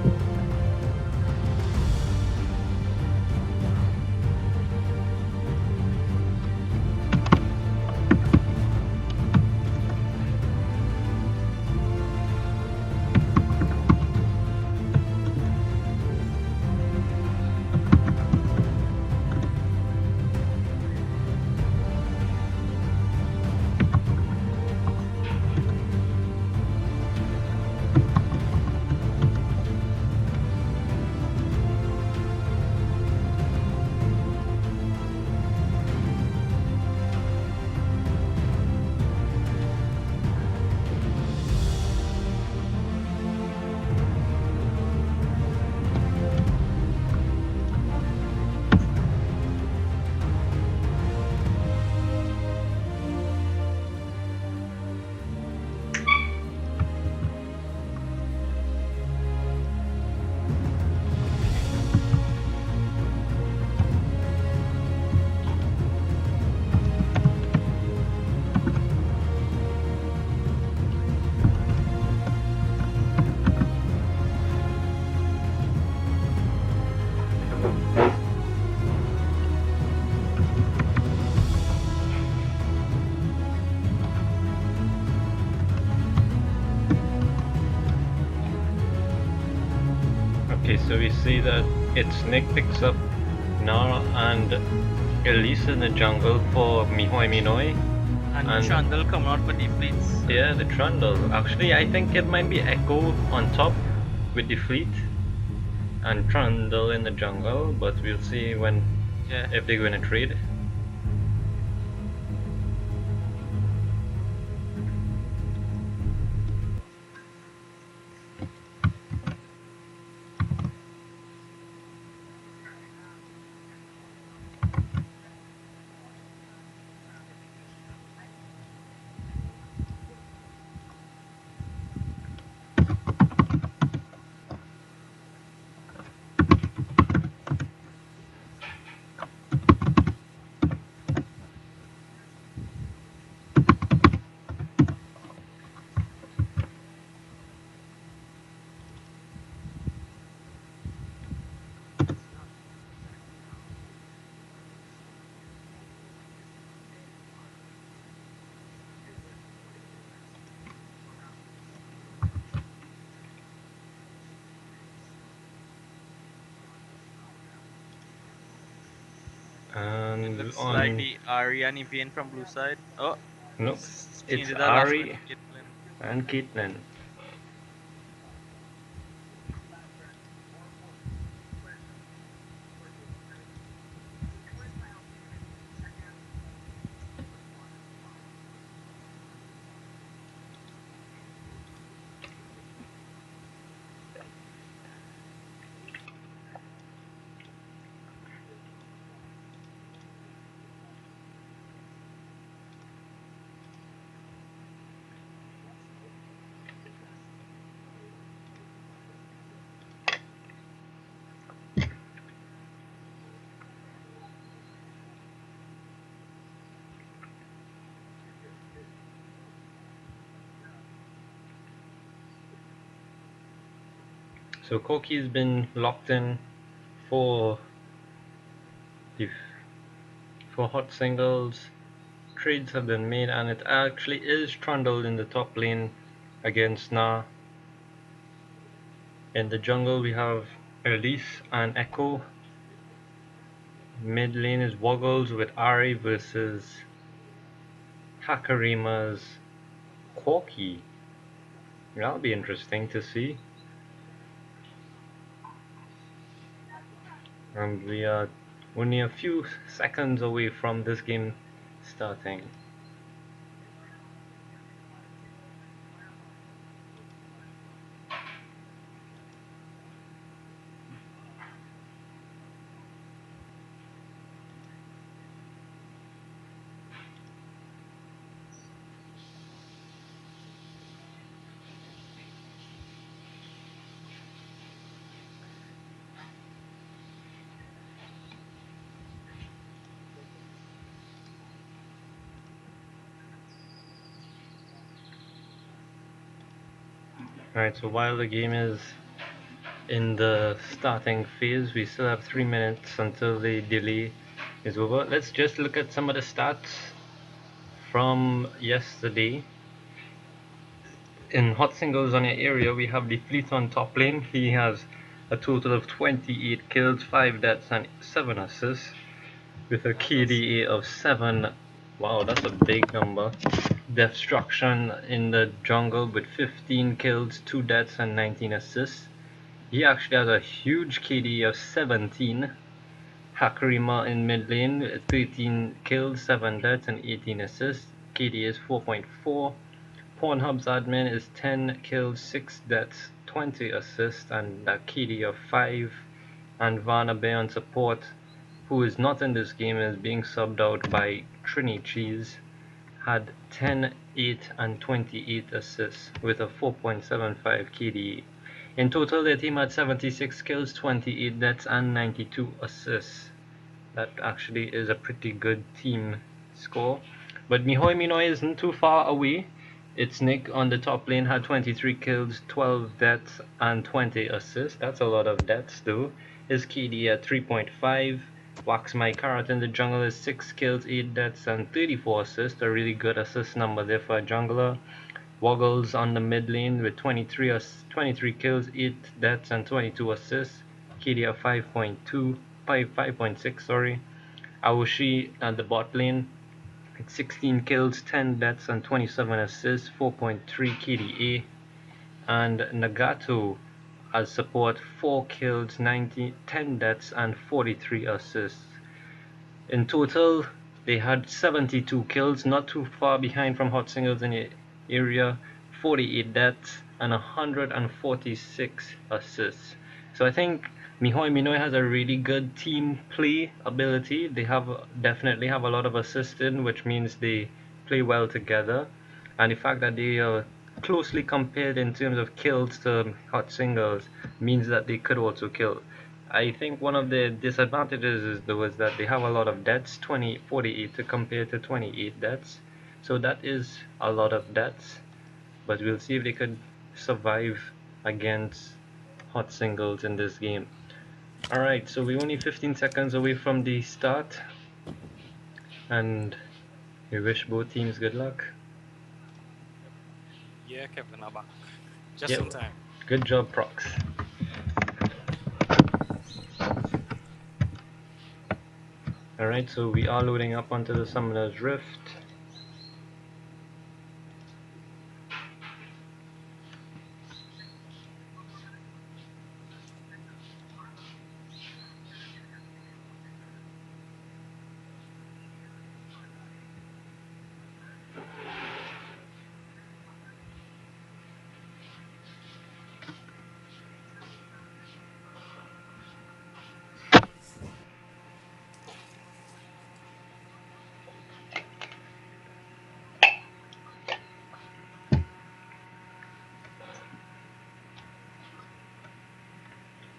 Okay, so we see that it's Nick picks up Nara and Elise in the jungle for Mihoy Minoi. And Trundle come out for defleets. Yeah, the Trundle. Actually, I think it might be Echo on top with the fleet and Trundle in the jungle, but we'll see when Yeah. if they're going to trade. It And looks like on the Ari and Evian from blue side. Oh, nope, change it's it that last one. Ari Caitlyn. and Caitlyn. So Koki's been locked in for the for hot singles. Trades have been made, and it actually is Trundle in the top lane against Na. In the jungle, we have Elise and Echo. Mid lane is Woggles with Ari versus Hakarima's Corki. That'll be interesting to see. And we are only a few seconds away from this game starting. Alright, so while the game is in the starting phase, we still have 3 minutes until the delay is over. Let's just look at some of the stats from yesterday. In hot singles on your area, we have the Fleet on top lane. He has a total of 28 kills, 5 deaths, and 7 assists, with a KDA of 7. Wow, that's a big number. Destruction in the jungle with 15 kills, 2 deaths, and 19 assists. He actually has a huge KD of 17. Hakarima in mid lane, 13 kills, 7 deaths, and 18 assists. KD is 4.4. Pornhub's admin is 10 kills, 6 deaths, 20 assists, and a KD of 5. And Vanabe on support, who is not in this game, is being subbed out by Trini Cheese, had 10, 8, and 28 assists with a 4.75 KD. In total, their team had 76 kills, 28 deaths, and 92 assists. That actually is a pretty good team score. But Mihoi Minoi isn't too far away. It's Nick on the top lane, had 23 kills, 12 deaths, and 20 assists. That's a lot of deaths, though. His KD at 3.5. Wax My Carrot in the jungle is 6 kills, 8 deaths, and 34 assists. A really good assist number there for a jungler. Woggles on the mid lane with 23 kills, 8 deaths, and 22 assists. KD at 5.6, sorry. Aoshi at the bot lane, 16 kills, 10 deaths, and 27 assists, 4.3 KDA. And Nagato as support, 4 kills, 10 deaths, and 43 assists. In total, they had 72 kills, not too far behind from Hot Singles in the area, 48 deaths, and 146 assists. So I think Mihoi Minoi has a really good team play ability. They definitely have a lot of assisting, which means they play well together. And the fact that they are closely compared in terms of kills to Hot Singles means that they could also kill. I think one of the disadvantages was that they have a lot of deaths, 48 to compare to 28 deaths. So that is a lot of deaths, but we'll see if they could survive against Hot Singles in this game. Alright, so we're only 15 seconds away from the start, and we wish both teams good luck. Yeah, Kevin, I'm back. Just Yeah, in time. good job, Prox. Alright, so we are loading up onto the Summoner's Rift.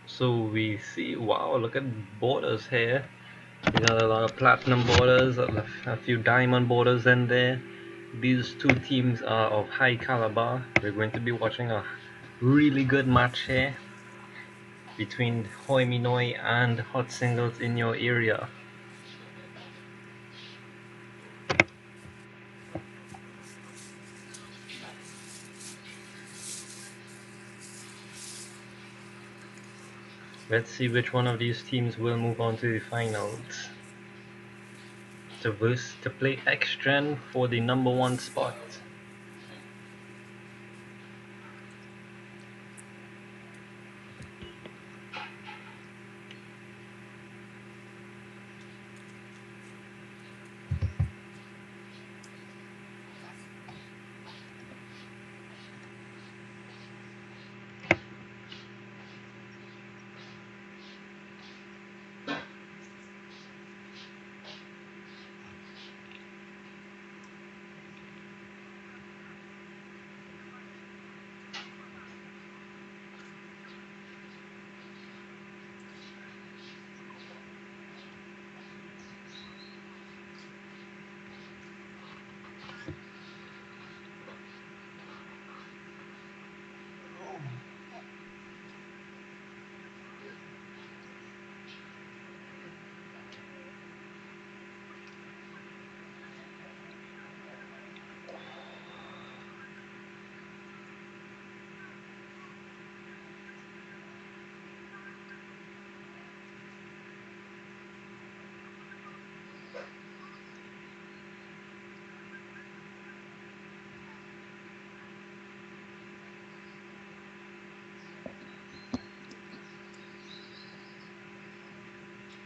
So we see, wow, look at borders here. We got a lot of platinum borders, a few diamond borders in there. These two teams are of high caliber. We're going to be watching a really good match here between Hoi Minoi and Hot Singles in your area. Let's see which one of these teams will move on to the finals to play Xgen for the #1 spot.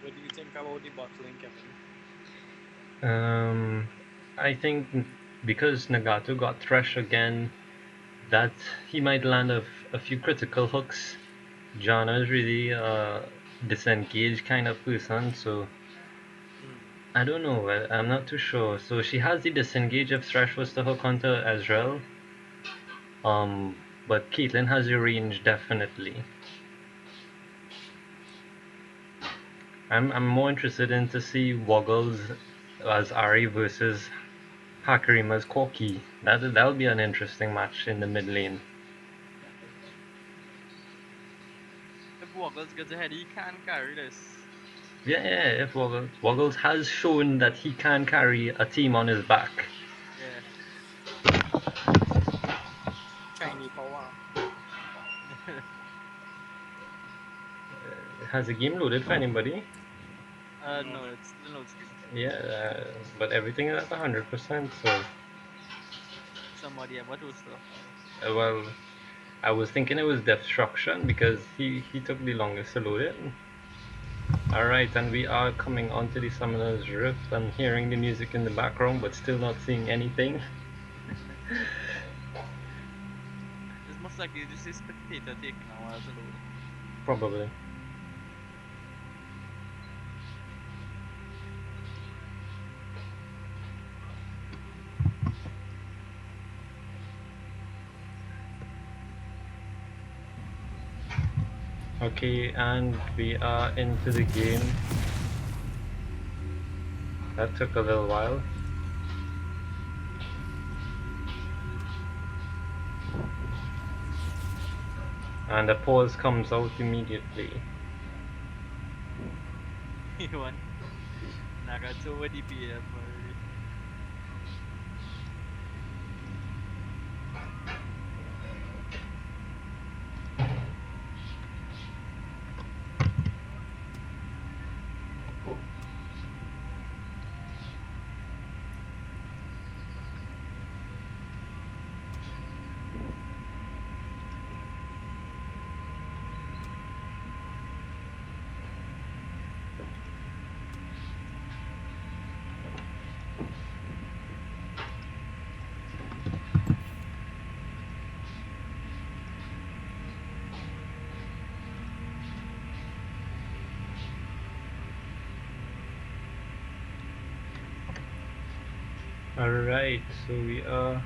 What do you think about the bot lane, Kevin? I think because Nagato got Thresh again, that he might land a few critical hooks. Jana is really a disengaged kind of person, so I don't know. I'm not too sure. So she has the disengage if Thresh was to hook onto Ezreal. But Caitlyn has the range definitely. I'm more interested in to see Woggles as Ari versus Hakarima's Corki. That'll be an interesting match in the mid lane. If Woggles gets ahead, he can carry this. Yeah, if Woggles has shown that he can carry a team on his back. Yeah. Shiny power. Has the game loaded for anybody? No, it's the load screen. Yeah, but everything is at 100%. So, Somebody, yeah, but who's though? well, I was thinking it was Destruction because he took the longest to load it. Alright, and we are coming onto the Summoner's Rift and hearing the music in the background, but still not seeing anything. It's most likely just a spectator taking a while to load. Probably. Okay, and we are into the game. That took a little while. And a pause comes out immediately. One. Nagato over the PM already. Alright, so we are...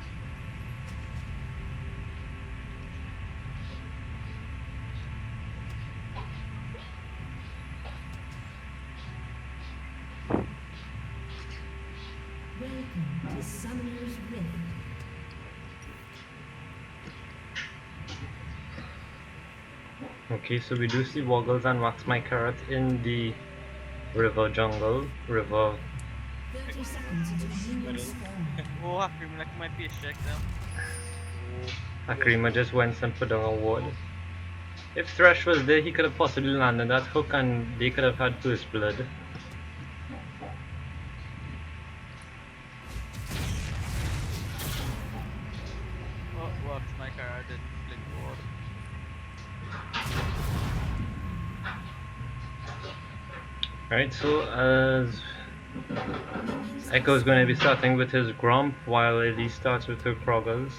Welcome to Summoner's Rift. Okay, so we do see Woggles and Wax My Carrot in the river jungle. 30 seconds until minions spawn. Oh, Hakrim, like my face check now. Akrima just went and put down a ward. If Thresh was there, he could have possibly landed that hook and they could have had first blood. Oh, works, my car didn't flick forward. Right, so as Echo is going to be starting with his Grump while Ellie starts with her Kroggers.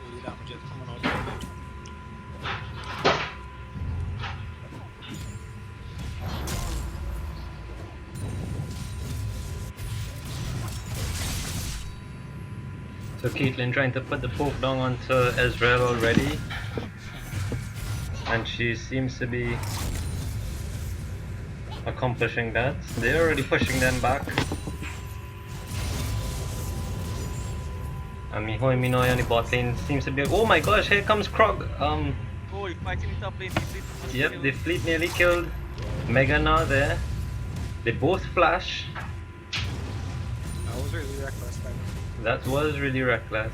Really that much is coming out of it. So Caitlyn trying to put the poke down onto Ezreal already. And she seems to be accomplishing that. They're already pushing them back. And Mihoy Minoi on the bot lane seems to be... Oh my gosh, here comes Krog! Oh, he's fighting the top lane. Yep, the fleet nearly killed Mega now there. They both flash. That was really reckless, man. That was really reckless.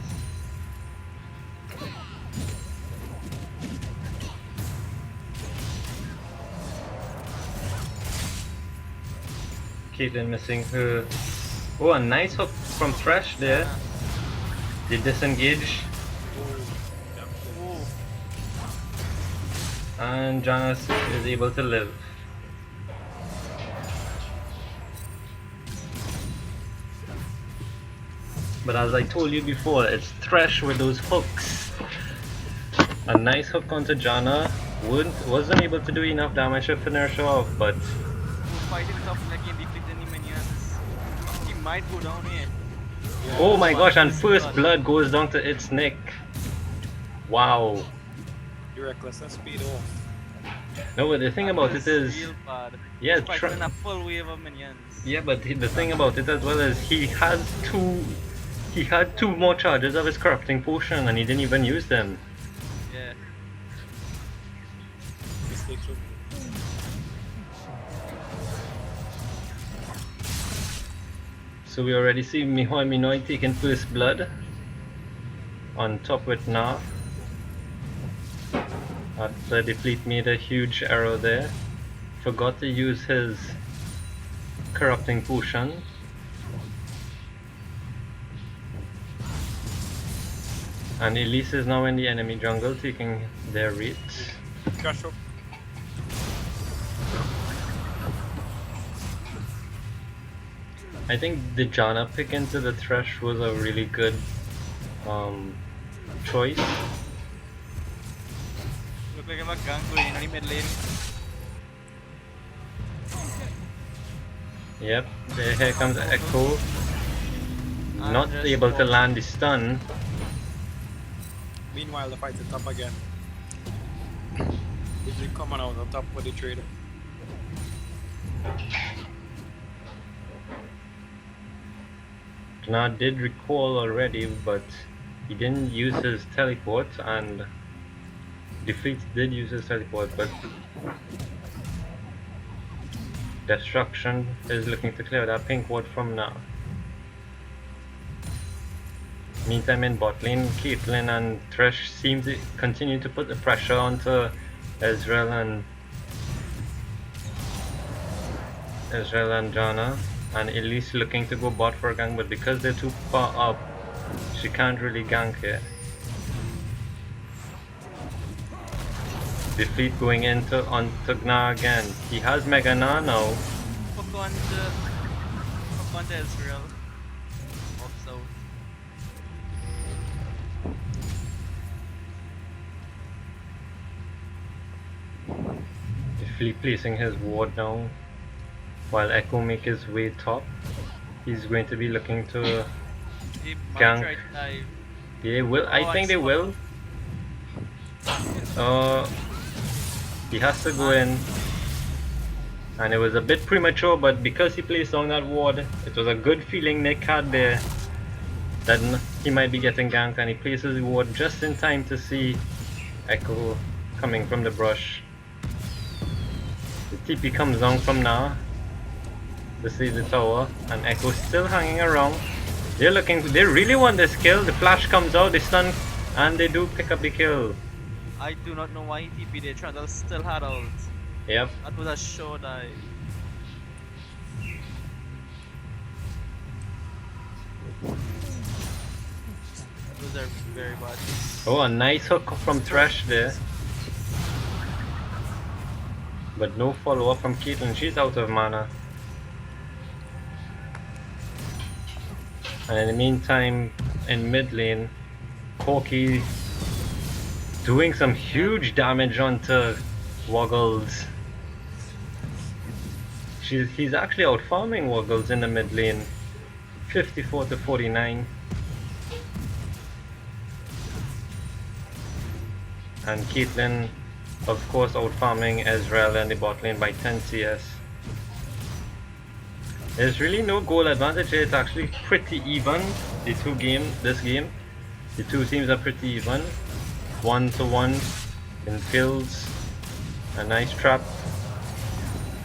Caitlyn missing her... Oh, a nice hook from Thresh there. They disengage. And Janus is able to live. But as I told you before, it's Thresh with those hooks. A nice hook onto Janna. Wasn't able to do enough damage to finish her off, but... Fighting the top lane again, deflecting might go down here. Oh my gosh, and First first blood. blood goes down to its neck. Wow. You recklessness speed off. No, but the thing about it is, Real bad. yeah, He's fighting a full wave of minions. yeah, but the thing about it as well is he had two more charges of his corrupting potion and he didn't even use them. Yeah. Mistakes with So we already see Miho and Minoi taking first blood. On top with Na. After Defleet made a huge error there. Forgot to use his corrupting potion. And Elise is now in the enemy jungle taking their rates. Crash up. I think the Janna pick into the Thresh was a really good choice. Look like a gang going in the mid lane. Yep, here comes Echo. And Not just able to walk. land the stun. Meanwhile, the fight is up again. Usually coming out on top for the trader. Now did recall already, but he didn't use his teleport, and Defeat did use his teleport, but Destruction is looking to clear that pink ward from now. Meantime in bot lane, Caitlyn and Thresh seem to continue to put the pressure onto Ezreal and Janna, and Elise looking to go bot for a gank, but because they're too far up, she can't really gank here. Defeat going onto Gna again. He has Mega Na now. Hook onto Israel. Off south. Defeat placing his ward down while Echo make his way top. He's going to be looking to He might gank. try to dive. They will. I Oh, think I they saw. will. He has to go in, and it was a bit premature, but because he placed on that ward, it was a good feeling Nick had there that he might be getting ganked, and he places the ward just in time to see Echo coming from the brush. The TP comes down from now to save the tower, and Echo's still hanging around. They really want this kill. The flash comes out, they stun, and they do pick up the kill. I do not know why he TP there. Trundle still had ult. Yep. That was a sure dive. Those are very bad. Oh, a nice hook from Thresh there. But no follow up from Caitlyn, she's out of mana. And in the meantime, in mid lane, Corki doing some huge damage onto Woggles. He's actually out farming Woggles in the mid lane. 54 to 49. And Caitlyn, of course, out farming Ezreal in the bot lane by 10 CS. There's really no goal advantage here. It's actually pretty even. This game, the two teams are pretty even. 1-to-1 in kills. A nice trap.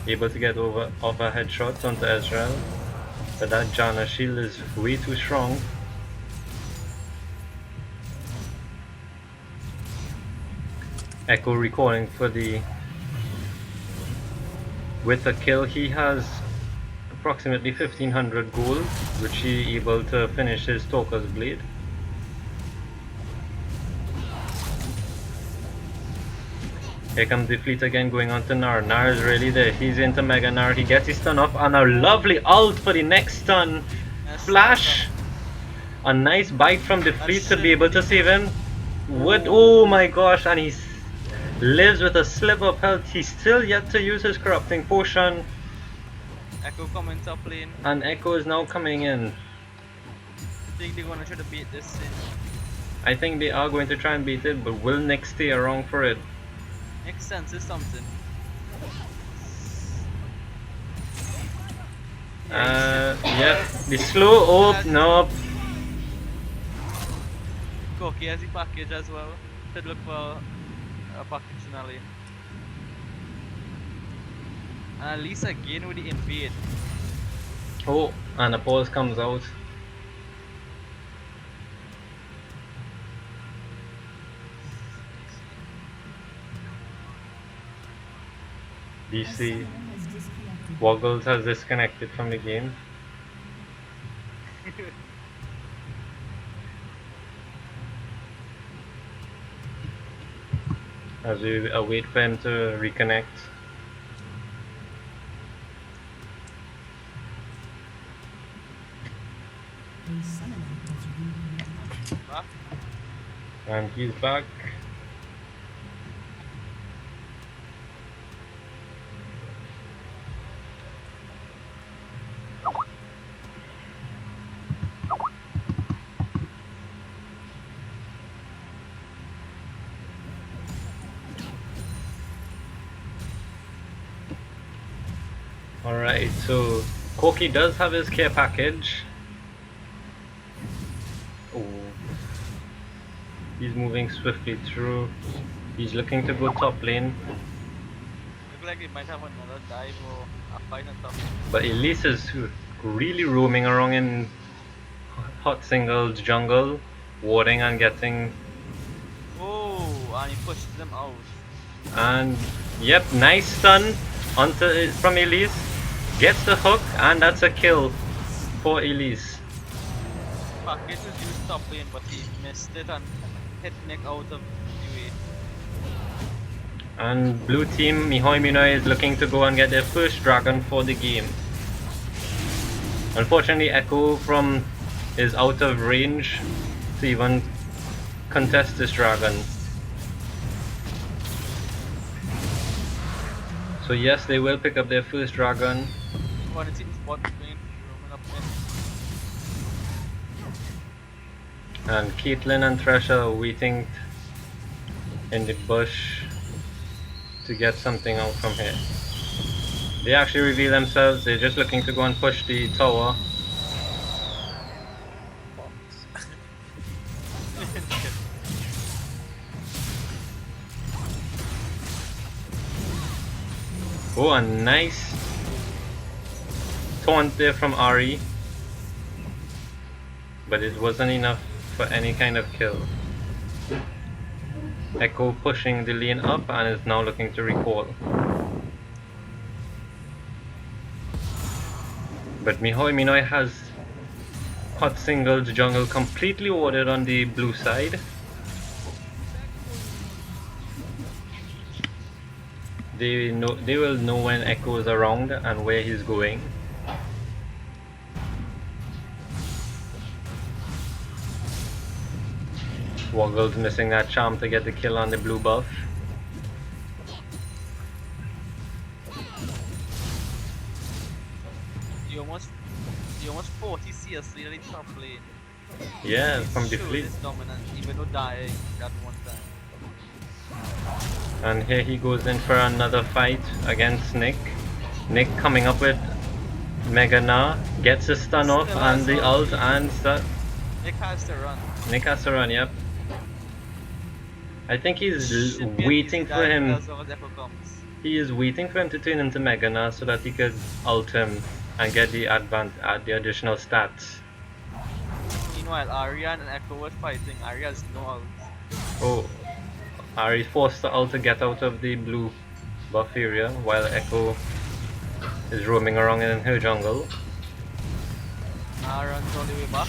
Able to get off a headshot onto Ezreal. But that Janna shield is way too strong. Echo recalling for the... With a kill, he has approximately 1500 gold, which he able to finish his Stalker's Blade. Here comes the fleet again going on to Nar. Nar is really there. He's into Mega Nar. He gets his stun off and a lovely ult for the next stun. Flash! A nice bite from the fleet to be able to save him. Oh my gosh, and he lives with a slip of health. He's still yet to use his corrupting potion. Echo coming top lane. And Echo is now coming in. I think they're gonna try to beat this thing. I think they are going to try and beat it, but will Nick stay around for it? Makes sense is something. Yep. The slow open up. Corky has the package as well. Should look for a package in a lane. And at least again with the invade. Oh, and a pause comes out. DC Woggles has disconnected from the game. As we await for him to reconnect. Back. And he's back. Alright, so Corky does have his care package. Oh, he's moving swiftly through. He's looking to go top lane. Look like they might have another dive or a fight on top. But Elise is really roaming around in hot singles jungle, warding and getting. Oh, and he pushes them out. And yep, nice stun onto from Elise. Gets the hook, and that's a kill for Elise. Package was used top lane, but he missed it and hit Nick out of the way. And blue team Mihoi Minoi is looking to go and get their first dragon for the game. Unfortunately, Echo is out of range to even contest this dragon. So yes, they will pick up their first dragon. One is in spot lane, roaming up mid. And Caitlyn and Thresh are waiting in the bush to get something out from here. They actually reveal themselves, they're just looking to go and push the tower. Oh, a nice taunt there from Ari. But it wasn't enough for any kind of kill. Echo pushing the lane up and is now looking to recall. But Mihoi Minoi has hot singles jungle completely warded on the blue side. They will know when Echo is around and where he's going. Woggle's missing that charm to get the kill on the blue buff. You almost 40 CS in the top lane. Yeah, from the Sure, fleet. it's dominant, even though dying that one time. And here he goes in for another fight against Nick. Nick coming up with Mega Na, gets his stun off and the ult and stun. Nick has to run. Nick has to run, yep. I think he's Should be an waiting easy for dive him. as long as Echo comes. He is waiting for him to turn into Mega Na so that he could ult him and get the additional stats. Meanwhile, Arya and Echo were fighting. Arya has no ult. Oh, Ari forced the ult to get out of the blue buff area while Echo is roaming around in her jungle. Runs all the way back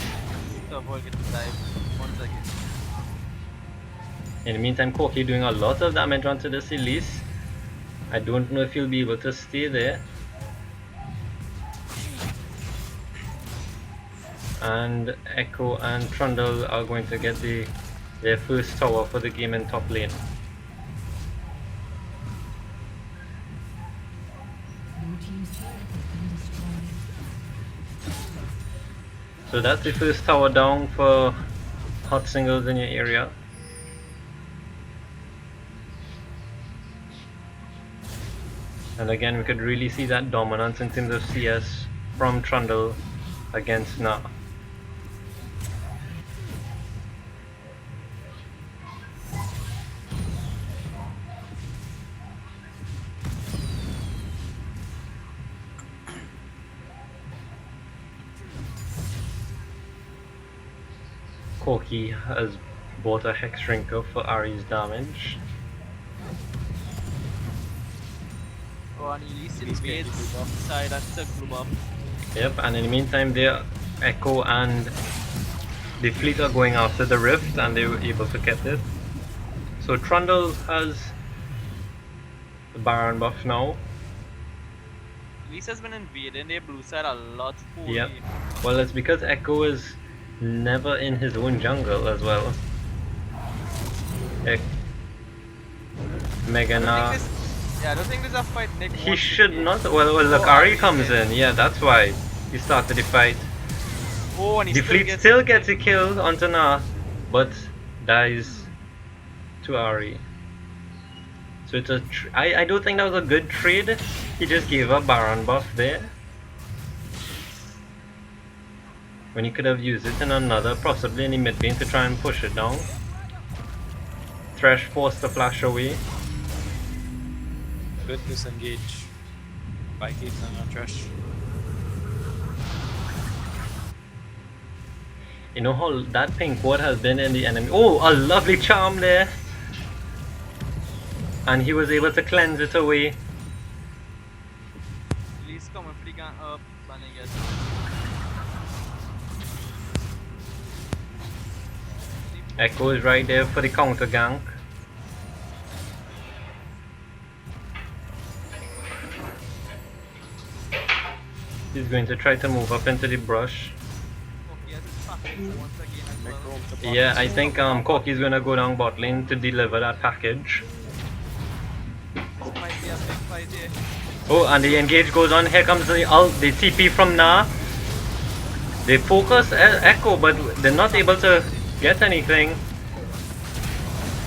to avoid getting dive once again. In the meantime, Corky doing a lot of damage onto this Elise. I don't know if he'll be able to stay there. And Echo and Trundle are going to get their first tower for the game in top lane. So that's the first tower down for hot singles in your area. And again, we could really see that dominance in terms of CS from Trundle against Na. Corky has bought a Hex Shrinker for Ari's damage. Oh, and Elise invades side and circle buff. Yep, and in the meantime, their Echo and the fleet are going after the Rift, and they were able to get it. So Trundle has the Baron buff now. Elise has been invading their blue side a lot. Yep. Well, it's because Echo is never in his own jungle as well. Megana. Yeah, I don't think there's a fight Nick He wants should to take. not. Well, look, Ari comes in. Yeah, that's why he started the fight. Oh, and he The still fleet gets still gets a kill onto Na, but dies to Ari. So it's a. I don't think that was a good trade. He just gave up Baron buff there, when he could have used it in another, possibly in the mid lane, to try and push it down. Thresh forced the flash away. Good disengage. Vikings and a trash. You know how that pink ward has been in the enemy. Oh, a lovely charm there. And he was able to cleanse it away. Elise coming for the gun up, and he gets. Echo is right there for the counter gank. He's going to try to move up into the brush. Yeah, I think Corky's gonna go down bot lane to deliver that package. Might be a big fight here. Oh, and the engage goes on. Here comes the TP from Na. They focus Echo, but they're not able to get anything.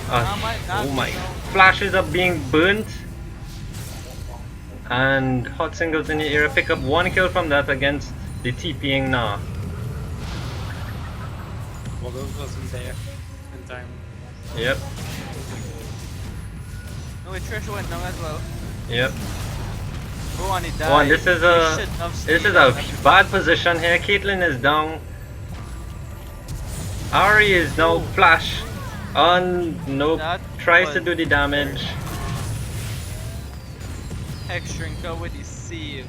Oh my! Flashes are being burnt. And hot singles in the area pick up one kill from that against the TPing Na. Well, those wasn't there in time. Yep. No, Trish went down as well. Yep. Oh, and he died. Oh, and this is a bad position here. Caitlyn is down. Ari is now flash. Nope. Tries to do the damage. Hex Shrinker with his save.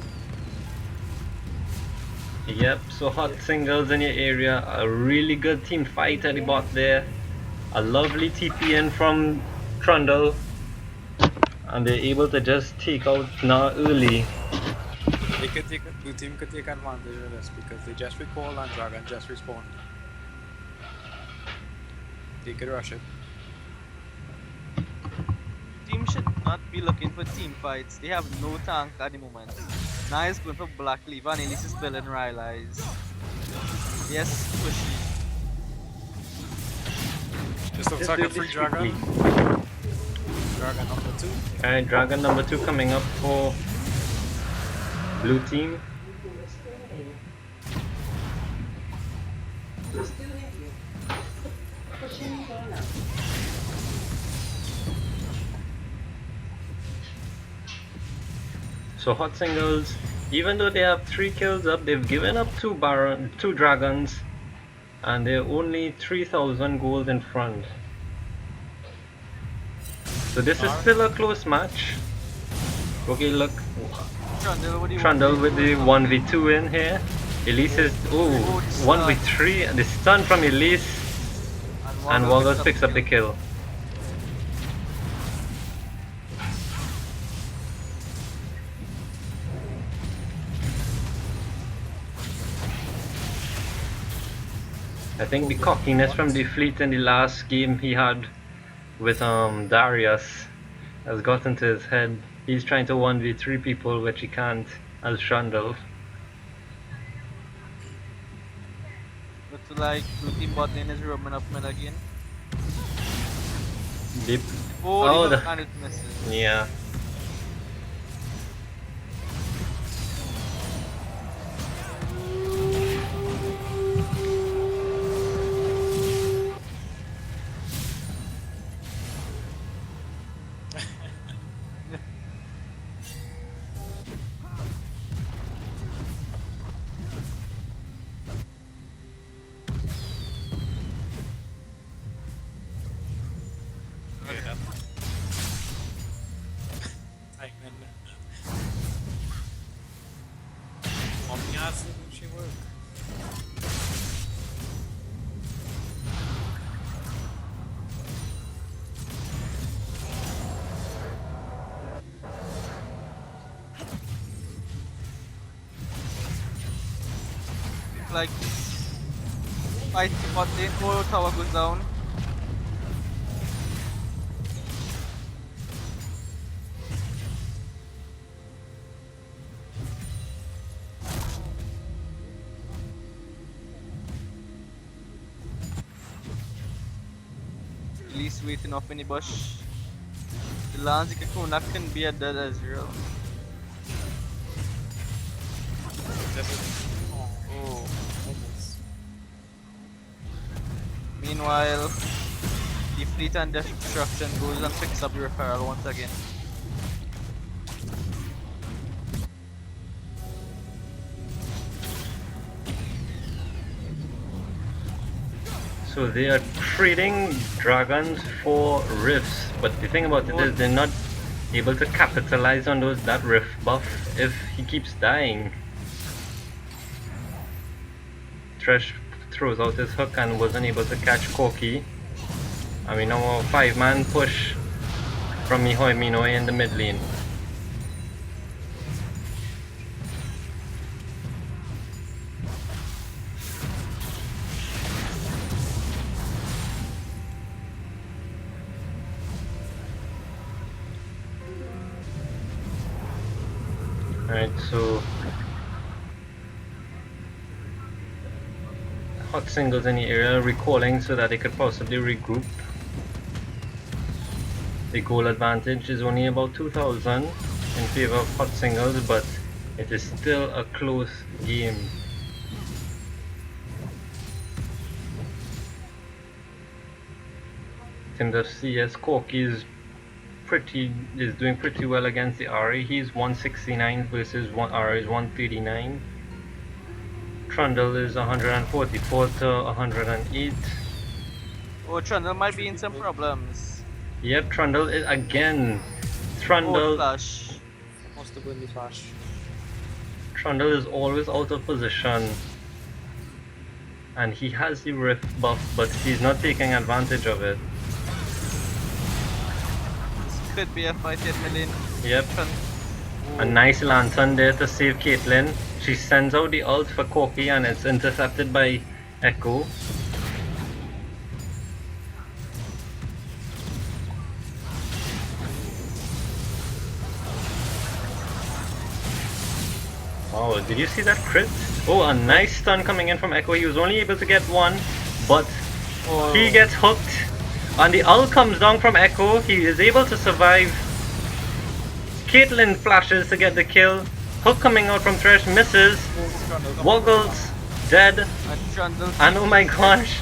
Yep, so hot singles in your area. A really good team fight at the bot there. A lovely TP in from Trundle. And they're able to just take out Na early. They could take, blue team could take advantage of this because they just recall and Dragon just respawned. They could rush it. Team should not be looking for team fights. They have no tank at the moment. Now he's going for Black Lever and Elise is building Rylai's. Yes, pushy. Just looks like a free Dragon. Dragon number 2. Alright, Dragon number 2 coming up for blue team. So hot singles, even though they have 3 kills up, they've given up 2 dragons, and they're only 3,000 gold in front. So this is still a close match. Okay, look, Trundle with the 1v2 in here. Elise is 1v3, and the stun from Elise, and Walgos picks up the kill. I think the cockiness from the fleet in the last game he had with Darius has gotten to his head. He's trying to 1v3 people, which he can't as Trundle. like blue team bot lane is roaming up mid again. Deep. Oh, Oh, the the. hook and it misses. Yeah. Yeah. Ay, man. Mommy asked if she work. Like fight bot lane. Oh, tower goes down. Least waiting off any bush. The lands Kakuna can be a dead Ezreal. Oh. Almost. Meanwhile, the fleet and destruction goes and picks up the referral once again. So they are trading dragons for rifts, but the thing about it is they're not able to capitalize on that rift buff if he keeps dying. Thresh throws out his hook and wasn't able to catch Corki. And we now a 5-man push from Mihoi Minoi in the mid lane. Alright, so hot singles in the area recalling so that they could possibly regroup. The goal advantage is only about 2000 in favor of hot singles, but it is still a close game. In terms of CS, Corki is doing pretty well against the Ari. He's 169 versus Ari is 139. Trundle is 144 to 108. Oh, Trundle might be in some problems. Yep, Trundle is again. Oh, Trundle. flash. Supposed to go in the flash. Trundle is always out of position. And he has the rift buff, but he's not taking advantage of it. This could be a fight at mid lane. Yep. A nice lantern there to save Caitlyn. She sends out the ult for Corki and it's intercepted by Echo. Oh, did you see that crit? Oh, a nice stun coming in from Echo. He was only able to get one, but he gets hooked. And the ult comes down from Echo. He is able to survive. Caitlyn flashes to get the kill. Hook coming out from Thresh, misses. Woggles, dead. And oh my gosh,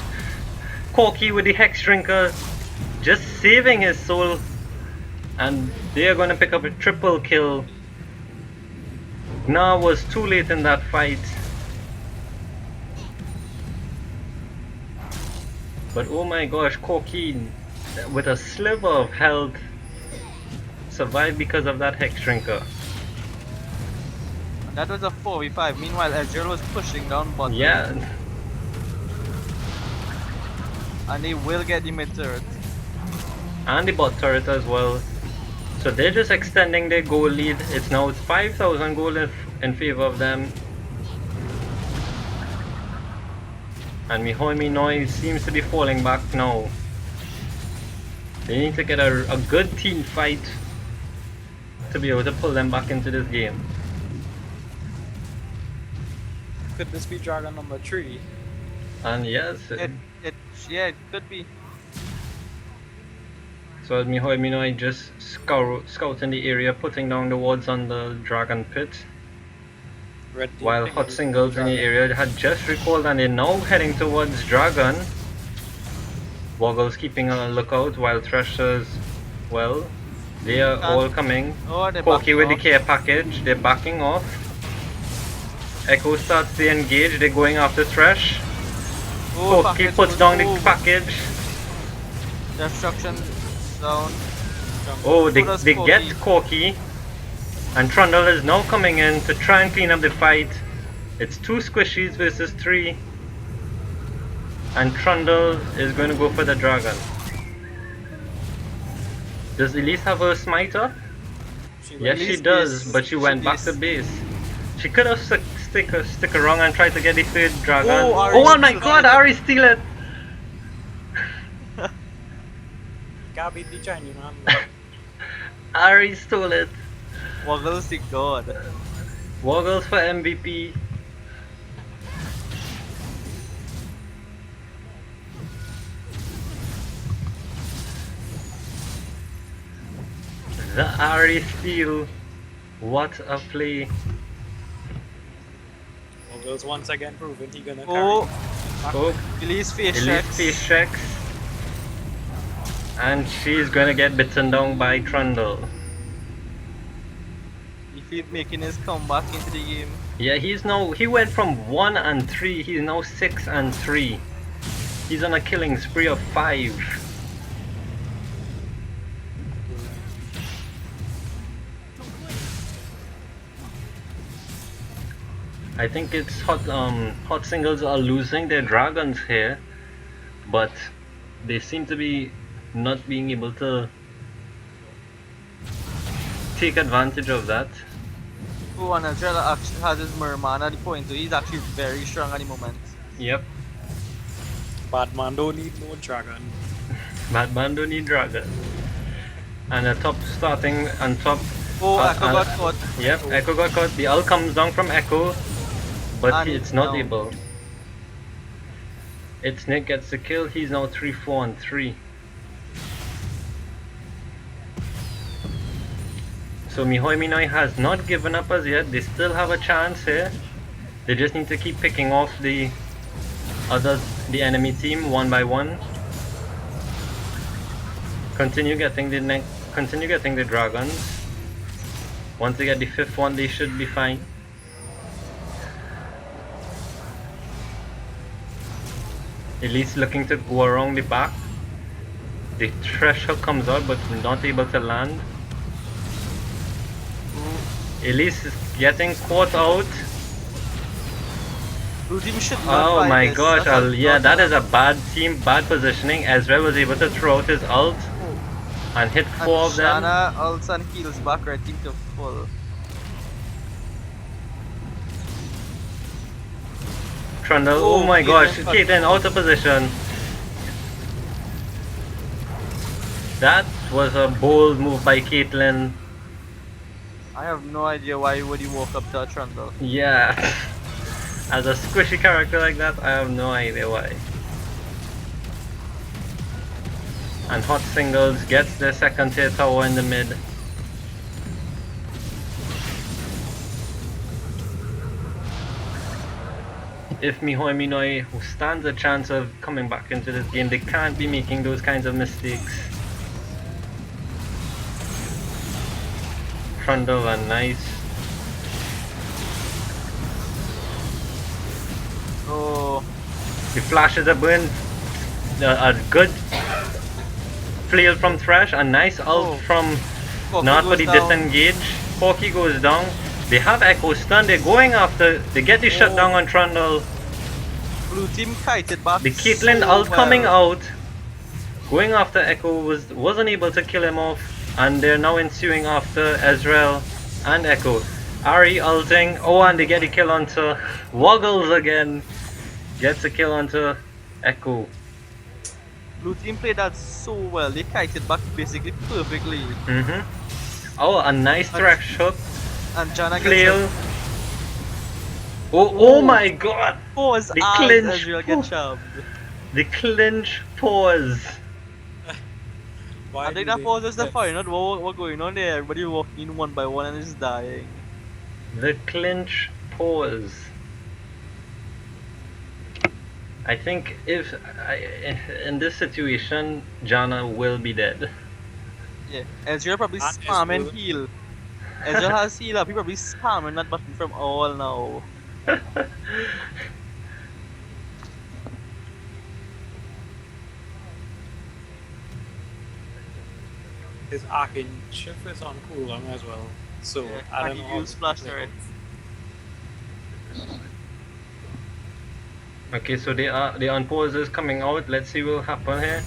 Corki with the Hex Drinker just saving his soul. And they are going to pick up a triple kill. Gna was too late in that fight. But oh my gosh, Corki with a sliver of health survived because of that Hex Drinker. That was a 4v5. Meanwhile, Ezreal was pushing down bot. Yeah. And they will get the mid turret. And the bot turret as well. So they're just extending their goal lead. It's now 5,000 gold in favor of them. And Mihoi Minoi seems to be falling back now. They need to get a good team fight to be able to pull them back into this game. Could this be dragon number 3? And yes, Yeah, it could be. so I just scouting the area, putting down the wards on the dragon pit. Red team While thing hot is singles in the dragon. area had just recalled and they're now heading towards dragon. Woggle's keeping a lookout while Threshers, well, they are all coming. Oh, they're Corky backing with the off. care package, they're backing off. Echo starts to engage, they're going after Thresh. Oh, Corky package puts was down the over. package. Destruction down. Oh, they does get Corky. Corky. And Trundle is now coming in to try and clean up the fight. It's 2 squishies versus 3. And Trundle is going to go for the dragon. Does Elise have her smite up? Yes, she does, but she went back to base. She could have stick around and tried to get the third dragon. Oh my god, Ari steal it! Can't beat the Chinese man. Ari stole it. Woggle's the god. Woggles for MVP. The Ari steal. What a play. Woggle's once again proven he gonna Oh, carry. Elise face Elise checks. face checks. And she's gonna get bitten down by Trundle. He's making his comeback into the game. Yeah, he went from 1 and 3, he's now 6 and 3. He's on a killing spree of 5. I think it's hot singles are losing their dragons here, but they seem to be not being able to take advantage of that. Oh, and Azrael actually has his merman at the point, so he's actually very strong at the moment. Yep. Batman don't need no dragon. Batman don't need dragon. And the top starting on top. Oh, Echo got caught. Yep, Echo got caught. The ult comes down from Echo, but And it's not no. able. It's Nick gets the kill. He's now 3, 4, and 3. So Mihoi Minoi has not given up as yet. They still have a chance here. They just need to keep picking off the enemy team one by one. Continue getting the dragons. Once they get the 5th one, they should be fine. Elise looking to go around the back. The threshold comes out, but not able to land. Elise is getting caught out. Blue team should not Oh fight my this. gosh, That's a yeah, lot that of- is a bad team, bad positioning. Ezreal was able to throw out his ult and hit 4 of them. Shanna ults and heals back red team to full. Trundle, oh my gosh, Caitlyn out of position. That was a bold move by Caitlyn. I have no idea why would he walk up to a Trundle. Yeah, as a squishy character like that, I have no idea why. And Hot Singles gets their 2nd tier tower in the mid. If Mihoi Minoi stands a chance of coming back into this game, they can't be making those kinds of mistakes. Trundle and nice. Oh. The flashes are burned. A good flail from Thresh, a nice ult from Corky not for goes the down. disengage. Corky goes down. They have Echo stun, they're going after, they get the shutdown on Trundle. Blue team kited back. The Caitlyn so ult well. coming out, going after Echo wasn't able to kill him off, and they're now ensuing after Ezreal and Echo. Ari ulting, oh, and they get a kill onto Woggles again. Gets a kill onto Echo. Blue team played that so well. They kited back basically perfectly. Oh, a nice thresh hook. And Jana gets Flail. a Oh my god! Pause The as clinch Ezreal get pause. chubbed. The clinch pause. Why I think do that they pause is the this? final. What going on there? Everybody walking in one by one and just dying. The clinch pause. I think if in this situation, Janna will be dead. Yeah, Ezreal probably That is spamming good. heal. Ezreal has heal up. He probably spamming that button from all now. His arcane shift is on cooldown as well. So Yeah, I and don't he know how used this will flash play already. out. Okay, so the unpause is coming out. Let's see what will happen here.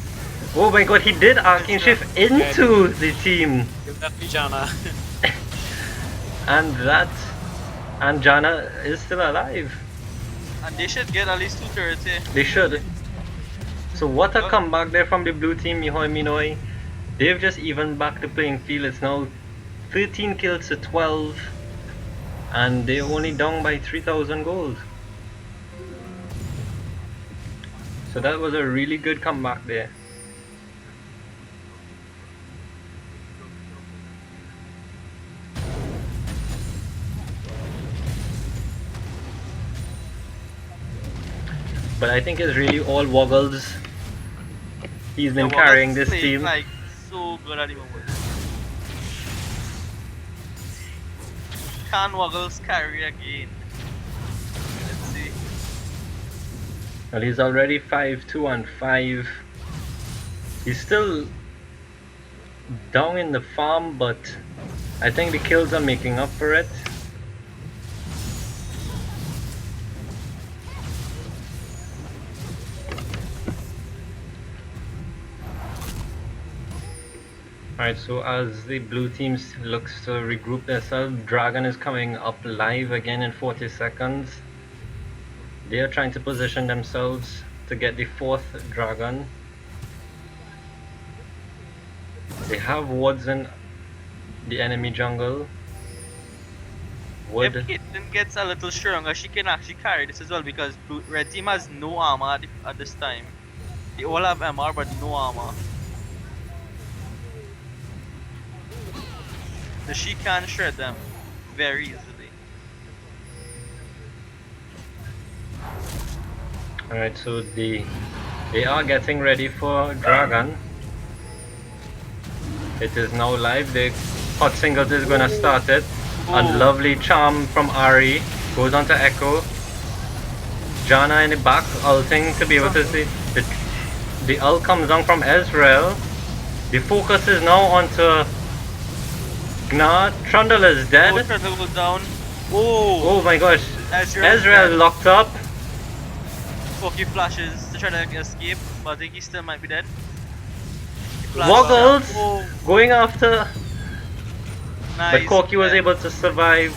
Oh my god, he did arcane shift into the team, Give that to Janna. and Janna is still alive. And they should get at least 2 turrets here. They should. So what a Well, comeback there from the blue team, Mihoi Minoi. They've just evened back the playing field. It's now 13 kills to 12, and they're only down by 3,000 gold. So that was a really good comeback there. But I think it's really all Woggles. He's been yeah, carrying Woggle this playing team. like so good at the moment. Can Woggles carry again? Let's see. Well, he's already 5-2 and 5. He's still down in the farm, but I think the kills are making up for it. Alright, so as the blue team looks to regroup themselves, Dragon is coming up live again in 40 seconds. They are trying to position themselves to get the 4th Dragon. They have wards in the enemy jungle. If Caitlyn gets a little stronger, she can actually carry this as well because red team has no armor at this time. They all have MR but no armor. So she can shred them very easily. Alright, so they are getting ready for Dragon. It is now live. The hot singles is gonna start it. A lovely charm from Ari goes on to Echo. Janna in the back ulting to be able to see the ult comes down from Ezreal. The focus is now onto Gna. Trundle is dead. Oh, Trundle goes down. Oh my gosh. Ezreal dead. locked up. Corki flashes to try to escape, but I think he still might be dead. Woggles going after. Nice. But Corki was able to survive,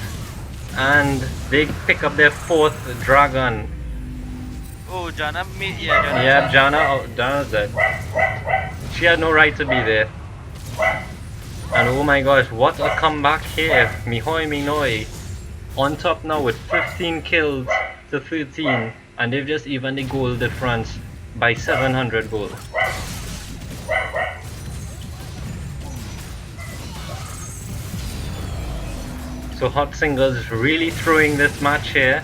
and they pick up their 4th Dragon. Oh, Janna made. Yeah, Janna. Yeah, Janna's dead. She had no right to be there. And oh my gosh, what a comeback here. Mihoi Minoi on top now with 15 kills to 13. And they've just evened the goal difference by 700 gold. So Hot Singles really throwing this match here.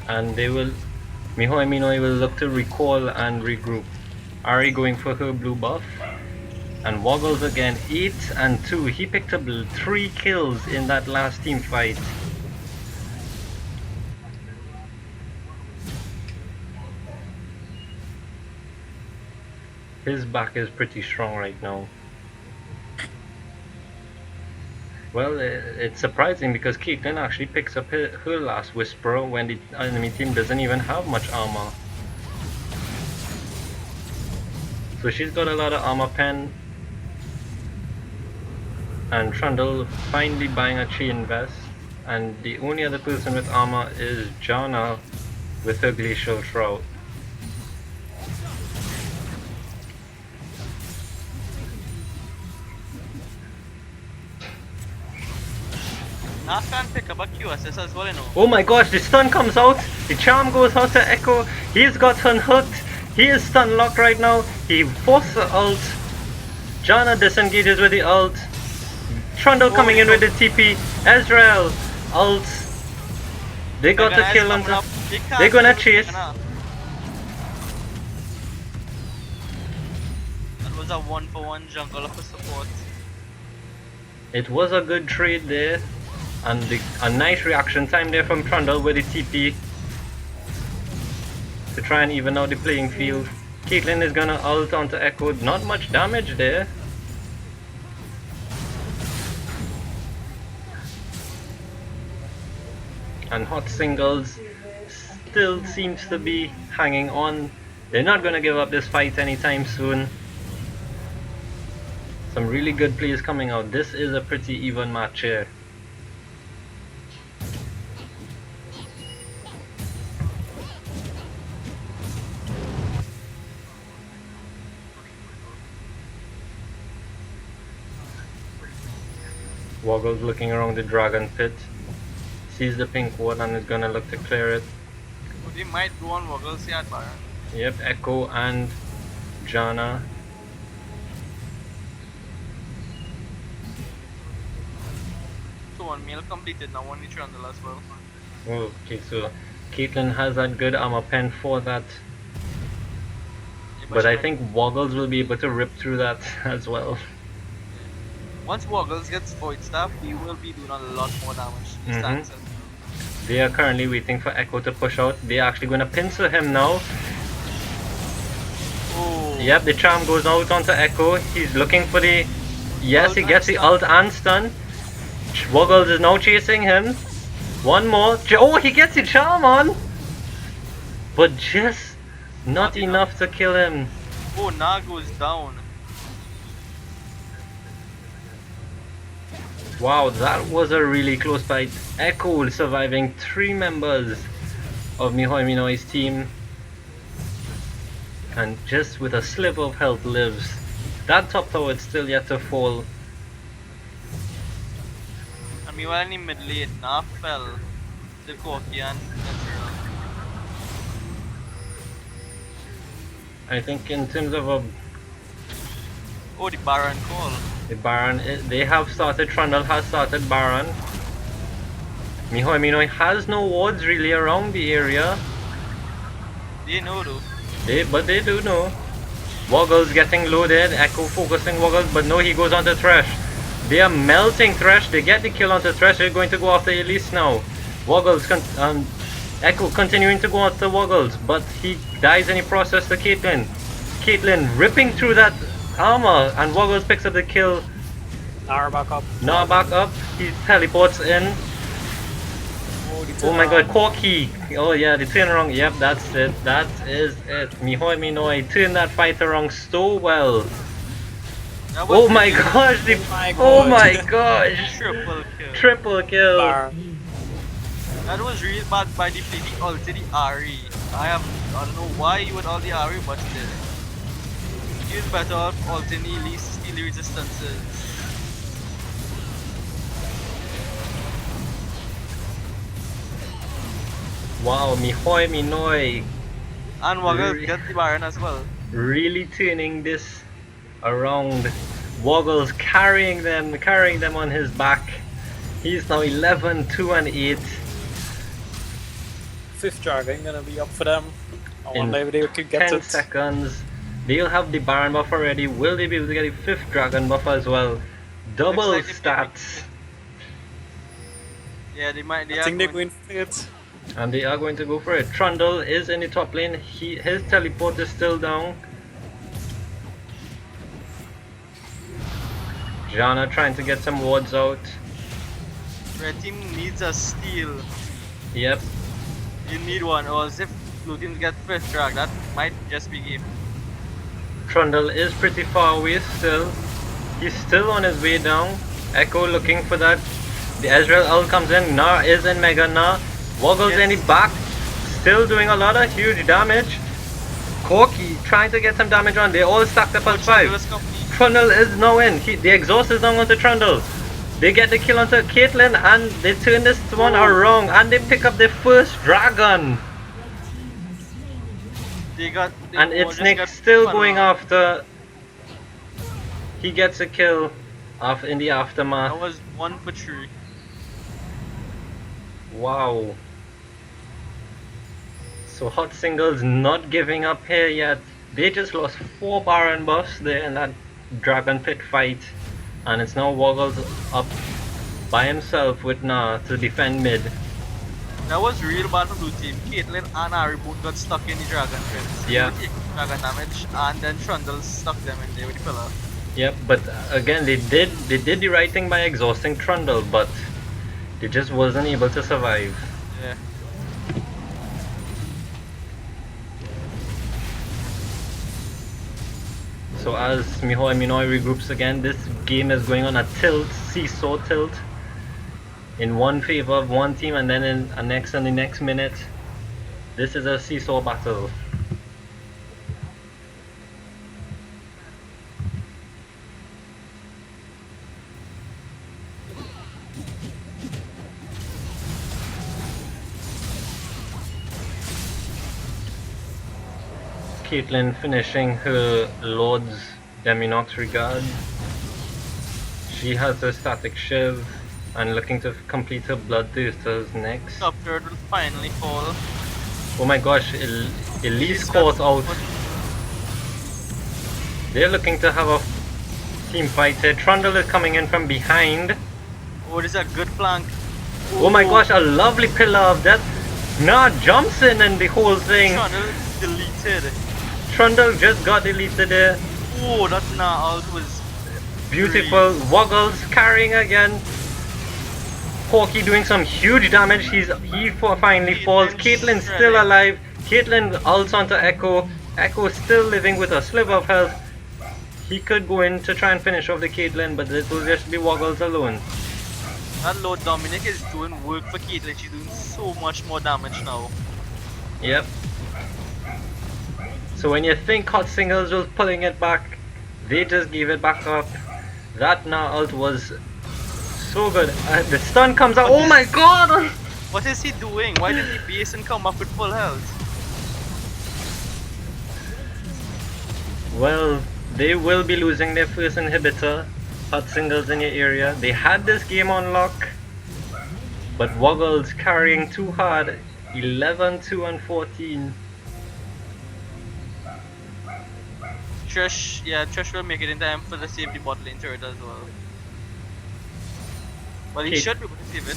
And they will, Mihoi Minoi will look to recall and regroup. Ari going for her blue buff. And Woggles again, 8 and 2. He picked up 3 kills in that last team fight. His back is pretty strong right now. Well, it's surprising because Caitlyn actually picks up her last Whisperer when the enemy team doesn't even have much armor. So she's got a lot of armor pen. And Trundle finally buying a chain vest. And the only other person with armor is Janna, with her glacial shroud. Now can pick up a QSS as well, you know. Oh my gosh, the stun comes out. The charm goes out to Echo. He's got unhooked. He is stun locked right now. He forced the ult. Janna disengages with the ult. Trundle coming in with the TP. Ezreal ult. They got the kill on top. They're gonna chase. That was a 1-for-1 jungle for support. It was a good trade there. And a nice reaction time there from Trundle with the TP to try and even out the playing field. Caitlyn is gonna ult onto Echo. Not much damage there. And Hot Singles still seems to be hanging on. They're not gonna give up this fight anytime soon. Some really good plays coming out. This is a pretty even match here. Woggle's looking around the dragon pit. Sees the pink ward and is gonna look to clear it. But he might go on Woggles yet, Baron. Yep, Echo and Janna. So one meal completed now, only Trundle as well. Oh, okay, so Caitlyn has that good armor pen for that. Yeah, But she I might- think Woggles will be able to rip through that as well. once Woggles gets Void Staff, he will be doing a lot more damage. He stands it. They are currently waiting for Echo to push out. They are actually gonna pincer him now. Oh. Yep, the charm goes out onto Echo. He's looking for the... Yes, Ult he and gets the stun. ult and stun. Woggles is now chasing him. One more. Oh, he gets the charm on! But just not enough to kill him. Oh, Na goes down. Wow, that was a really close fight. Echo surviving 3 members of Mihoi Minoi's team. And just with a slip of health lives. That top tower is still yet to fall. And meanwhile in the mid lane, Na fell to Corki and Ezreal. I think in terms of a Oh, the Baron call. the Baron, they have started, Trundle has started Baron. Mihoi Minoi has no wards really around the area. They know though. But they do know. Woggles getting loaded, Echo focusing Woggles, but no, he goes onto Thresh. They are melting Thresh, they get the kill onto Thresh, they're going to go after Elise now. Woggles, Echo continuing to go after Woggles, but he dies in the process to Caitlyn. Caitlyn ripping through that armor, and Woggles picks up the kill. Now back up. Now back up, he teleports in. Oh my god, Corki! Oh yeah, the turn around, yep, that's it, that is it. Mihoi Minoi turned that fight around so well. That was Oh my really gosh, the, Oh oh my my gosh! triple kill. Triple kill! Baron. That was really bad by the play, the ult, the Ari. I don't know why you would all the Ari, but still. He was better off ulting the least steal the resistances. Wow, Mihoi Minoi And Woggles get the Baron as well. really turning this around. Woggles carrying them on his back. He's now 11, 2 and 8. 5th dragon gonna be up for them. I In wonder if they could get 10 it. seconds. They'll have the Baron buff already. Will they be able to get the 5th dragon buff as well? Double Looks like they stats. Yeah, they might. They I are think they're going. going for it. And they are going to go for it. Trundle is in the top lane. His teleport is still down. Janna trying to get some wards out. Red team needs a steal. Yep. You need one, or as if blue teams get 5th drag, that might just be game. Trundle is pretty far away still. He's still on his way down. Echo looking for that. The Ezreal ult comes in. Na is in Mega Na. Woggles Yes. in the back. still doing a lot of huge damage. Corky trying to get some damage on. They all stacked up on 5. Trundle is now in. The exhaust is now onto Trundle. They get the kill onto Caitlyn and they turn this one around and they pick up their first dragon. And it's Nick still going after. He gets a kill in the aftermath. That was 1 for 3. Wow. So Hot Singles not giving up here yet. They just lost 4 Baron buffs there in that Dragon Pit fight. And it's now Woggles up by himself with Na to defend mid. That was real bad for blue team. Caitlyn and Ari both got stuck in the Dragon Pit. Yeah. They took dragon damage and then Trundle stuck them in there with the pillar. Yep, but again they did the right thing by exhausting Trundle, but they just wasn't able to survive. Yeah. So as Miho and Minoi regroups again, this game is going on a tilt, seesaw tilt, in one favor of one team, and then in the next minute, this is a seesaw battle. Caitlyn finishing her Lord's Deminox Regard. She has her Static Shiv and looking to complete her Bloodthirsters next. Top third will finally fall. Oh my gosh, Elise caught out. They're looking to have a team fight here. Trundle is coming in from behind. Oh, this is a good flank. Oh my gosh, a lovely pillar of death. Nah, jumps in and the whole thing. Trundle deleted. Trundle just got deleted there. Oh, that ult was beautiful. Woggles carrying again. Corky doing some huge damage. He finally falls. Caitlyn's still alive. Caitlyn ults onto Echo. Echo still living with a sliver of health. He could go in to try and finish off the Caitlyn, but this will just be Woggles alone. That Lord Dominic is doing work for Caitlyn. She's doing so much more damage now. Yep. So when you think Hot Singles was pulling it back, they just gave it back up. That now ult was so good. The stun comes out. Oh my god! What is he doing? Why didn't he base and come up with full health? Well, they will be losing their first inhibitor. Hot Singles in your area. They had this game on lock, but Woggles carrying too hard. 11, 2 and 14. Trish will make it in time for the save the bot lane turret as well. Well, he should be able to save it.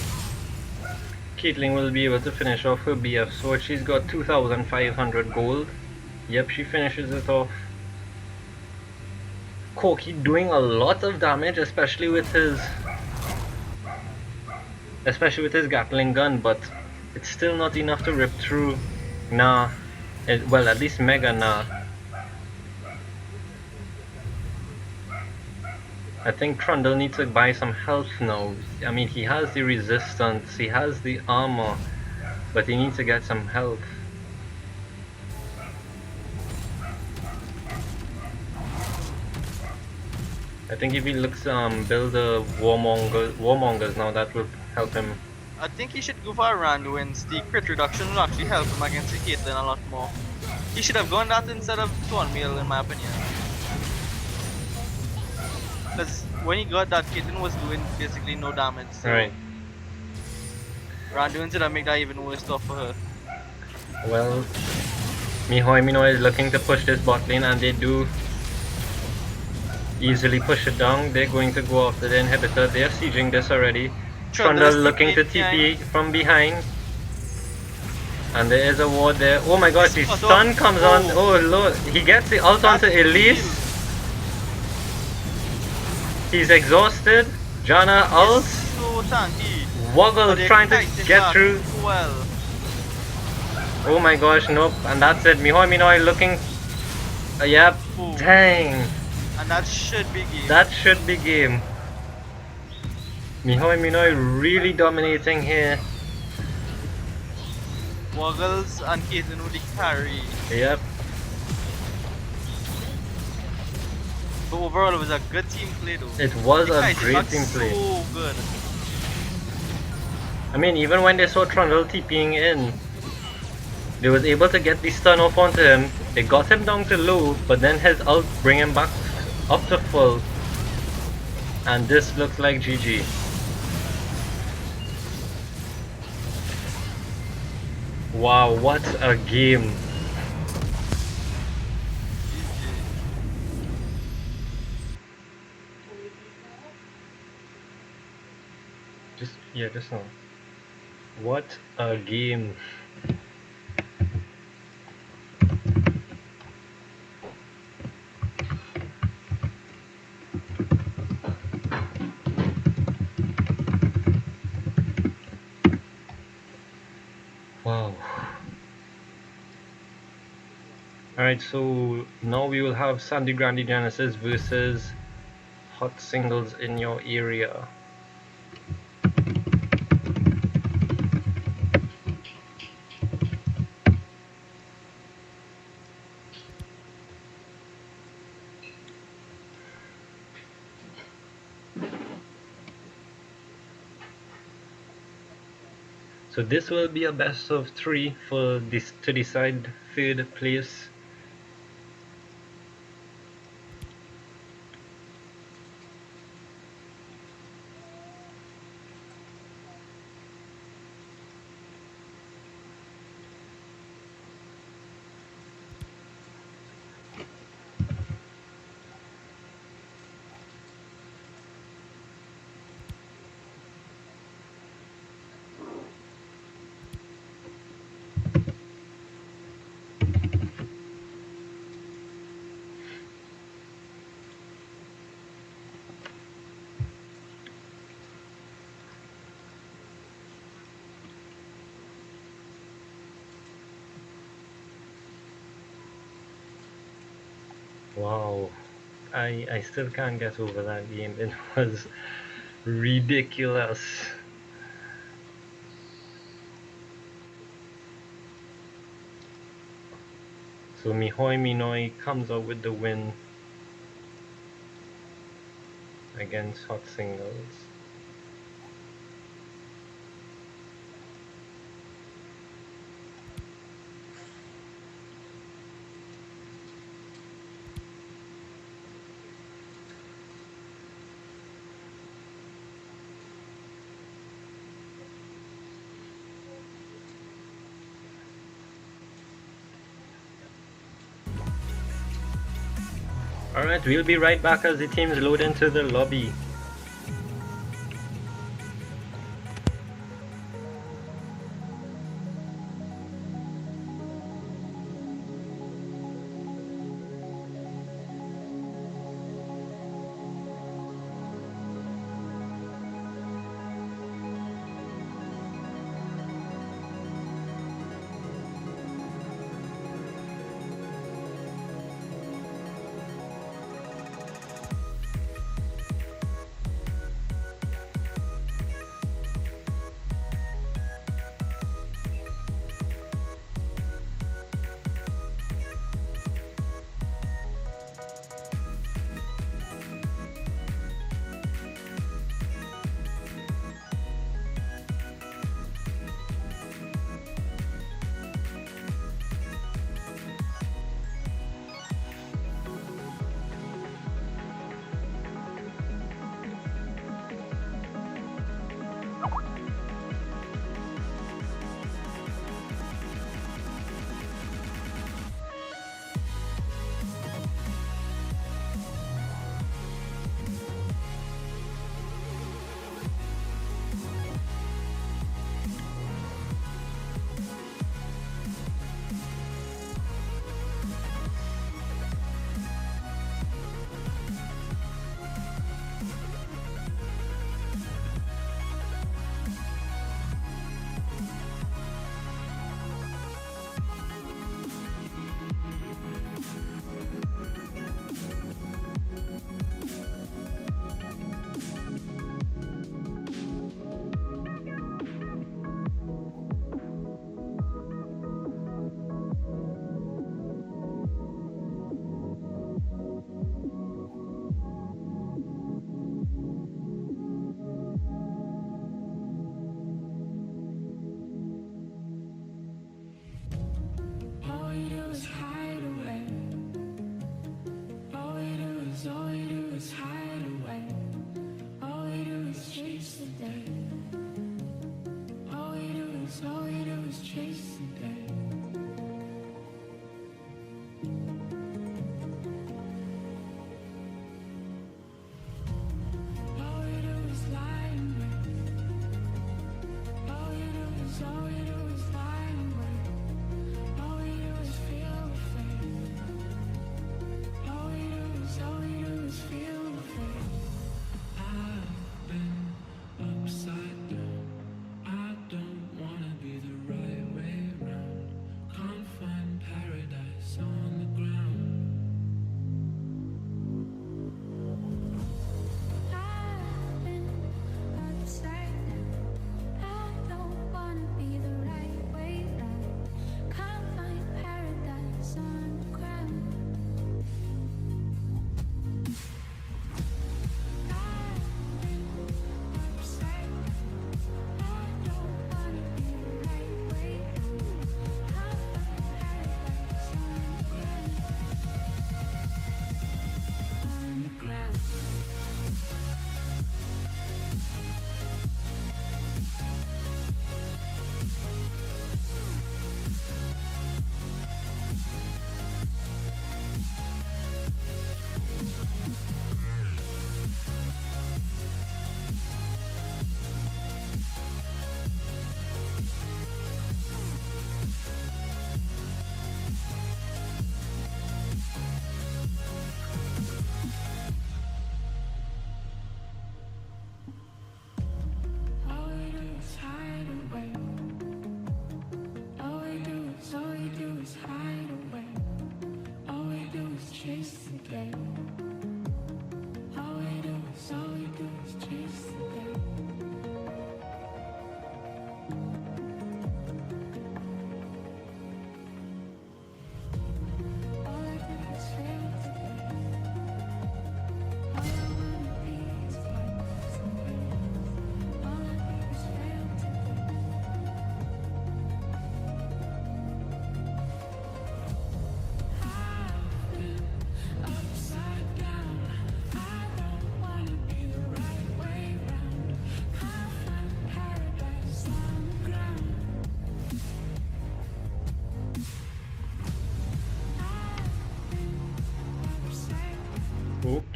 Caitlyn will be able to finish off her BF sword. She's got 2,500 gold. Yep, she finishes it off. Corky doing a lot of damage, especially with his Gatling gun, but it's still not enough to rip through. Nah, well, at least Mega Nah. I think Trundle needs to buy some health now. I mean, he has the resistance, he has the armor, but he needs to get some health. I think if he looks build the warmongers now, that will help him. I think he should go for a Randuin's. The crit reduction will actually help him against the Caitlyn a lot more. He should have gone that instead of Thornmail in my opinion. Because when he got that, Caitlyn was doing basically no damage. So right. Randuin should have made that even worse stuff for her. Well, Minoi is looking to push this bot lane, and they do easily push it down. They're going to go after the inhibitor. They're sieging this already. Trundle looking to TP from behind. And there is a ward there. Oh my gosh, his stun comes on. Oh lord, he gets the ult onto Elise. He's exhausted. Janna ults. So tanky. Woggle trying to get through. Well. Oh my gosh, nope. And that's it. Minoi looking. Yep. Ooh. Dang. And that should be game. That should be game. Minoi really dominating here. Woggles and Caitlyn with the carry. Yep. But overall, it was a good team play though. It was The a guys, they great got team play. so good. I mean, even when they saw Trundle TPing in, they was able to get the stun off onto him. It got him down to low, but then his ult bring him back up to full. And this looks like GG. Wow, what a game. Just now. What a game. Wow. Alright, so now we will have Sandy Grande Genesis versus Hot Singles in your area. So this will be a best of 3 for this to decide third place. Wow, I still can't get over that game. It was ridiculous. So Mihoy Minoi comes out with the win against Hot Singles. Alright, we'll be right back as the teams load into the lobby.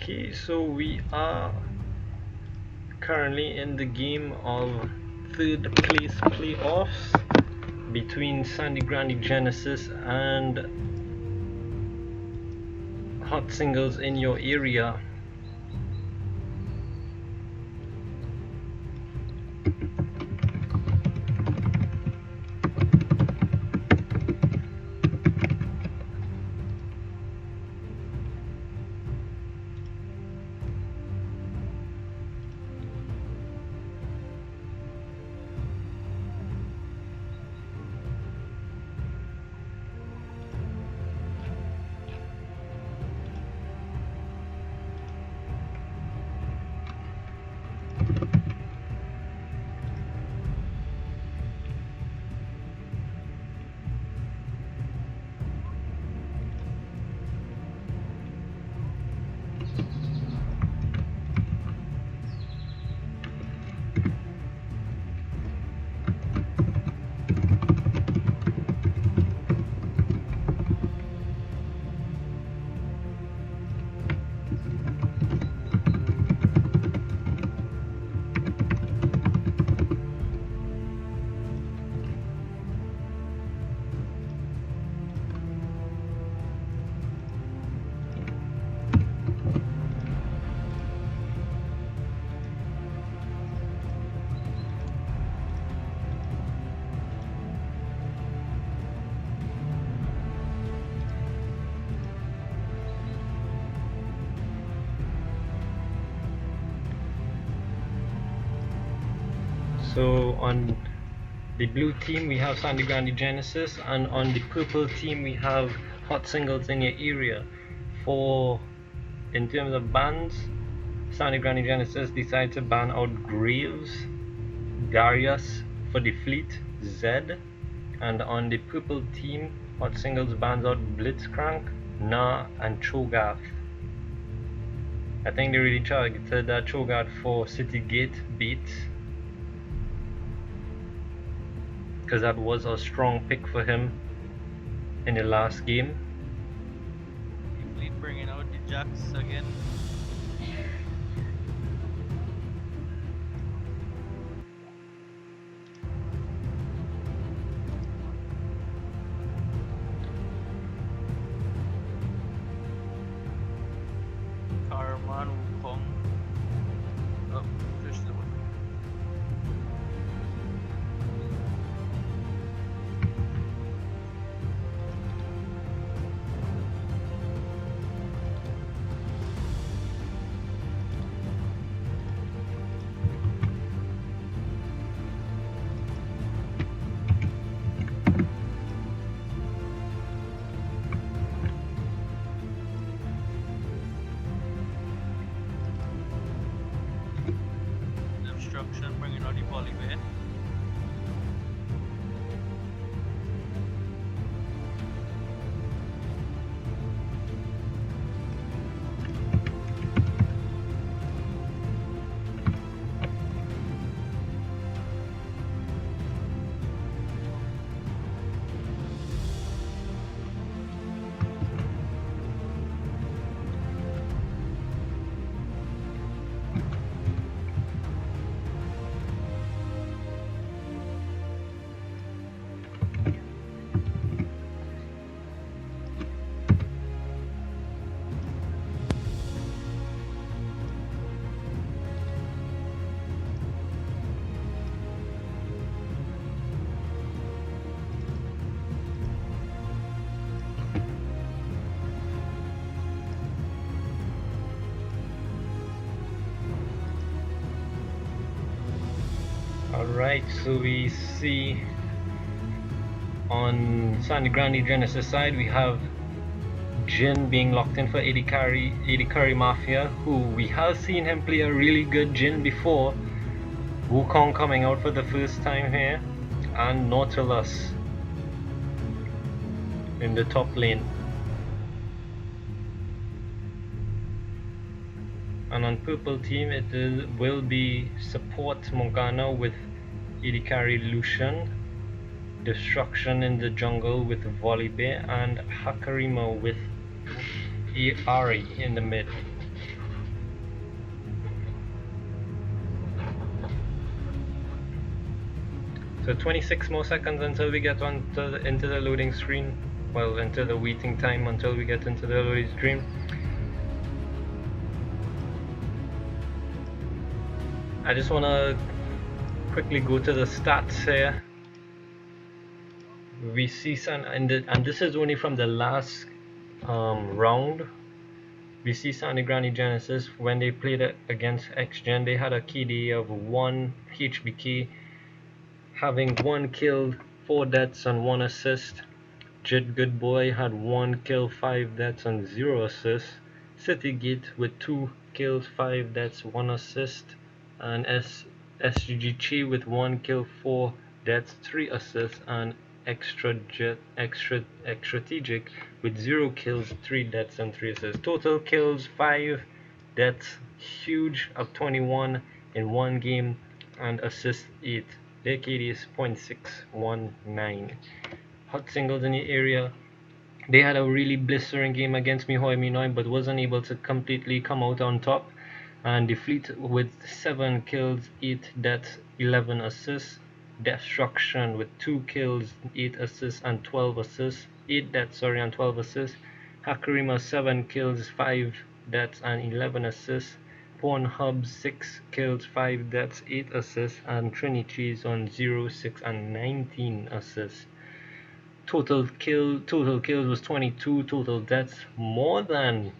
Okay, so we are currently in the game of third place playoffs between Sandy Grande Genesis and Hot Singles in your area. So on the blue team we have Sandy Grande Genesis, and on the purple team we have Hot Singles in your area. In terms of bans, Sandy Grande Genesis decided to ban out Graves, Darius for the Fleet, Zed, and on the purple team Hot Singles bans out Blitzcrank, Na, and Cho'Gath. I think they really targeted that Cho'Gath for City Gate beats, because that was a strong pick for him in the last game. Fleet bringing out the Jacks again. Karman Wukong. Oh, fish the one. Obstruction bringing out the volley way. Alright, so we see on Sandy Grande Genesis side we have Jin being locked in for AD Curry Mafia, who we have seen him play a really good Jin before. Wukong coming out for the first time here, and Nautilus in the top lane. And on purple team will be support Morgana with AD carry Lucian, Destruction in the jungle with Volibear, and Hakarima with Ari in the mid. So 26 more seconds until we get into the loading screen. Well, into the waiting time until we get into the loading screen. I just want to quickly go to the stats here. We see and this is only from the last round. We see Sangre Grande Genesis when they played against Xgen, they had a KD of 1 HBK, having 1 kill, 4 deaths and 1 assist. Jid Goodboy had 1 kill, 5 deaths and 0 assists. Citygate with 2 kills, 5 deaths, 1 assist. And SGG Chi with 1 kill, 4 deaths, 3 assists. And Extrategic with 0 kills, 3 deaths and 3 assists. Total kills 5, deaths huge of 21 in 1 game, and assists 8. Their KD is 0.619. Hot singles in the area. They had a really blistering game against Mihoi Minoi, but wasn't able to completely come out on top. And the fleet with 7 kills, 8 deaths, 11 assists. Destruction with 2 kills, 8 assists and 12 assists. 8 deaths, sorry, and 12 assists. Hakurima 7 kills, 5 deaths and 11 assists. Pornhub 6 kills, 5 deaths, 8 assists. And Trini Cheese on 0, 6 and 19 assists. Total kills was 22, total deaths more than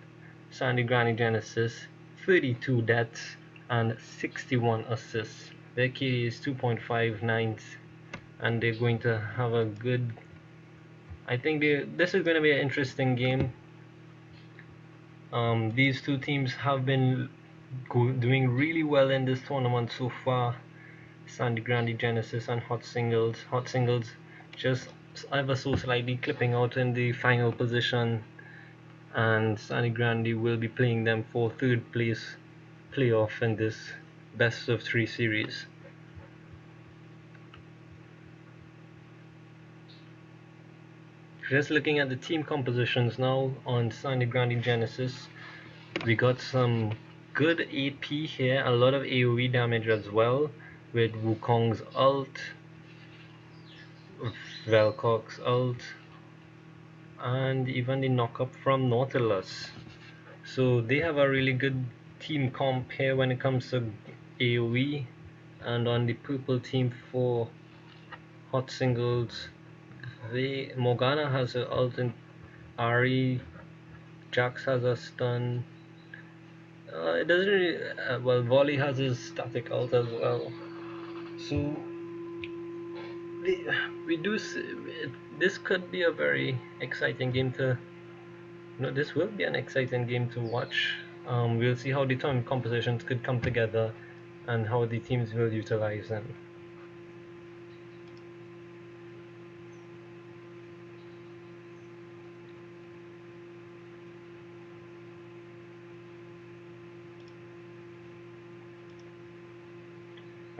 Sangre Grande Genesis, 32 deaths and 61 assists. Their KD is 2.59, and they're going to have a good. I think this is going to be an interesting game. These two teams have been doing really well in this tournament so far. Sangre Grande Genesis and Hot Singles. Hot Singles just ever so slightly clipping out in the final position, and Sangre Grande will be playing them for 3rd place playoff in this best of 3 series. Just looking at the team compositions now on Sangre Grande Genesis, we got some good AP here, a lot of AoE damage as well, with Wukong's ult, Velcock's ult, and even the knock-up from Nautilus. So they have a really good team comp here when it comes to AoE. And on the purple team for Hot Singles, Morgana has an ult in Ari, Jax has a stun. It doesn't really, well, Volley has his static ult as well. So we do see, this could be a very exciting game to. This will be an exciting game to watch. We'll see how the time compositions could come together and how the teams will utilize them.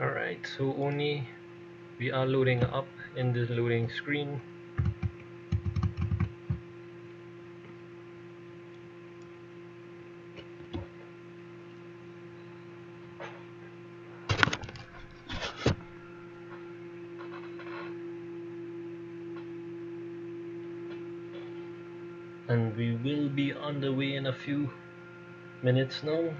Alright, so only we are loading up in this loading screen. And we will be on the way in a few minutes now.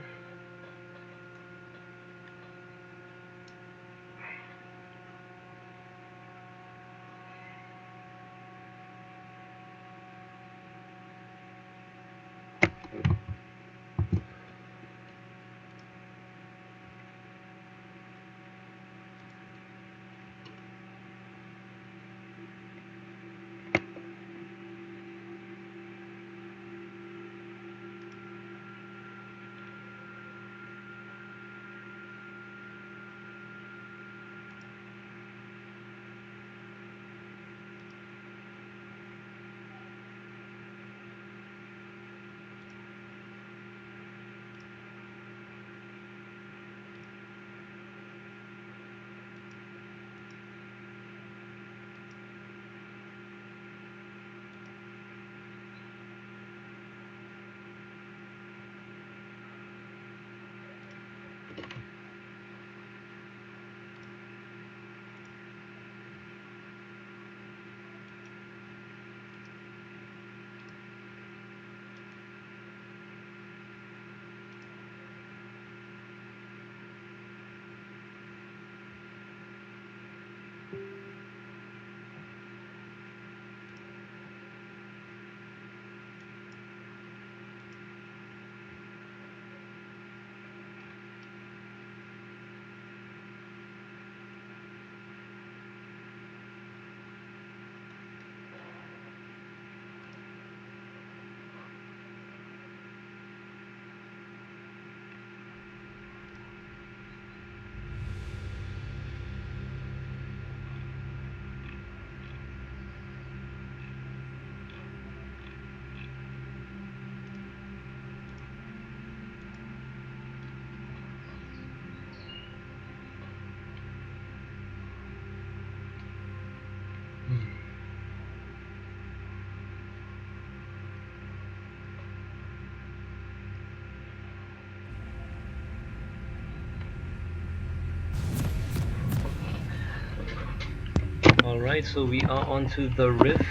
Alright, so we are onto the rift.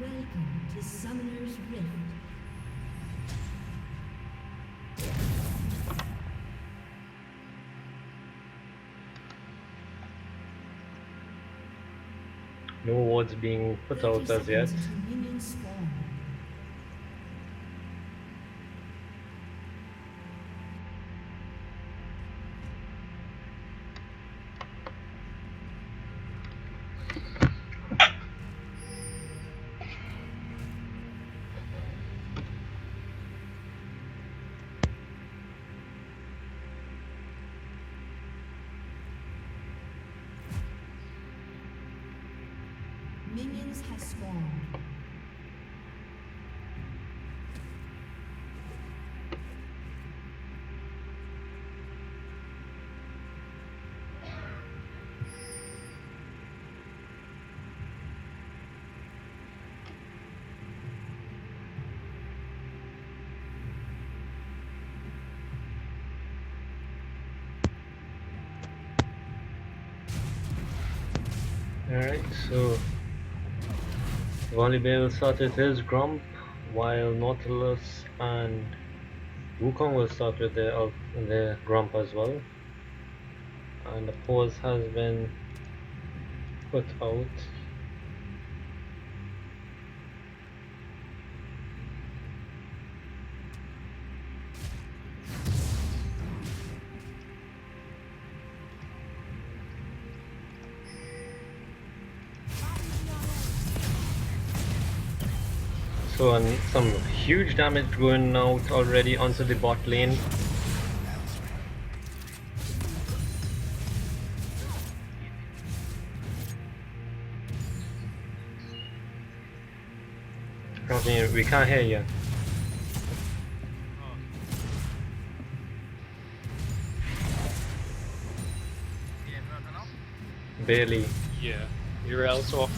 Welcome to Summoner's Rift. No awards being put out as yet. Minion spawn. Minions have spawned. Alright, so Volleyball started his Grump, while Nautilus and Wukong will start with their Grump as well. And the pause has been put out. So some huge damage going out already onto the bot lane. Robin, we can't hear you. Barely. Yeah, you're also.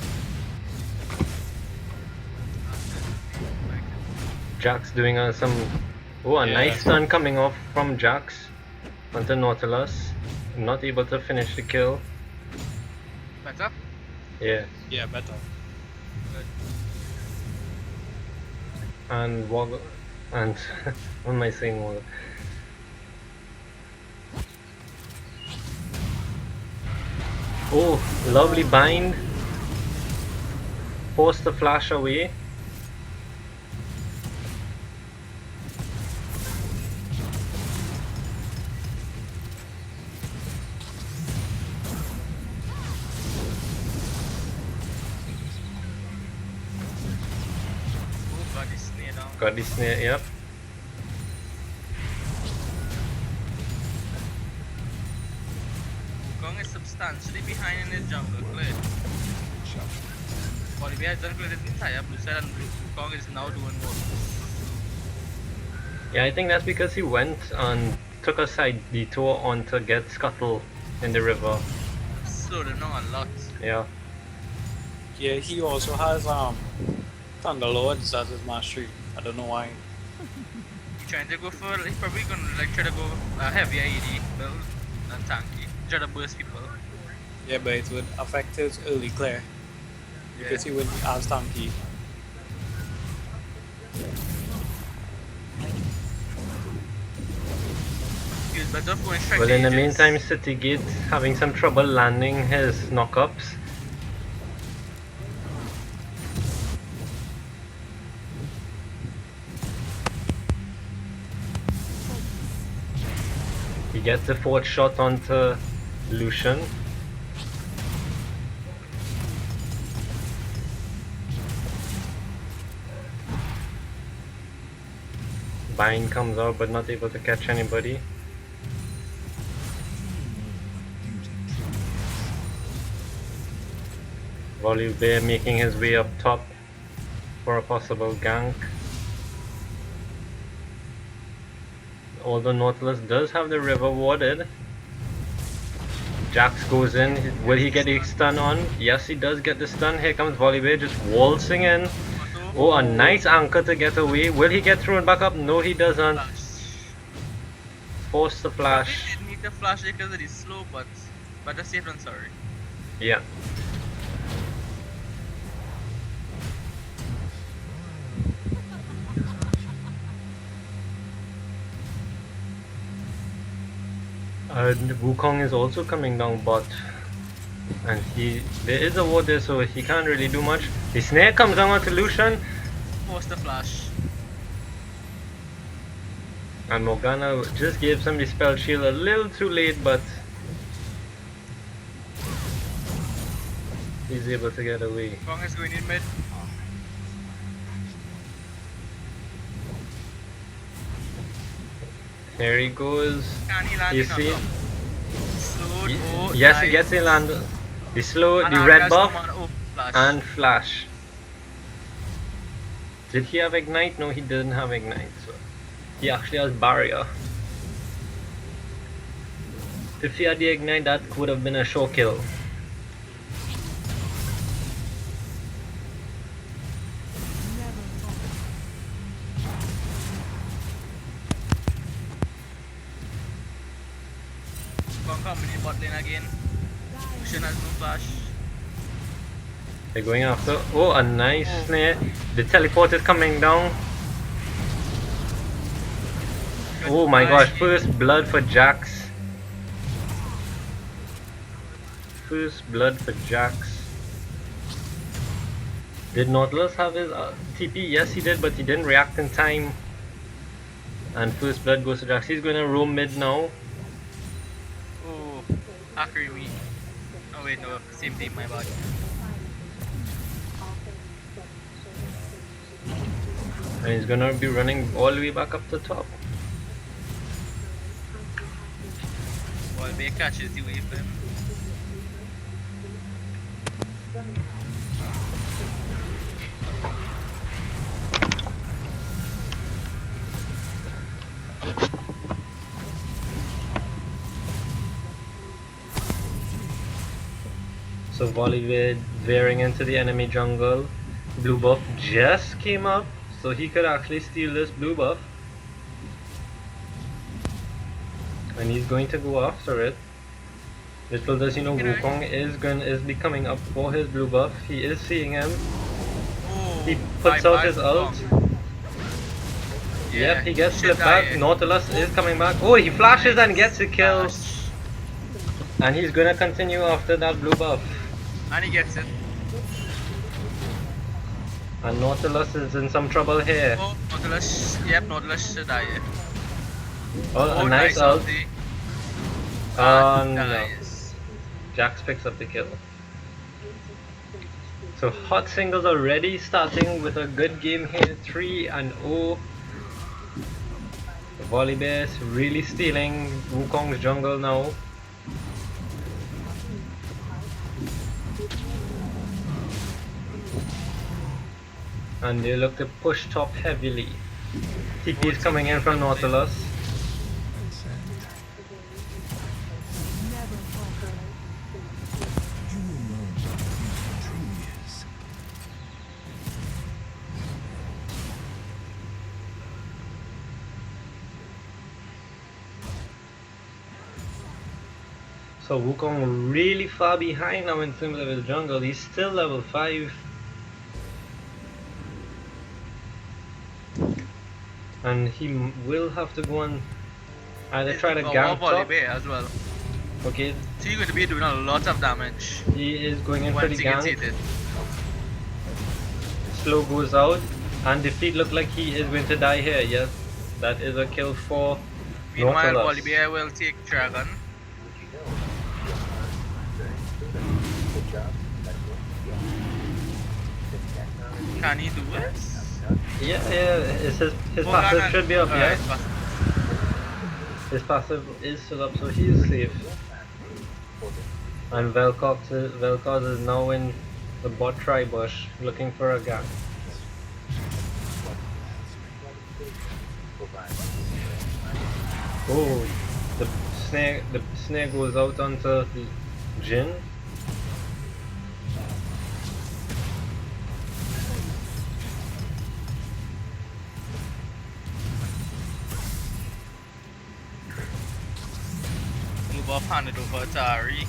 Jax doing some... Oh, a nice stun coming off from Jax onto Nautilus. Not able to finish the kill. Better? Yeah. Yeah, better. Good. And Wog... and... what am I saying? Wog? Oh, lovely bind. Force the flash away. Got the snare, yep. Wukong is substantially behind in the jungle play. Bolivia has done the entire blue side and Wukong is now doing work. Yeah, I think that's because he went and took a side detour on to get Scuttle in the river. Slowed him down a lot. Yeah. Yeah, he also has Thunderlords as his mastery. I don't know why. He's trying to go for, he's probably gonna like try to go heavy AED build and tanky. Try to burst people. Yeah, but it would affect his early clear. Because he wouldn't be as tanky. Well, in the meantime, City Gate having some trouble landing his knockups. He gets the fourth shot onto Lucian. Bind comes out but not able to catch anybody. Volibear making his way up top for a possible gank. although Nautilus does have the river warded. Jax goes in. Will he get the stun on? Yes, he does get the stun. Here comes Volibear just waltzing in. Oh, a nice anchor to get away. Will he get thrown back up? No, he doesn't. Force the Probably flash. didn't need the flash because it is slow, but better safe than sorry. Yeah. And Wukong is also coming down bot. And there is a ward there, so he can't really do much. The snare comes down onto Lucian. Force the flash. And Morgana just gave some the spell shield a little too late, but he's able to get away. Kong is going in mid. Here he goes. Can he land You in or see? not? Slowed. Oh, Yes, nice. he gets in land. The slow, And the Arya red has buff, come on. Oh, flash. and flash. Did he have ignite? No, he didn't have ignite. So he actually has barrier. If he had the ignite, that would have been a sure kill. Kong coming in bot lane again. Lucian has no flash. They're going after. Oh, a nice snare. The teleport is coming down. Oh my gosh, first blood for Jax. First blood for Jax. Did Nautilus have his TP? Yes, he did, but he didn't react in time. And first blood goes to Jax. He's going to roam mid now. Oh, Akari weak. Oh wait, no, same team, my bad. And he's gonna be running all the way back up to top. Well, Bay catches the wave him. So Volibear veering into the enemy jungle. Blue buff just came up, so he could actually steal this blue buff. And he's going to go after it. Little does he know Wukong is becoming up for his blue buff. He is seeing him. Oh, He puts out his ult. Yeah, Yep, he gets should slipped back. die. Nautilus is coming back. Oh, he flashes and gets a kill. Flash. And he's gonna continue after that blue buff. And he gets it. And Nautilus is in some trouble here. Oh, Nautilus. Yep, Nautilus should die. Oh, a nice ult. ulti. No. Nice. Jax picks up the kill. So hot singles already starting with a good game here. 3-0. Volibear is really stealing Wukong's jungle now. And they look to push top heavily. TP is coming in from Nautilus. So Wukong really far behind now in terms of his jungle. He's still level 5. And he will have to go and either try to gank top. As well. Okay, So you're going to be doing a lot of damage he is going in for the once he gets gank. hit. Slow goes out, and Defeat looks like he is going to die here. Yes, that is a kill for Meanwhile, Nautilus. Volibear will take Dragon. Can he do it? Yeah, his passive should be up, yeah. His passive is still up, so he is safe. And Vel'Koz is now in the bot tri-bush, looking for a gap. Oh, the snare goes out onto Jin. Move up, hand it over to Ari.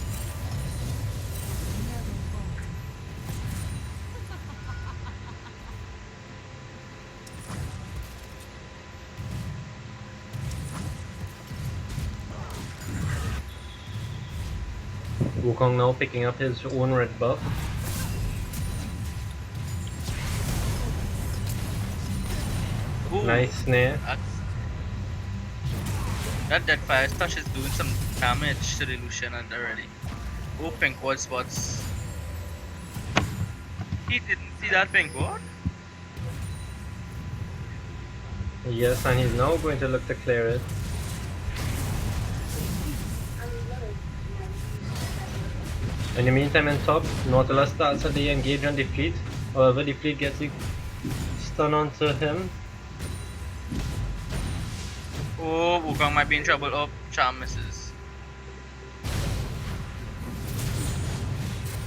Wukong now picking up his own red buff. Ooh, Nice snare. That dead fire touch is doing some damage to the Lucian and already. Oh, pink ward spots. He didn't see that pink ward? Yes, and he's now going to look to clear it. In the meantime, in top, Nautilus starts to engage on the fleet. However, the fleet gets a stun onto him. Oh, Wukong might be in trouble. Oh, charm misses.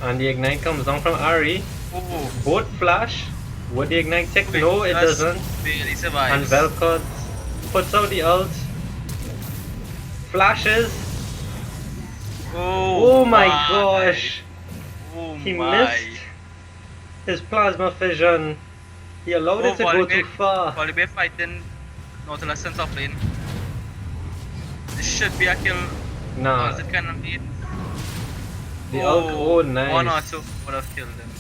And the ignite comes down from Ari. Oh, Both flash. Would the ignite take? wait, No, it that's- doesn't. Barely And survives. Velcot puts out the ult. Flashes. Oh, Oh my gosh! Oh He my. missed his plasma fission. He allowed it to go too far. Volibear fighting Nautilus in top lane. This should be a kill. Or Nah, is it kind of late? the ult. Oh, nice. One or two would have killed him.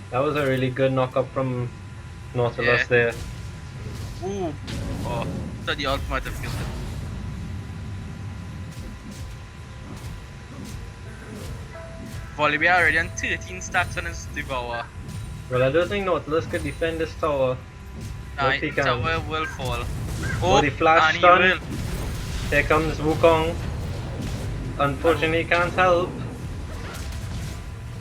That was a really good knock up from Nautilus Yeah. there. Ooh. Oh, so the ult might have killed him. Volibear already on 13 stacks on his Devour. Well, I don't think Nautilus could defend this tower. Nah, Nope, he can't. tower will fall. Oh, the flash and he stun. will. Here comes Wukong. Unfortunately, he can't help.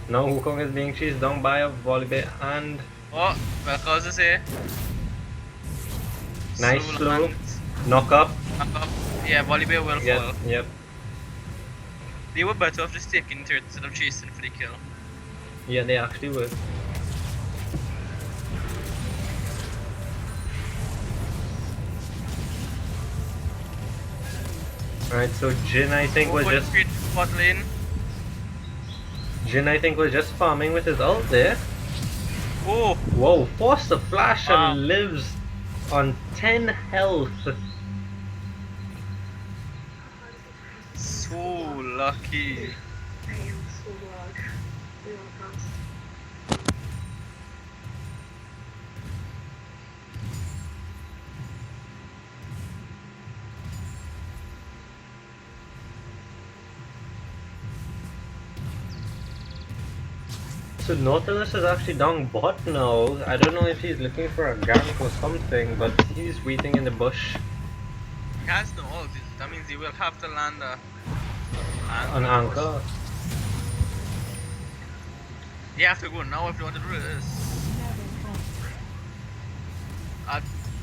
Now Wukong is being chased down by a Volibear and Oh, well, cause is here. nice Soul slow Hunt. knock up. Knock up. Yeah, Volibear will Yep, fall. yep. They were better off just taking turret instead of chasing for the kill. Yeah, they actually would. Alright, so Jin I think was just bot lane. Jin I think was just farming with his ult there. Oh, Whoa, forced a flash Wow. and lives on 10 health. so lucky. I am so glad. Real fast. So Nautilus is actually down bot now. I don't know if he's looking for a gank or something, but he's waiting in the bush He has no ult. That means he will have to land on anchor. You have to go now if you want to do this.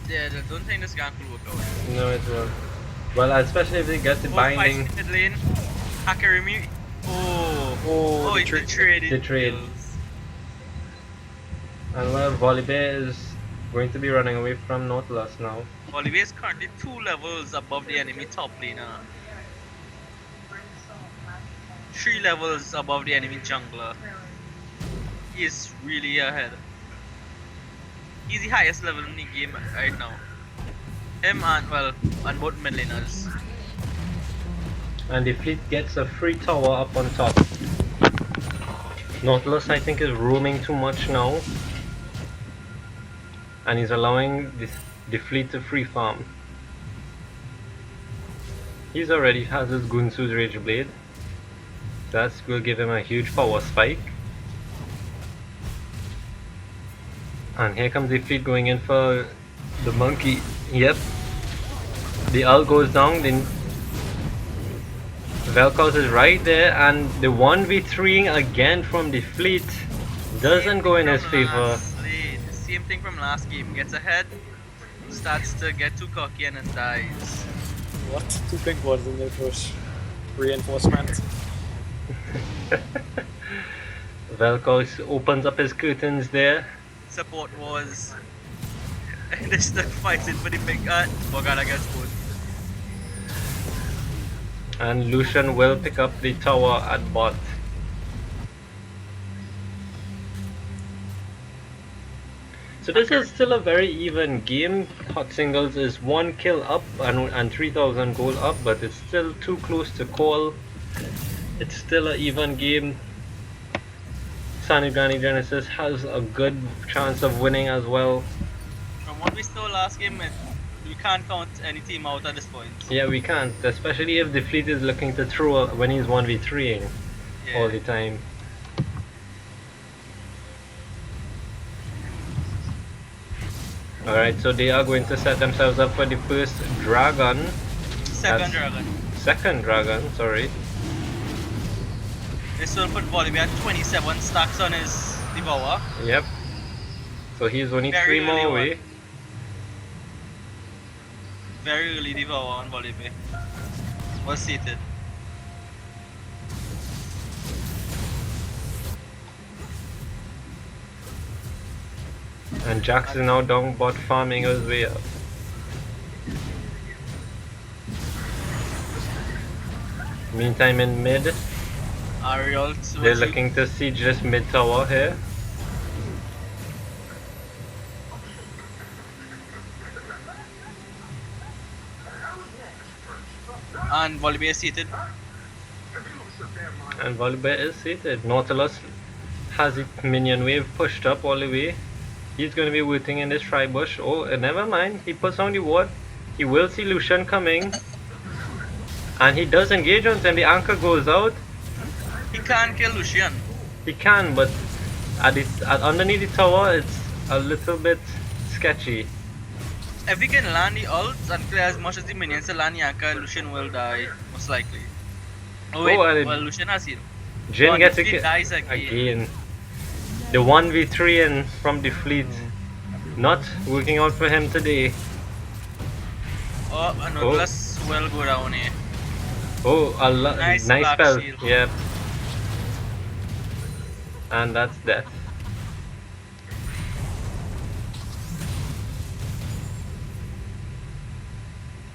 Yeah, I don't think this gank will work out. No, it won't. Well, especially if they get the binding. Mid lane. Hakarimi. Oh, Oh, he betrayed the trade. And well, Volibear is going to be running away from Nautilus now. Volibear is currently 2 levels above the enemy top laner. 3 levels above the enemy jungler. He is really ahead. He's the highest level in the game right now. Him and, well, and both mid laners. And the fleet gets a free tower up on top. Nautilus I think is roaming too much now. And he's allowing the fleet to free farm. He's already has his Gunsu's Rage Blade. That will give him a huge power spike. And here comes the fleet going in for the monkey. Yep. The ult goes down, then Vel'Koz is right there, and the 1v3 again from the fleet doesn't go in his favor. The same thing from last game. Gets ahead, starts to get too cocky and then dies. What? 2 pink wards in their push. Reinforcement. Velkos opens up his curtains there. Support wars. And they're stuck fighting for the big Morgana gets both. And Lucian will pick up the tower at bot. So this is still a very even game. Hot Singles is 1 kill up and 3000 gold up, but it's still too close to call. It's still an even game. Grande Genesis has a good chance of winning as well. From what we saw last game, we can't count any team out at this point. Yeah, we can't, especially if the fleet is looking to throw when he's 1v3ing all the time. Alright, so they are going to set themselves up for the first dragon. Second dragon, sorry. This will put Volibear at 27 stacks on his Devour. Yep. So he's only Very 3 more early away. one. Very early Devour on Volibear. Was seated. And Jax is now down bot farming his way up. Meantime in mid, Ariel, they're looking to siege this mid tower here. And Volibear is seated. And Volibear is seated. Nautilus has his minion wave pushed up all the way. He's going to be waiting in this tri-bush. Oh, never mind. He puts on the ward. He will see Lucian coming. And he does engage on him. The anchor goes out. He can't kill Lucian. He can, but underneath the tower, it's a little bit sketchy. If he can land the ults and clear as much as the minions to land the anchor, Lucian will die, most likely. Oh wait, well Lucian has healed. Jhin gets a kill dies again. The 1v3 and from the fleet not working out for him today. Oh, and Nautilus will go down here. Oh, nice spell. Shield. Yep. And that's death.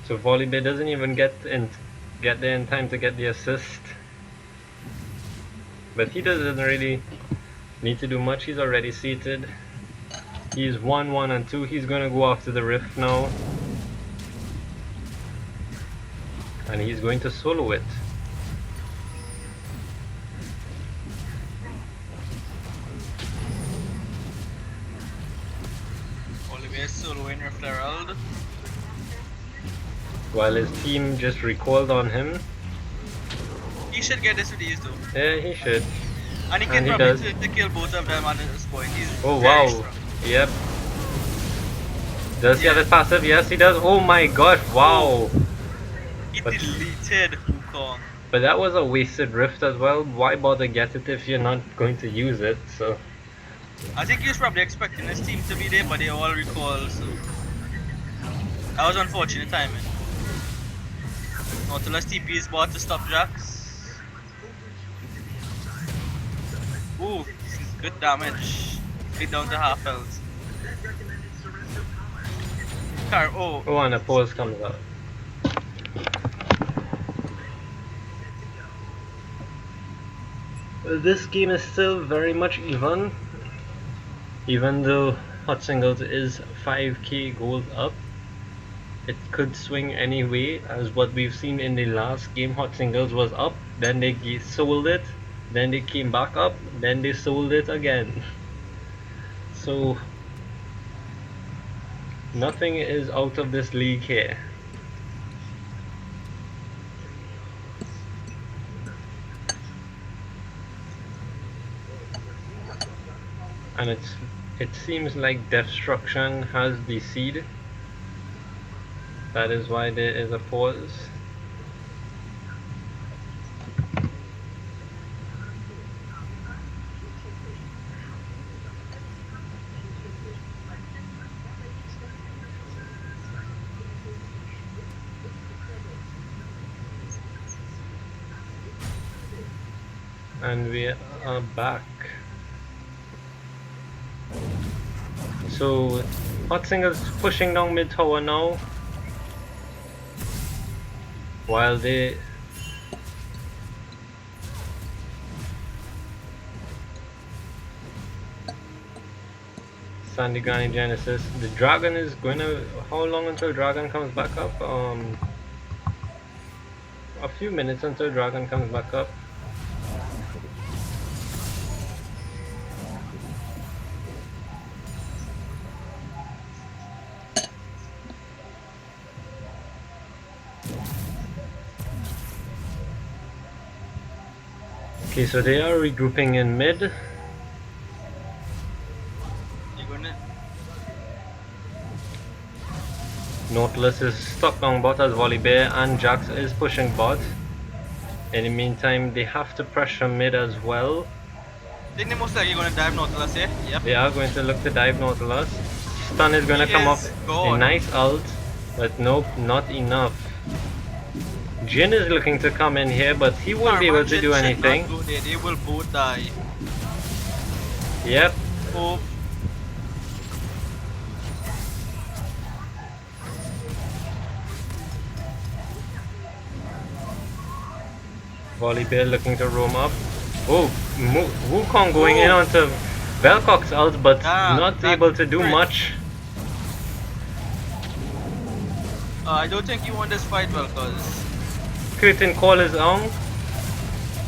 So Volibear doesn't even get there in time to get the assist. But he doesn't really need to do much. He's already seated. He's 1-1 and 2. He's gonna go after the rift now. And he's going to solo it. Volibear soloing Rift Herald. While his team just recoiled on him. He should get this with ease though. Yeah, he should. And he can probably to kill both of them at this point. He's oh very wow. strong. Yep. Does he have his passive? Yes, he does. Oh my gosh, wow. He deleted Wukong. But that was a wasted rift as well. Why bother get it if you're not going to use it? So I think he was probably expecting his team to be there, but they all recall, so that was unfortunate timing. Nautilus TP is bought to stop Jax. Ooh, good damage. Get down to half health. Oh, and a pause comes out. Well, this game is still very much even. Even though Hot Singles is 5k gold up, it could swing any way, as what we've seen in the last game. Hot Singles was up, then they sold it, then they came back up, then they sold it again. So nothing is out of this league here. And it seems like Destruction has the seed. That is why there is a pause. And we are back. So Hot Singer's pushing down mid tower now, while they Sandy Granny Genesis. The dragon is going to. How long until dragon comes back up? A few minutes until dragon comes back up. Okay, so they are regrouping in mid. You gonna? Nautilus is stuck on bot as Volley Bear, and Jax is pushing bot. In the meantime, they have to pressure mid as well. I think they most likely gonna dive Nautilus here. Yep. They are going to look to dive Nautilus. Stun is going to come off. A nice ult, but nope, not enough. Jin is looking to come in here, but he won't be able to do anything. They will both die. Yep. Oh. Volley Bear looking to roam up. Oh, Wukong going in onto Velcock's ult, but not able to do much. I don't think you won this fight well, cause Curtain call is on.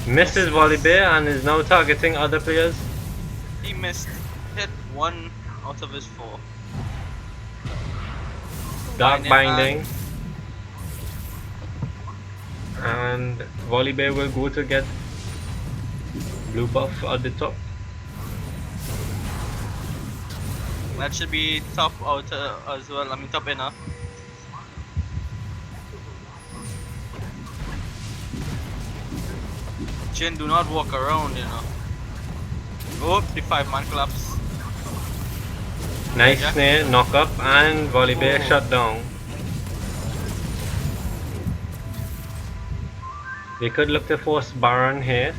Misses Volley Bear and is now targeting other players. he missed. Hit 1 out of his 4. Dark Binding. And Volley Bear will go to get blue buff at the top. That should be top outer as well. I mean top inner. Jin, do not walk around, you know. Oh, the 5-man collapse. Nice snare, knock up, and Volley Bear shut down. They could look to force Baron here,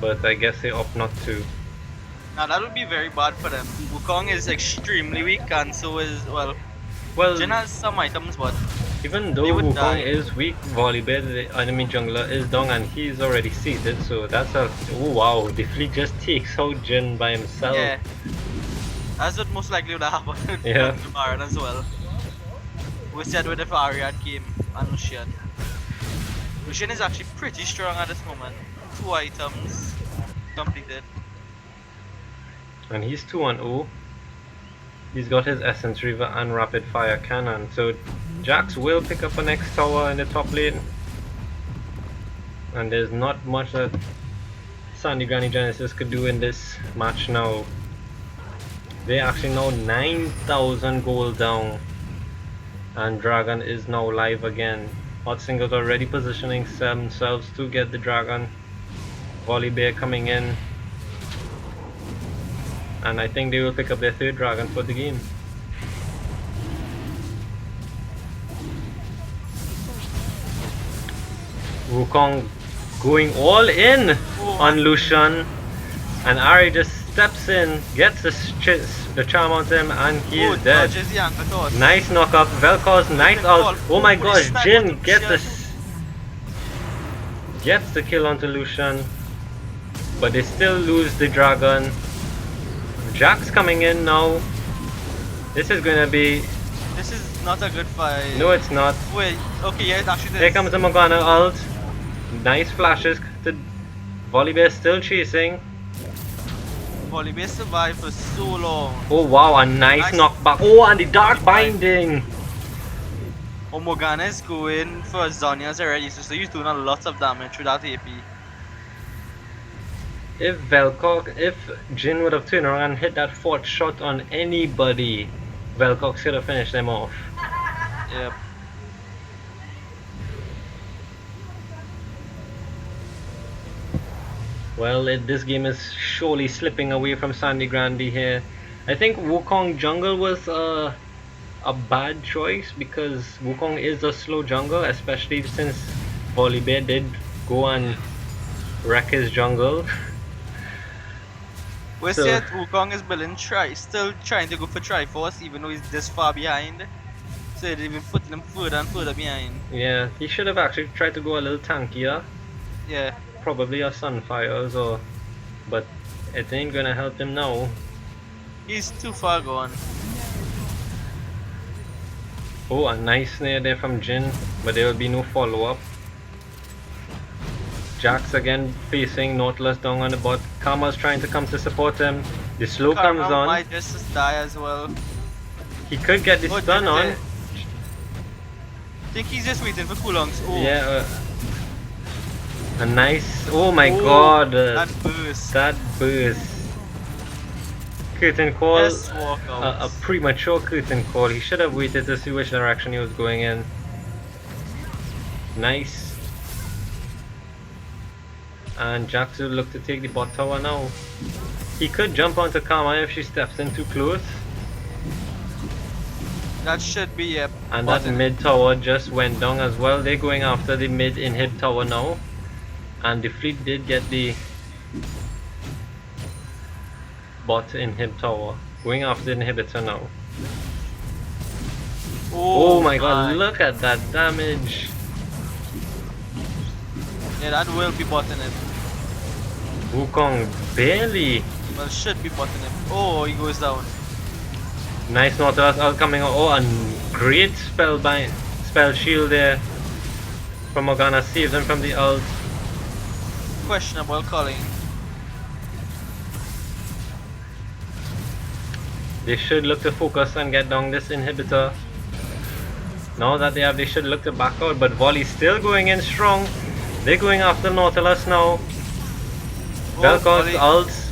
but I guess they opt not to. Now that would be very bad for them. Wukong is extremely weak, and so is well. Jin has some items, but even though Wukong is weak, Volley Bear, the enemy jungler, is down and he's already seated, so that's a. Oh wow, the fleet just takes out Jin by himself. Yeah, that's what most likely would happen with Yeah. Baron as well. We said with if Ariad came and Lucian. Lucian is actually pretty strong at this moment. 2 items completed. And he's 2-0. He's got his Essence Reaver and Rapid Fire Cannon. So Jax will pick up a next tower in the top lane. And there's not much that Sandy Granny Genesis could do in this match now. They're actually now 9,000 gold down. And Dragon is now live again. Hot Singers already positioning themselves to get the Dragon. Volley Bear coming in. And I think they will pick up their 3rd Dragon for the game. Wukong going all in on Lucian. And Ari just steps in, gets the charm on him, and he is dead. Nice knock up, Vel'Koz, nice ult. Oh my gosh, Jin gets the kill onto Lucian, but they still lose the dragon. Jax coming in now. This is gonna be. This is not a good fight. No, it's not. Wait, okay, yeah, it actually is. Here comes the Morgana ult. Nice flashes. The Volley Bear still chasing. Volley Bear survived for so long. Oh wow, a nice knockback. Oh, and the Dark Binding. Oh, Morgana is going for Zonya's already, so he's doing a lot of damage without AP. If Jin would have turned around and hit that 4th shot on anybody, Vel'Koz should have finished them off. Yep. Well, this game is surely slipping away from Sandy Grande here. I think Wukong jungle was a bad choice because Wukong is a slow jungle, especially since Volibear did go and wreck his jungle. We So said Wukong is building still trying to go for Triforce even though he's this far behind. So they've been putting him further and further behind. yeah, he should have actually tried to go a little tankier. Yeah. Probably a Sunfires or, but it ain't gonna help him now. He's too far gone. Oh, a nice snare there from Jin, but there will be no follow-up. Jax again facing Nautilus down on the bot. Karma's trying to come to support him. The slow Karma comes on. might just die as well. He could get the stun on. I think he's just waiting for coolongs. Oh. Yeah, a nice. Oh my god. That burst. That burst. Curtain call. Just walk out. A premature curtain call. He should have waited to see which direction he was going in. Nice. And Jax will look to take the bot tower now. He could jump onto Karma if she steps in too close. That should be a And that mid tower just went down as well. They're going after the mid inhib tower now. And the fleet did get the bot inhib tower. Going after the inhibitor now. Oh my god, look at that damage. Yeah, that will be botting him. Wukong barely. Well, should be botting him. Oh, he goes down. Nice Nautilus ult coming out. Oh, and great spell shield there from Morgana. Saves him from the ult. Questionable calling. They should look to focus and get down this inhibitor. Now that they have, they should look to back out. But Volley's still going in strong. They're going after Nautilus now. Vel'Koz ults.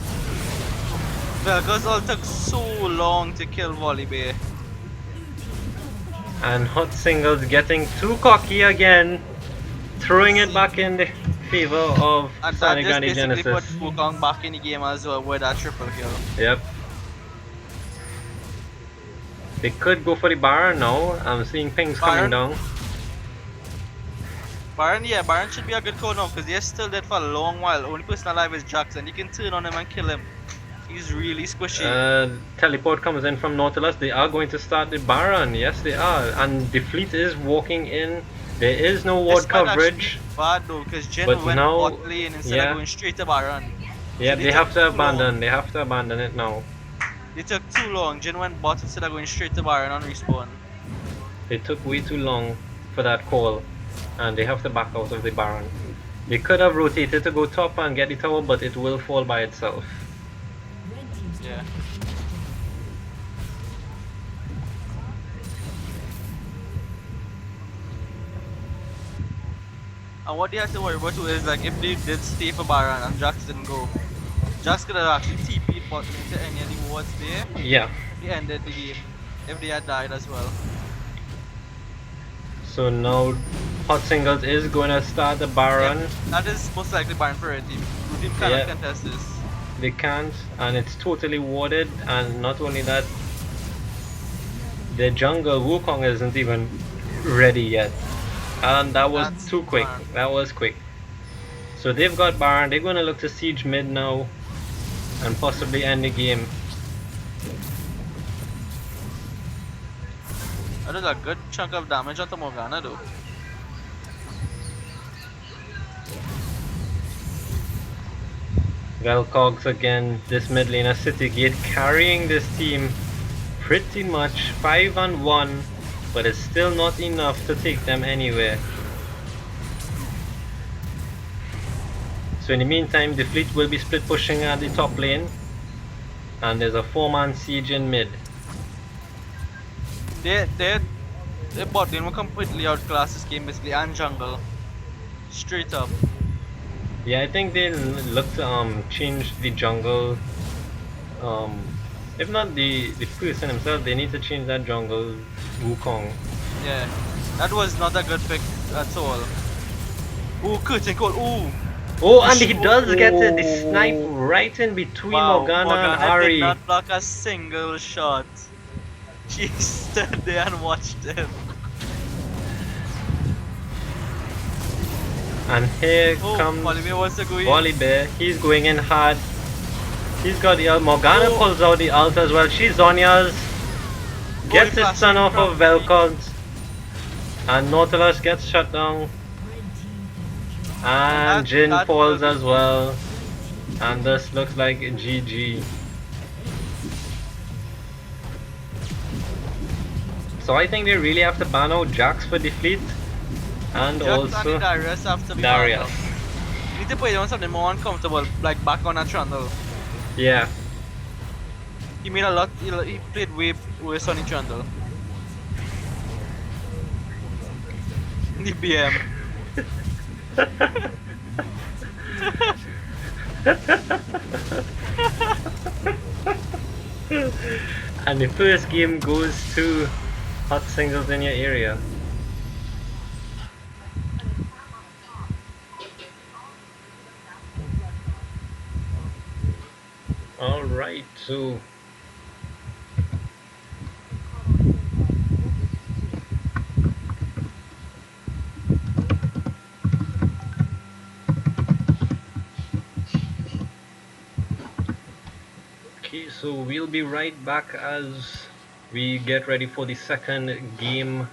Vel'Koz ult took so long to kill Volibear. And Hot Singles getting too cocky again. Throwing it back in the favor of Sangre Grande That just basically put Genesis. Wukong back in the game as well with that triple kill. Yep. They could go for the Baron now. I'm seeing pings coming down. Baron, yeah, Baron should be a good call now because they're still dead for a long while. Only person alive is Jax and you can turn on him and kill him. He's really squishy. Teleport comes in from Nautilus. They are going to start the Baron. Yes, they are. And the fleet is walking in. There is no ward coverage. Bad though, because Jin But went now- bot lane instead of going straight to Baron. Yeah, So they have to took too abandon. long. They have to abandon it now. They took too long. Jin went bot instead of going straight to Baron on respawn. They took way too long for that call. And they have to back out of the Baron. They could have rotated to go top and get the tower, but it will fall by itself. Yeah. And what they have to worry about too is like if they did stay for Baron and Jax didn't go, Jax could have actually TP'd bot lane to any of the wards there. Yeah. They ended the game if they had died as well. So now Hot Singles is going to start the Baron. Yep, that is most likely Baron for a team. Blue team cannot Yeah. contest this. They can't, and it's totally warded. And not only that, the jungle Wukong isn't even ready yet. And that was That's too quick. Baron. That was quick. So they've got Baron. They're going to look to siege mid now and possibly end the game. That is a good chunk of damage onto Morgana though. Vel'Koz again, this mid laner City Gate carrying this team pretty much 5-1, but it's still not enough to take them anywhere. So in the meantime, the fleet will be split pushing at the top lane, and there's a 4-man siege in mid. Their bot lane will completely outclass this game basically and jungle. Straight up. Yeah, I think they look to change the jungle. If not the person himself, they need to change that jungle Wukong. Yeah. That was not a good pick at all. Ooh, curtain call, ooh! Oh, and he does get the snipe right in between Morgana and Ari. did not block a single shot. She stood there and watched him. And here Oh, comes Oliver wants to go in. Wally Bear. He's going in hard. He's got the Morgana Oh. pulls out the ult as well. She's Zonya's. Gets he his stun flashing off from of Velcons. And Nautilus gets shut down. And Jin that falls was- as well. And this looks like GG. So I think they really have to ban out Jax for defeat. And Jax also and Darius after the Darius. battle. You need to put it on something more uncomfortable, like back on a Trundle. Yeah. He made a lot. He played way worse on the Trundle. The BM. And the first game goes to hot singles in your area. Alright, so okay, so we'll be right back as we get ready for the second game.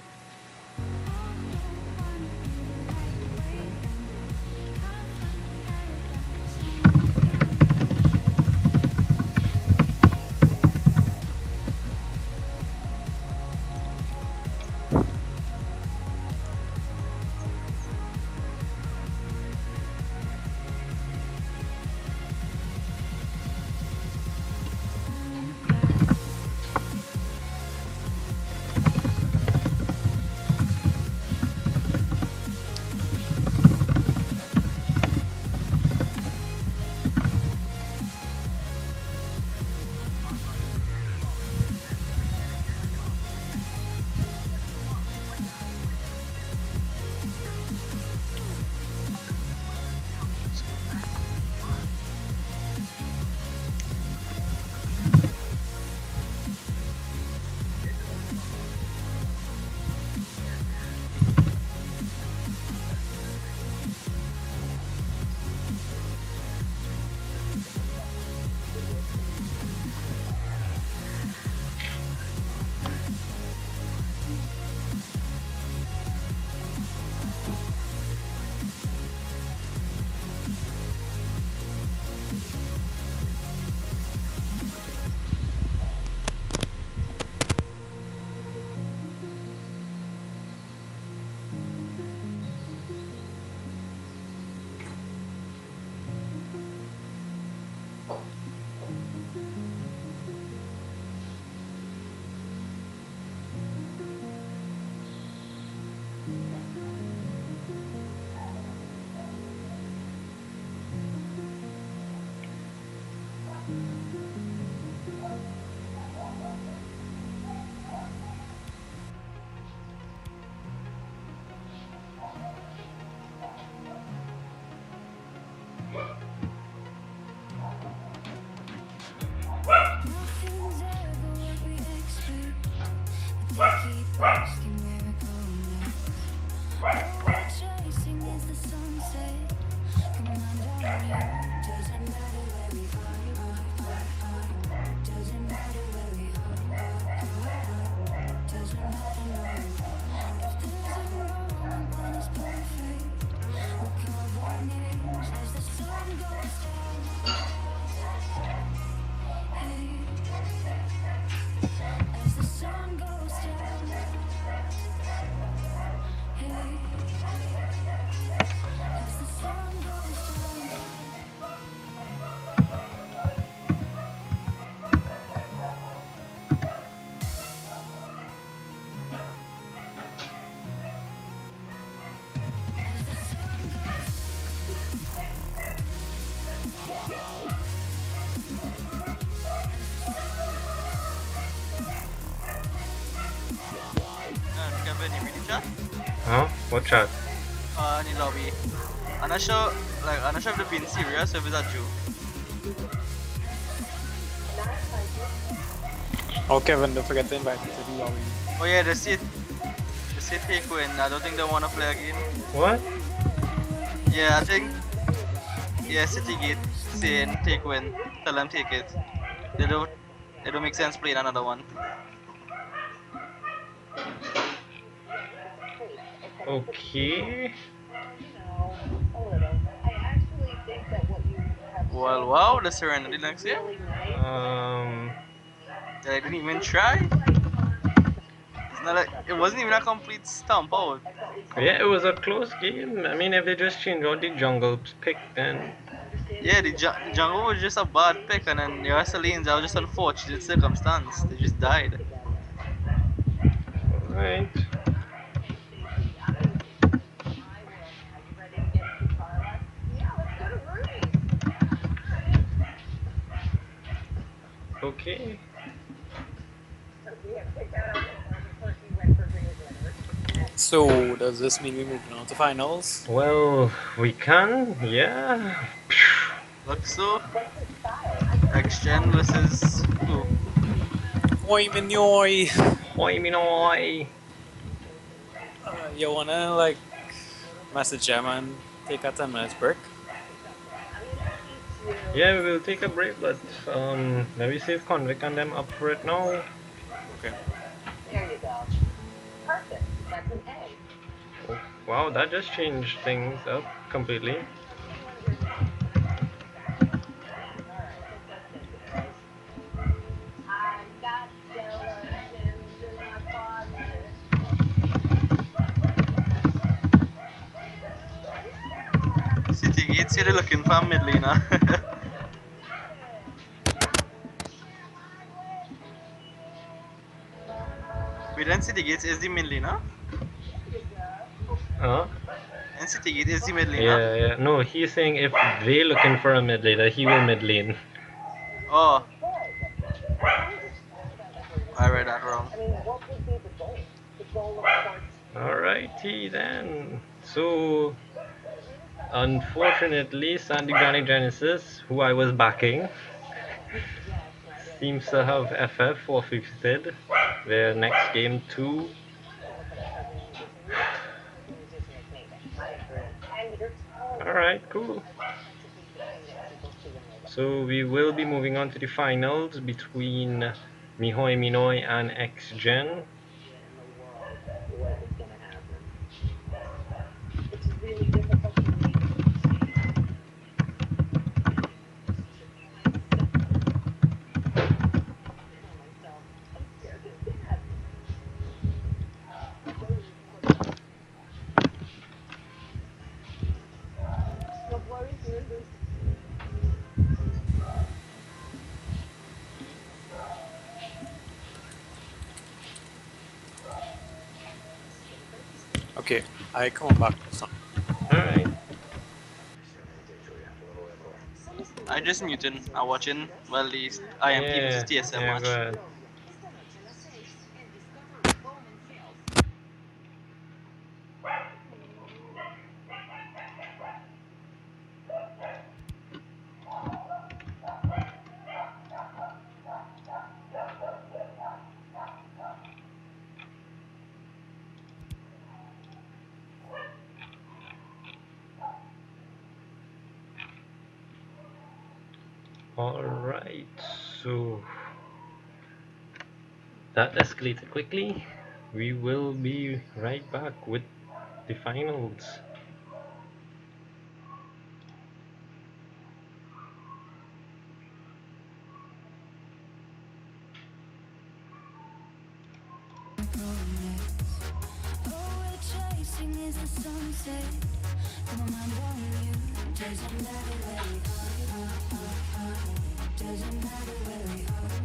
Nothing's ever what we expect. But we keep asking where it goes next. All we're chasing is the sunset. Come on down, doesn't matter where we are. Doesn't matter where we are. Doesn't matter no. If there's a wrong, then it's perfect. We'll carve our names as the sun goes down. As the sun goes down, as the sun goes down. Kevin, you ready chat? Huh? What chat? In the lobby. I'm not sure if they're being serious or if it's a joke. Oh, Kevin, don't forget to invite me to the lobby. Oh yeah, they say take win. I don't think they want to play again. What? Yeah, I think. Yeah, City Gate saying take win. Tell them take it. They don't. It don't make sense playing another one. Okay. Well, wow, the Serenity next year. They didn't even try. It's not like it wasn't even a complete stomp out. Yeah, it was a close game. I mean, if they just change out the jungle pick, then Yeah, the jungle was just a bad pick, and then the Ursulines, that was just unfortunate circumstance. They just died. alright. Okay. So does this mean we're moving on to finals? Well, we can, yeah. Look so. Xgen versus who? Oi, minoy. Hoi minoi. You wanna like message them and take a 10 minutes break? Yeah, we will take a break, but let me see if Convict and them up for it now. Okay. Oh, wow, that just changed things up completely. City Gates, you're looking for a mid laner. Wait, and City Gates is the mid laner? Huh? And City Gate is the mid laner? Yeah, yeah. No, he's saying if they looking for a mid laner, he will mid lane. Oh. I read that wrong. Alrighty then. So, unfortunately, Sandy Grande Genesis, who I was backing, seems to have FF forfeited their next game too. Alright, cool. So we will be moving on to the finals between Mihoy Minoy and Xgen. Okay, I come back. Alright. I just muting. I'm watching well the IMP versus TSM yeah, match. go ahead. Alright, so that escalated quickly. We will be right back with the finals. All we're chasing is the sunset. Got my mind on you. Doesn't matter where we are. Doesn't matter where we are.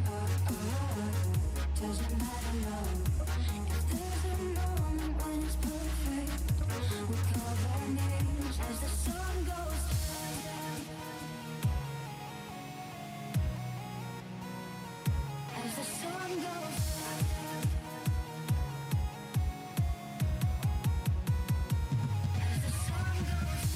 Doesn't matter, no. If there's a moment when it's perfect, we'll call our names as the sun goes down. As the sun goes down. As the sun goes down.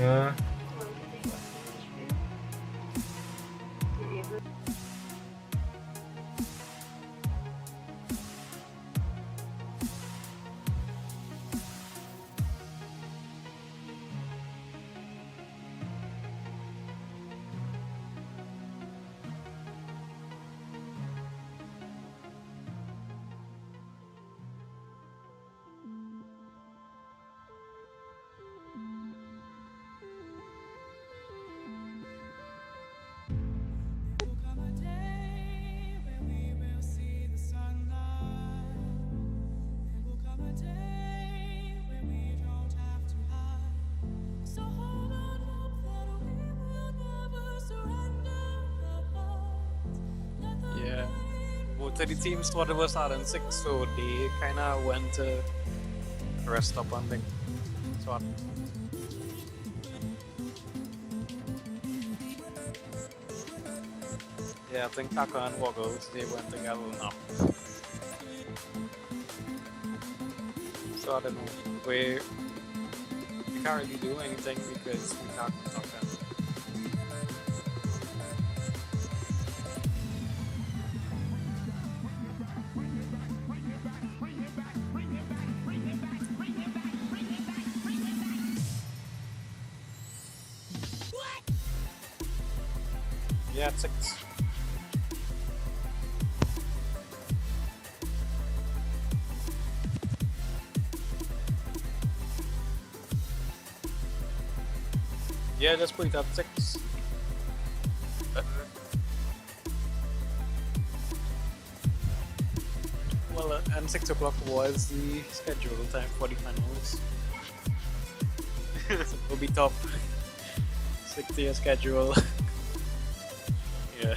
Uh, Yeah. Both of the teams thought it was hard and 6, so they kind of went to rest up on thing. So yeah, I think Taka and Woggles, they went together now. So I don't know. We can't really do anything because we can't talk them. Yeah, it's 6. Yeah, just put it at 6. Well, and 6 o'clock was the scheduled time for the finals. So it'll be top 6-year schedule. Yeah.